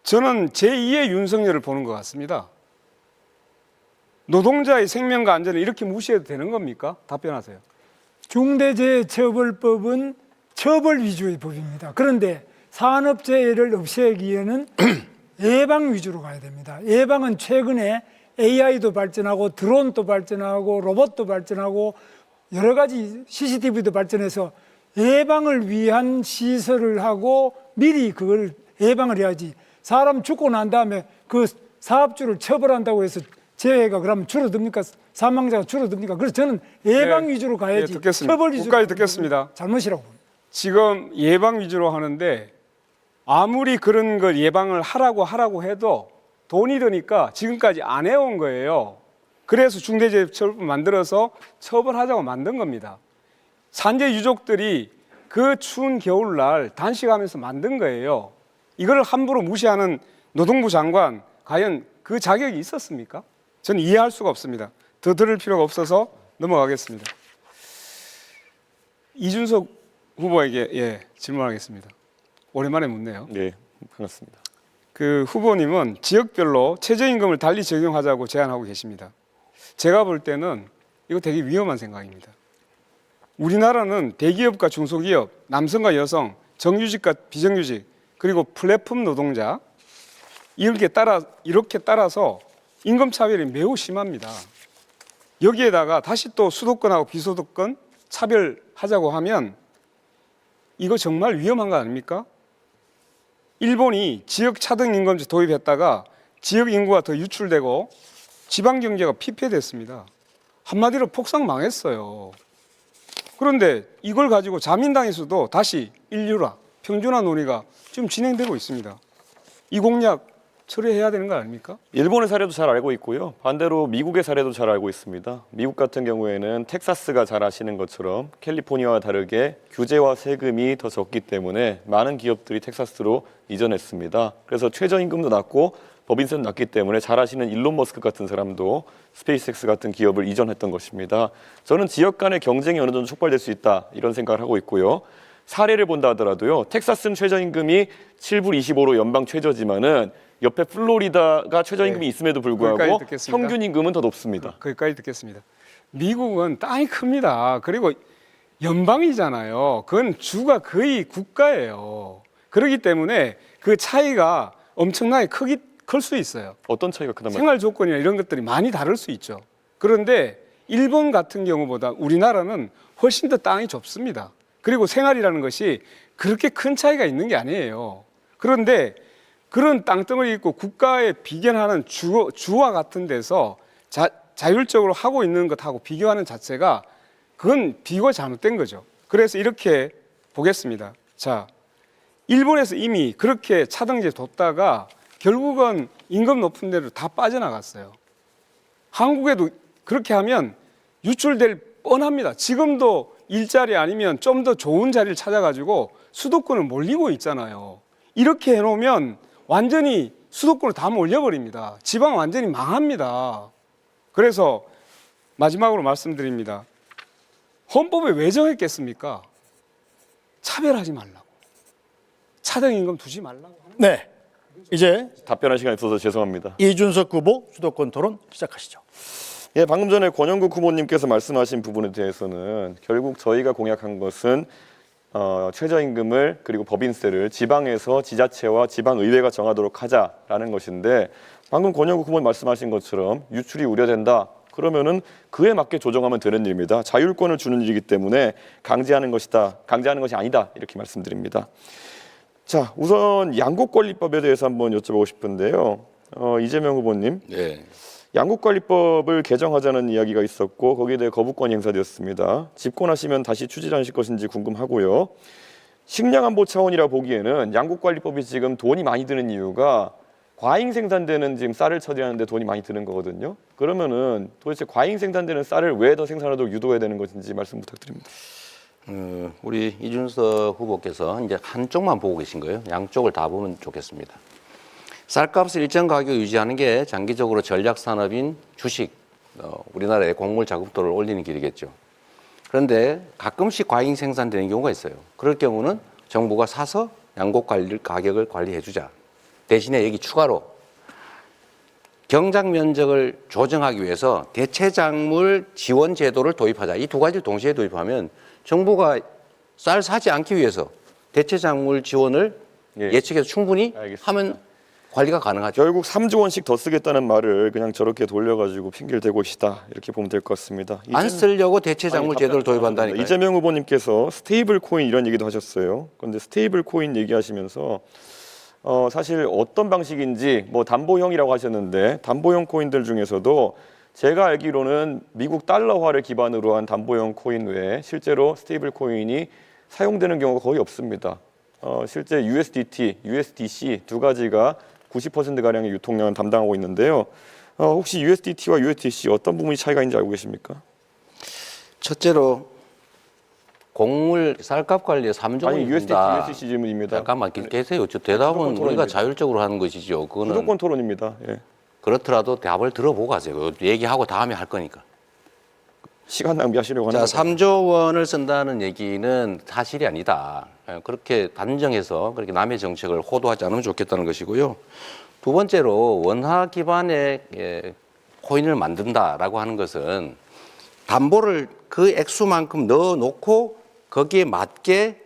저는 제2의 윤석열을 보는 것 같습니다. 노동자의 생명과 안전을 이렇게 무시해도 되는 겁니까? 답변하세요. 중대재해처벌법은 처벌 위주의 법입니다. 그런데 산업재해를 없애기에는 예방 위주로 가야 됩니다. 예방은 최근에 AI도 발전하고 드론도 발전하고 로봇도 발전하고 여러 가지 CCTV도 발전해서 예방을 위한 시설을 하고 미리 그걸 예방을 해야지. 사람 죽고 난 다음에 그 사업주를 처벌한다고 해서 재해가 그러면 줄어듭니까? 사망자가 줄어듭니까? 그래서 저는 예방 네, 위주로 가야지. 네, 듣겠습니다. 처벌 위주로 끝까지 듣겠습니다. 잘못이라고 봅니다. 지금 예방 위주로 하는데 아무리 그런 걸 예방을 하라고 해도 돈이 드니까 지금까지 안 해온 거예요. 그래서 중대재해처벌법 만들어서 처벌하자고 만든 겁니다. 산재 유족들이 그 추운 겨울날 단식하면서 만든 거예요. 이걸 함부로 무시하는 노동부 장관 과연 그 자격이 있었습니까? 저는 이해할 수가 없습니다. 더 들을 필요가 없어서 넘어가겠습니다. 이준석 후보에게 질문하겠습니다. 오랜만에 묻네요. 네, 반갑습니다. 그 후보님은 지역별로 최저임금을 달리 적용하자고 제안하고 계십니다. 제가 볼 때는 이거 되게 위험한 생각입니다. 우리나라는 대기업과 중소기업, 남성과 여성, 정규직과 비정규직, 그리고 플랫폼 노동자 이렇게 따라서 임금 차별이 매우 심합니다. 여기에다가 다시 또 수도권하고 비수도권 차별하자고 하면 이거 정말 위험한 거 아닙니까? 일본이 지역 차등 임금제 도입했다가 지역 인구가 더 유출되고 지방 경제가 피폐됐습니다. 한마디로 폭삭 망했어요. 그런데 이걸 가지고 자민당에서도 다시 인류화, 평준화 논의가 지금 진행되고 있습니다. 이 공약 처리해야 되는 거 아닙니까? 일본의 사례도 잘 알고 있고요. 반대로 미국의 사례도 잘 알고 있습니다. 미국 같은 경우에는 텍사스가 잘 아시는 것처럼 캘리포니아와 다르게 규제와 세금이 더 적기 때문에 많은 기업들이 텍사스로 이전했습니다. 그래서 최저임금도 낮고 법인세도 낮기 때문에 잘 아시는 일론 머스크 같은 사람도 스페이스X 같은 기업을 이전했던 것입니다. 저는 지역 간의 경쟁이 어느 정도 촉발될 수 있다 이런 생각을 하고 있고요. 사례를 본다 하더라도요. 텍사스는 최저임금이 7불 25로 연방 최저지만은 옆에 플로리다가 최저임금이 있음에도 불구하고 거기까지 듣겠습니다. 평균 임금은 더 높습니다. 거기까지 듣겠습니다. 미국은 땅이 큽니다. 그리고 연방이잖아요. 그건 주가 거의 국가예요. 그렇기 때문에 그 차이가 엄청나게 클 수 있어요. 어떤 차이가 크단 말이에요? 생활 조건이나 이런 것들이 많이 다를 수 있죠. 그런데 일본 같은 경우보다 우리나라는 훨씬 더 땅이 좁습니다. 그리고 생활이라는 것이 그렇게 큰 차이가 있는 게 아니에요. 그런데 그런 땅덩어리 있고 국가에 비견하는 주와 같은 데서 자율적으로 하고 있는 것하고 비교하는 자체가 그건 비교가 잘못된 거죠. 그래서 이렇게 보겠습니다. 자, 일본에서 이미 그렇게 차등제 뒀다가 결국은 임금 높은 데로 다 빠져나갔어요. 한국에도 그렇게 하면 유출될 뻔합니다. 지금도 일자리 아니면 좀 더 좋은 자리를 찾아가지고 수도권을 몰리고 있잖아요. 이렇게 해놓으면 완전히 수도권을 다 몰려버립니다. 지방 완전히 망합니다. 그래서 마지막으로 말씀드립니다. 헌법에 왜 정했겠습니까? 차별하지 말라고. 차등임금 두지 말라고. 네, 이제 답변할 시간이 없어서 죄송합니다. 이준석 후보 수도권 토론 시작하시죠. 예, 방금 전에 권영국 후보님께서 말씀하신 부분에 대해서는 결국 저희가 공약한 것은 최저임금을 그리고 법인세를 지방에서 지자체와 지방의회가 정하도록 하자라는 것인데 방금 권영국 후보님 말씀하신 것처럼 유출이 우려된다. 그러면은 그에 맞게 조정하면 되는 일입니다. 자율권을 주는 일이기 때문에 강제하는 것이 아니다 이렇게 말씀드립니다. 자, 우선 양곡관리법에 대해서 한번 여쭤보고 싶은데요. 이재명 후보님, 네. 양곡관리법을 개정하자는 이야기가 있었고 거기에 대해 거부권이 행사되었습니다. 집권하시면 다시 추진하실 것인지 궁금하고요. 식량안보 차원이라 보기에는 양곡관리법이 지금 돈이 많이 드는 이유가 과잉 생산되는 지금 쌀을 처리하는데 돈이 많이 드는 거거든요. 그러면은 도대체 과잉 생산되는 쌀을 왜 더 생산하도록 유도해야 되는 것인지 말씀 부탁드립니다. 우리 이준석 후보께서 이제 한쪽만 보고 계신 거예요. 양쪽을 다 보면 좋겠습니다. 쌀값을 일정 가격 유지하는 게 장기적으로 전략 산업인 주식, 우리나라의 곡물 자급도를 올리는 길이겠죠. 그런데 가끔씩 과잉 생산되는 경우가 있어요. 그럴 경우는 정부가 사서 양곡 가격을 관리해 주자. 대신에 여기 추가로 경작 면적을 조정하기 위해서 대체작물 지원 제도를 도입하자. 이 두 가지를 동시에 도입하면 정부가 쌀 사지 않기 위해서 대체작물 지원을 예측해서 충분히 알겠습니다. 하면 관리가 가능하죠. 결국 3조 원씩 더 쓰겠다는 말을 그냥 저렇게 돌려가지고 핑계를 대고 있다 이렇게 보면 될 것 같습니다. 안 쓰려고 대체작물 제도를 도입한다니까요. 이재명 후보님께서 스테이블 코인 이런 얘기도 하셨어요. 그런데 스테이블 코인 얘기하시면서 사실 어떤 방식인지 뭐 담보형이라고 하셨는데 담보형 코인들 중에서도 제가 알기로는 미국 달러화를 기반으로 한 담보형 코인 외에 실제로 스테이블 코인이 사용되는 경우가 거의 없습니다. 실제 USDT, USDC 두 가지가 90%가량의 유통량을 담당하고 있는데요. 혹시 USDT와 USDC 어떤 부분이 차이가 있는지 알고 계십니까? 첫째로 곡물 쌀값 관리에 3조 아니 원이 USDT, 든다. USDC 질문입니다. 잠깐만 계세요. 저 대답은 수도권 우리가 토론입니다. 자율적으로 하는 것이죠. 그거는 수도권 토론입니다. 예. 그렇더라도 답을 들어보고 가세요. 그거 얘기하고 다음에 할 거니까. 시간 낭비하시려고 하는 자, 거죠. 3조 원을 쓴다는 얘기는 사실이 아니다. 그렇게 단정해서 그렇게 남의 정책을 호도하지 않으면 좋겠다는 것이고요. 두 번째로 원화 기반의 코인을 만든다라고 하는 것은 담보를 그 액수만큼 넣어놓고 거기에 맞게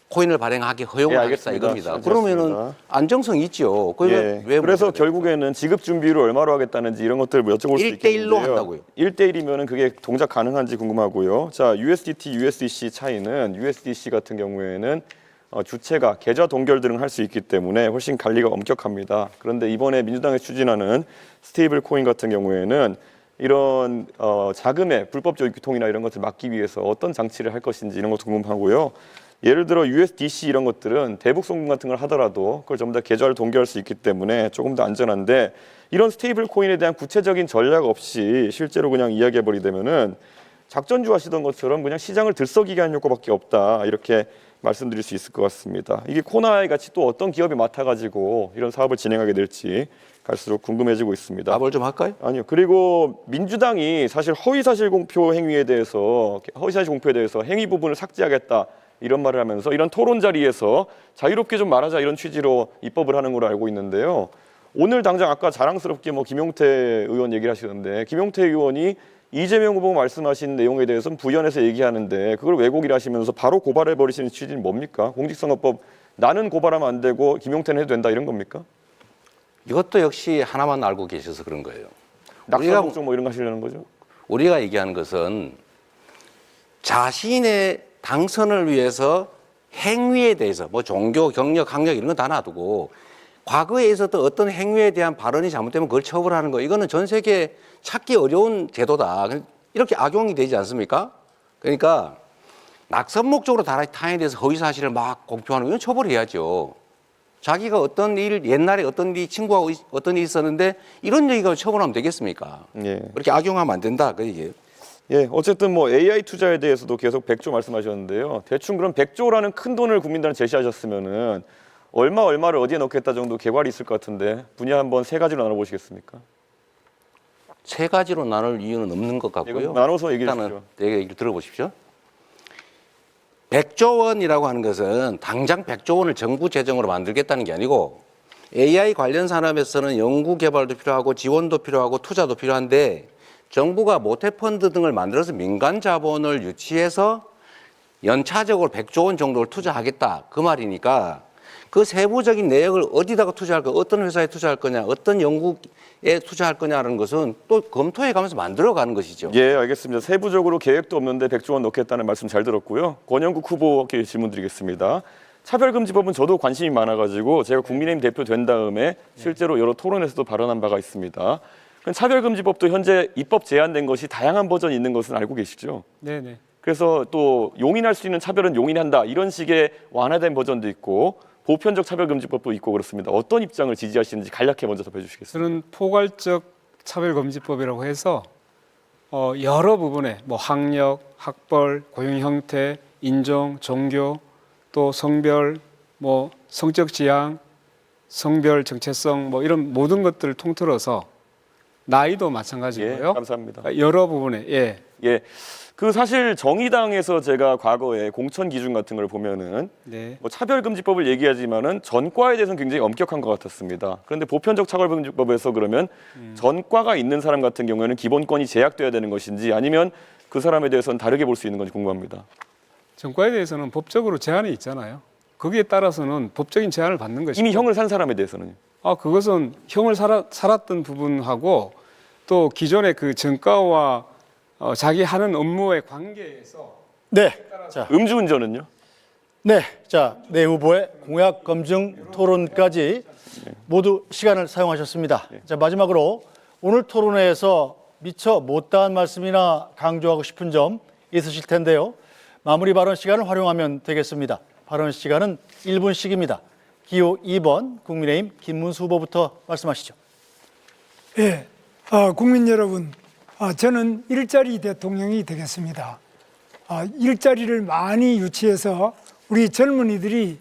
코인을 발행하게 허용을 하겠다 알겠습니다. 이겁니다. 알겠습니다. 그러면은 안정성이 있죠. 예. 왜 그래서 문제가 결국에는 지급 준비율을 얼마로 하겠다는지 이런 것들을 여쭤볼 수 1대1로 있겠는데요. 한다고요. 1대1이면 그게 동작 가능한지 궁금하고요. 자, USDT, USDC 차이는 USDC 같은 경우에는 주체가 계좌 동결 등을 할 수 있기 때문에 훨씬 관리가 엄격합니다. 그런데 이번에 민주당이 추진하는 스테이블 코인 같은 경우에는 이런 자금의 불법적 유통이나 이런 것을 막기 위해서 어떤 장치를 할 것인지 이런 것도 궁금하고요. 예를 들어 USDC 이런 것들은 대북 송금 같은 걸 하더라도 그걸 전부 다 계좌를 동결할 수 있기 때문에 조금 더 안전한데 이런 스테이블 코인에 대한 구체적인 전략 없이 실제로 그냥 이야기해 버리되면은 작전주 하시던 것처럼 그냥 시장을 들썩이게 하는 효과밖에 없다 이렇게 말씀드릴 수 있을 것 같습니다. 이게 코나이 같이 또 어떤 기업이 맡아가지고 이런 사업을 진행하게 될지 갈수록 궁금해지고 있습니다. 답을 좀 할까요? 아니요. 그리고 민주당이 사실 허위사실 공표에 대해서 행위 부분을 삭제하겠다 이런 말을 하면서 이런 토론 자리에서 자유롭게 좀 말하자 이런 취지로 입법을 하는 걸로 알고 있는데요. 오늘 당장 아까 자랑스럽게 김용태 의원 얘기를 하시는데 김용태 의원이 이재명 후보 말씀하신 내용에 대해서는 부연해서 얘기하는데 그걸 왜곡이라 하시면서 바로 고발해 버리시는 취지는 뭡니까? 공직선거법 나는 고발하면 안 되고 김용태는 해도 된다 이런 겁니까? 이것도 역시 하나만 알고 계셔서 그런 거예요. 낙사복종 뭐 이런 거 하시려는 거죠? 우리가 얘기하는 것은 자신의 당선을 위해서 행위에 대해서 뭐 종교, 경력, 학력 이런 건 다 놔두고 과거에 있었던 어떤 행위에 대한 발언이 잘못되면 그걸 처벌하는 거 이거는 전 세계에 찾기 어려운 제도다. 이렇게 악용이 되지 않습니까? 그러니까 낙선 목적으로 타인에 대해서 허위 사실을 막 공표하는 건 처벌해야죠. 자기가 어떤 일, 옛날에 어떤 일, 친구하고 어떤 일이 있었는데 이런 얘기가 처벌하면 되겠습니까? 예. 그렇게 악용하면 안 된다. 그 얘기예요. 예, 어쨌든 뭐 AI 투자에 대해서도 계속 100조 말씀하셨는데요. 대충 그럼 100조라는 큰 돈을 국민들한테 제시하셨으면은 얼마를 어디에 넣겠다 정도 개괄이 있을 것 같은데 분야 한번 세 가지로 나눠보시겠습니까? 세 가지로 나눌 이유는 없는 것 같고요. 이거 나눠서 얘기해 일단은 주시죠. 내 얘기를 들어보십시오. 100조 원이라고 하는 것은 당장 100조 원을 정부 재정으로 만들겠다는 게 아니고 AI 관련 산업에서는 연구 개발도 필요하고 지원도 필요하고 투자도 필요한데 정부가 모태펀드 등을 만들어서 민간 자본을 유치해서 연차적으로 100조 원 정도를 투자하겠다 그 말이니까 그 세부적인 내역을 어디다가 투자할 거, 어떤 회사에 투자할 거냐, 어떤 연구에 투자할 거냐라는 것은 또 검토해 가면서 만들어가는 것이죠. 예, 알겠습니다. 세부적으로 계획도 없는데 100조 원 넣겠다는 말씀 잘 들었고요. 권영국 후보께 질문 드리겠습니다. 차별금지법은 저도 관심이 많아가지고 제가 국민의힘 대표 된 다음에 실제로 여러 토론에서도 발언한 바가 있습니다. 그럼 차별금지법도 현재 입법 제한된 것이 다양한 버전이 있는 것은 알고 계시죠? 네네. 그래서 또 용인할 수 있는 차별은 용인한다 이런 식의 완화된 버전도 있고 보편적 차별금지법도 있고 그렇습니다. 어떤 입장을 지지하시는지 간략히 먼저 답해주시겠습니까? 저는 포괄적 차별금지법이라고 해서 여러 부분에 뭐 학력, 학벌, 고용 형태, 인종, 종교, 또 성별, 뭐 성적 지향, 성별 정체성 뭐 이런 모든 것들을 통틀어서 나이도 마찬가지고요. 예, 감사합니다. 여러 부분에 예, 그 사실 정의당에서 제가 과거에 공천 기준 같은 걸 보면은 네. 뭐 차별금지법을 얘기하지만은 전과에 대해서는 굉장히 엄격한 것 같았습니다. 그런데 보편적 차별금지법에서 그러면 전과가 있는 사람 같은 경우에는 기본권이 제약돼야 되는 것인지 아니면 그 사람에 대해서는 다르게 볼 수 있는 건지 궁금합니다. 전과에 대해서는 법적으로 제한이 있잖아요. 거기에 따라서는 법적인 제한을 받는 것이죠. 이미 형을 산 사람에 대해서는 그것은 형을 살았던 부분하고 또 기존의 그 전과와 자기 하는 업무의 관계에서 네. 자, 음주운전은요? 네. 자, 네 후보의 공약 검증 토론까지 모두 시간을 사용하셨습니다. 자, 마지막으로 오늘 토론회에서 미처 못다한 말씀이나 강조하고 싶은 점 있으실 텐데요. 마무리 발언 시간을 활용하면 되겠습니다. 발언 시간은 1분씩입니다. 기호 2번 국민의힘 김문수 후보부터 말씀하시죠. 예, 국민 여러분, 저는 일자리 대통령이 되겠습니다. 일자리를 많이 유치해서 우리 젊은이들이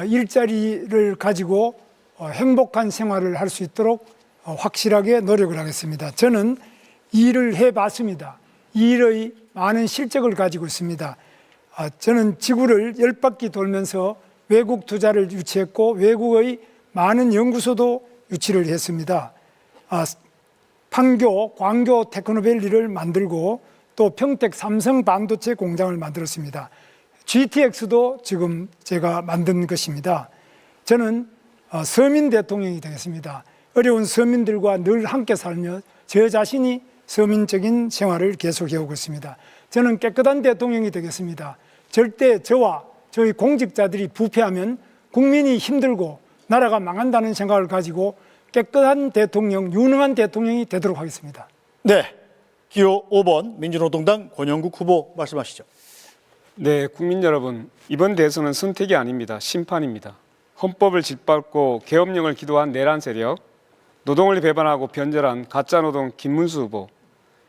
일자리를 가지고 행복한 생활을 할 수 있도록 확실하게 노력을 하겠습니다. 저는 이 일을 해봤습니다. 이 일의 많은 실적을 가지고 있습니다. 저는 지구를 10바퀴 돌면서 외국 투자를 유치했고 외국의 많은 연구소도 유치를 했습니다. 판교, 광교 테크노밸리를 만들고 또 평택 삼성 반도체 공장을 만들었습니다. GTX도 지금 제가 만든 것입니다. 저는 서민 대통령이 되겠습니다. 어려운 서민들과 늘 함께 살며 저 자신이 서민적인 생활을 계속해오고 있습니다. 저는 깨끗한 대통령이 되겠습니다. 절대 저와 저희 공직자들이 부패하면 국민이 힘들고 나라가 망한다는 생각을 가지고 깨끗한 대통령, 유능한 대통령이 되도록 하겠습니다. 네. 기호 5번 민주노동당 권영국 후보 말씀하시죠. 네, 국민 여러분, 이번 대선은 선택이 아닙니다. 심판입니다. 헌법을 짓밟고 계엄령을 기도한 내란 세력, 노동을 배반하고 변절한 가짜노동 김문수 후보,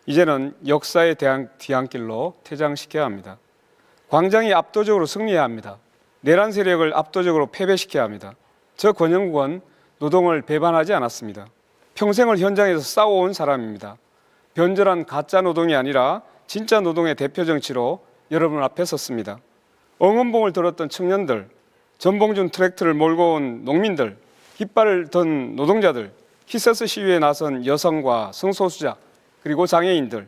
이제는 역사의 뒤안길로 퇴장시켜야 합니다. 광장이 압도적으로 승리해야 합니다. 내란 세력을 압도적으로 패배시켜야 합니다. 저 권영국은 노동을 배반하지 않았습니다. 평생을 현장에서 싸워온 사람입니다. 변절한 가짜 노동이 아니라 진짜 노동의 대표 정치로 여러분 앞에 섰습니다. 응원봉을 들었던 청년들, 전봉준 트랙터를 몰고 온 농민들, 깃발을 든 노동자들, 히세스 시위에 나선 여성과 성소수자, 그리고 장애인들,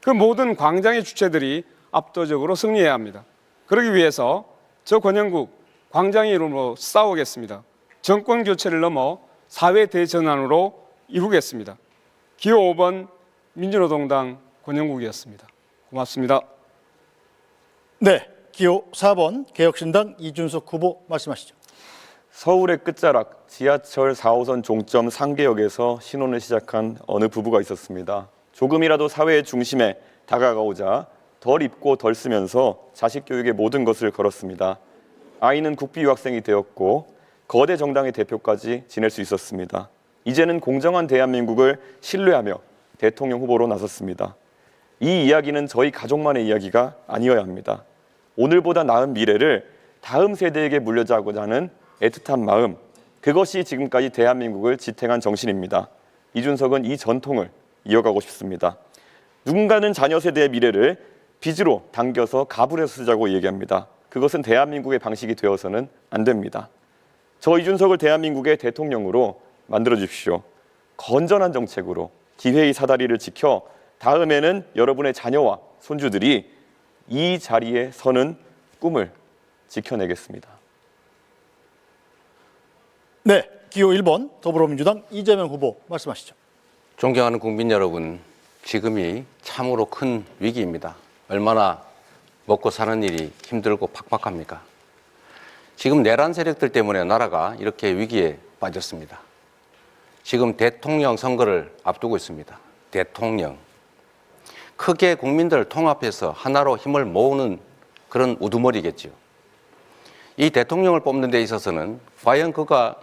그 모든 광장의 주체들이 압도적으로 승리해야 합니다. 그러기 위해서 저 권영국 광장의 이름으로 싸우겠습니다. 정권 교체를 넘어 사회 대전환으로 이루겠습니다. 기호 5번 민주노동당 권영국이었습니다. 고맙습니다. 네. 기호 4번 개혁신당 이준석 후보 말씀하시죠. 서울의 끝자락 지하철 4호선 종점 상계역에서 신혼을 시작한 어느 부부가 있었습니다. 조금이라도 사회의 중심에 다가가고자 덜 입고 덜 쓰면서 자식 교육의 모든 것을 걸었습니다. 아이는 국비 유학생이 되었고 거대 정당의 대표까지 지낼 수 있었습니다. 이제는 공정한 대한민국을 신뢰하며 대통령 후보로 나섰습니다. 이 이야기는 저희 가족만의 이야기가 아니어야 합니다. 오늘보다 나은 미래를 다음 세대에게 물려주고자 하는 애틋한 마음, 그것이 지금까지 대한민국을 지탱한 정신입니다. 이준석은 이 전통을 이어가고 싶습니다. 누군가는 자녀 세대의 미래를 빚으로 당겨서 가불해서 쓰자고 얘기합니다. 그것은 대한민국의 방식이 되어서는 안 됩니다. 저 이준석을 대한민국의 대통령으로 만들어 주십시오. 건전한 정책으로 기회의 사다리를 지켜 다음에는 여러분의 자녀와 손주들이 이 자리에 서는 꿈을 지켜내겠습니다. 네, 기호 1번 더불어민주당 이재명 후보 말씀하시죠. 존경하는 국민 여러분, 지금이 참으로 큰 위기입니다. 얼마나 먹고 사는 일이 힘들고 팍팍합니까? 지금 내란 세력들 때문에 나라가 이렇게 위기에 빠졌습니다. 지금 대통령 선거를 앞두고 있습니다. 대통령. 크게 국민들을 통합해서 하나로 힘을 모으는 그런 우두머리겠죠. 이 대통령을 뽑는 데 있어서는 과연 그가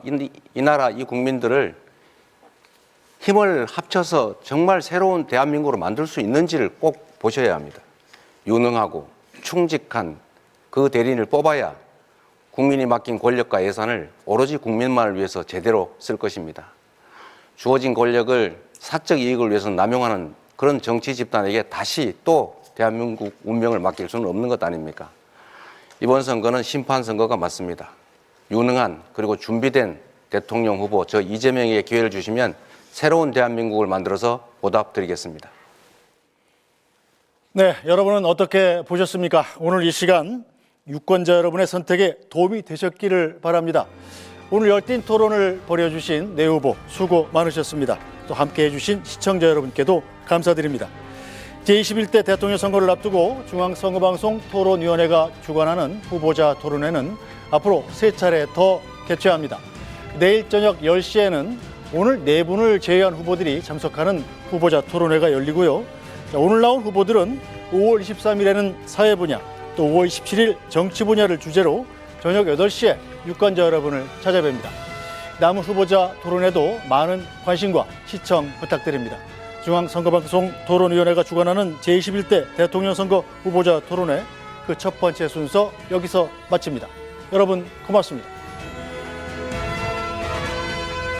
이 나라 이 국민들을 힘을 합쳐서 정말 새로운 대한민국으로 만들 수 있는지를 꼭 보셔야 합니다. 유능하고 충직한 그 대리인을 뽑아야 국민이 맡긴 권력과 예산을 오로지 국민만을 위해서 제대로 쓸 것입니다. 주어진 권력을 사적 이익을 위해서 남용하는 그런 정치 집단에게 다시 또 대한민국 운명을 맡길 수는 없는 것 아닙니까? 이번 선거는 심판 선거가 맞습니다. 유능한 그리고 준비된 대통령 후보 저 이재명에게 기회를 주시면 새로운 대한민국을 만들어서 보답드리겠습니다. 네, 여러분은 어떻게 보셨습니까? 오늘 이 시간 유권자 여러분의 선택에 도움이 되셨기를 바랍니다. 오늘 열띤 토론을 벌여주신 네 후보 수고 많으셨습니다. 또 함께해 주신 시청자 여러분께도 감사드립니다. 제21대 대통령 선거를 앞두고 중앙선거방송 토론위원회가 주관하는 후보자 토론회는 앞으로 3차례 더 개최합니다. 내일 저녁 10시에는 오늘 4분을 제외한 후보들이 참석하는 후보자 토론회가 열리고요. 오늘 나온 후보들은 5월 23일에는 사회 분야, 또 5월 27일 정치 분야를 주제로 저녁 8시에 유권자 여러분을 찾아뵙니다. 남은 후보자 토론회도 많은 관심과 시청 부탁드립니다. 중앙선거방송 토론위원회가 주관하는 제21대 대통령 선거 후보자 토론회 그 첫 번째 순서 여기서 마칩니다. 여러분 고맙습니다.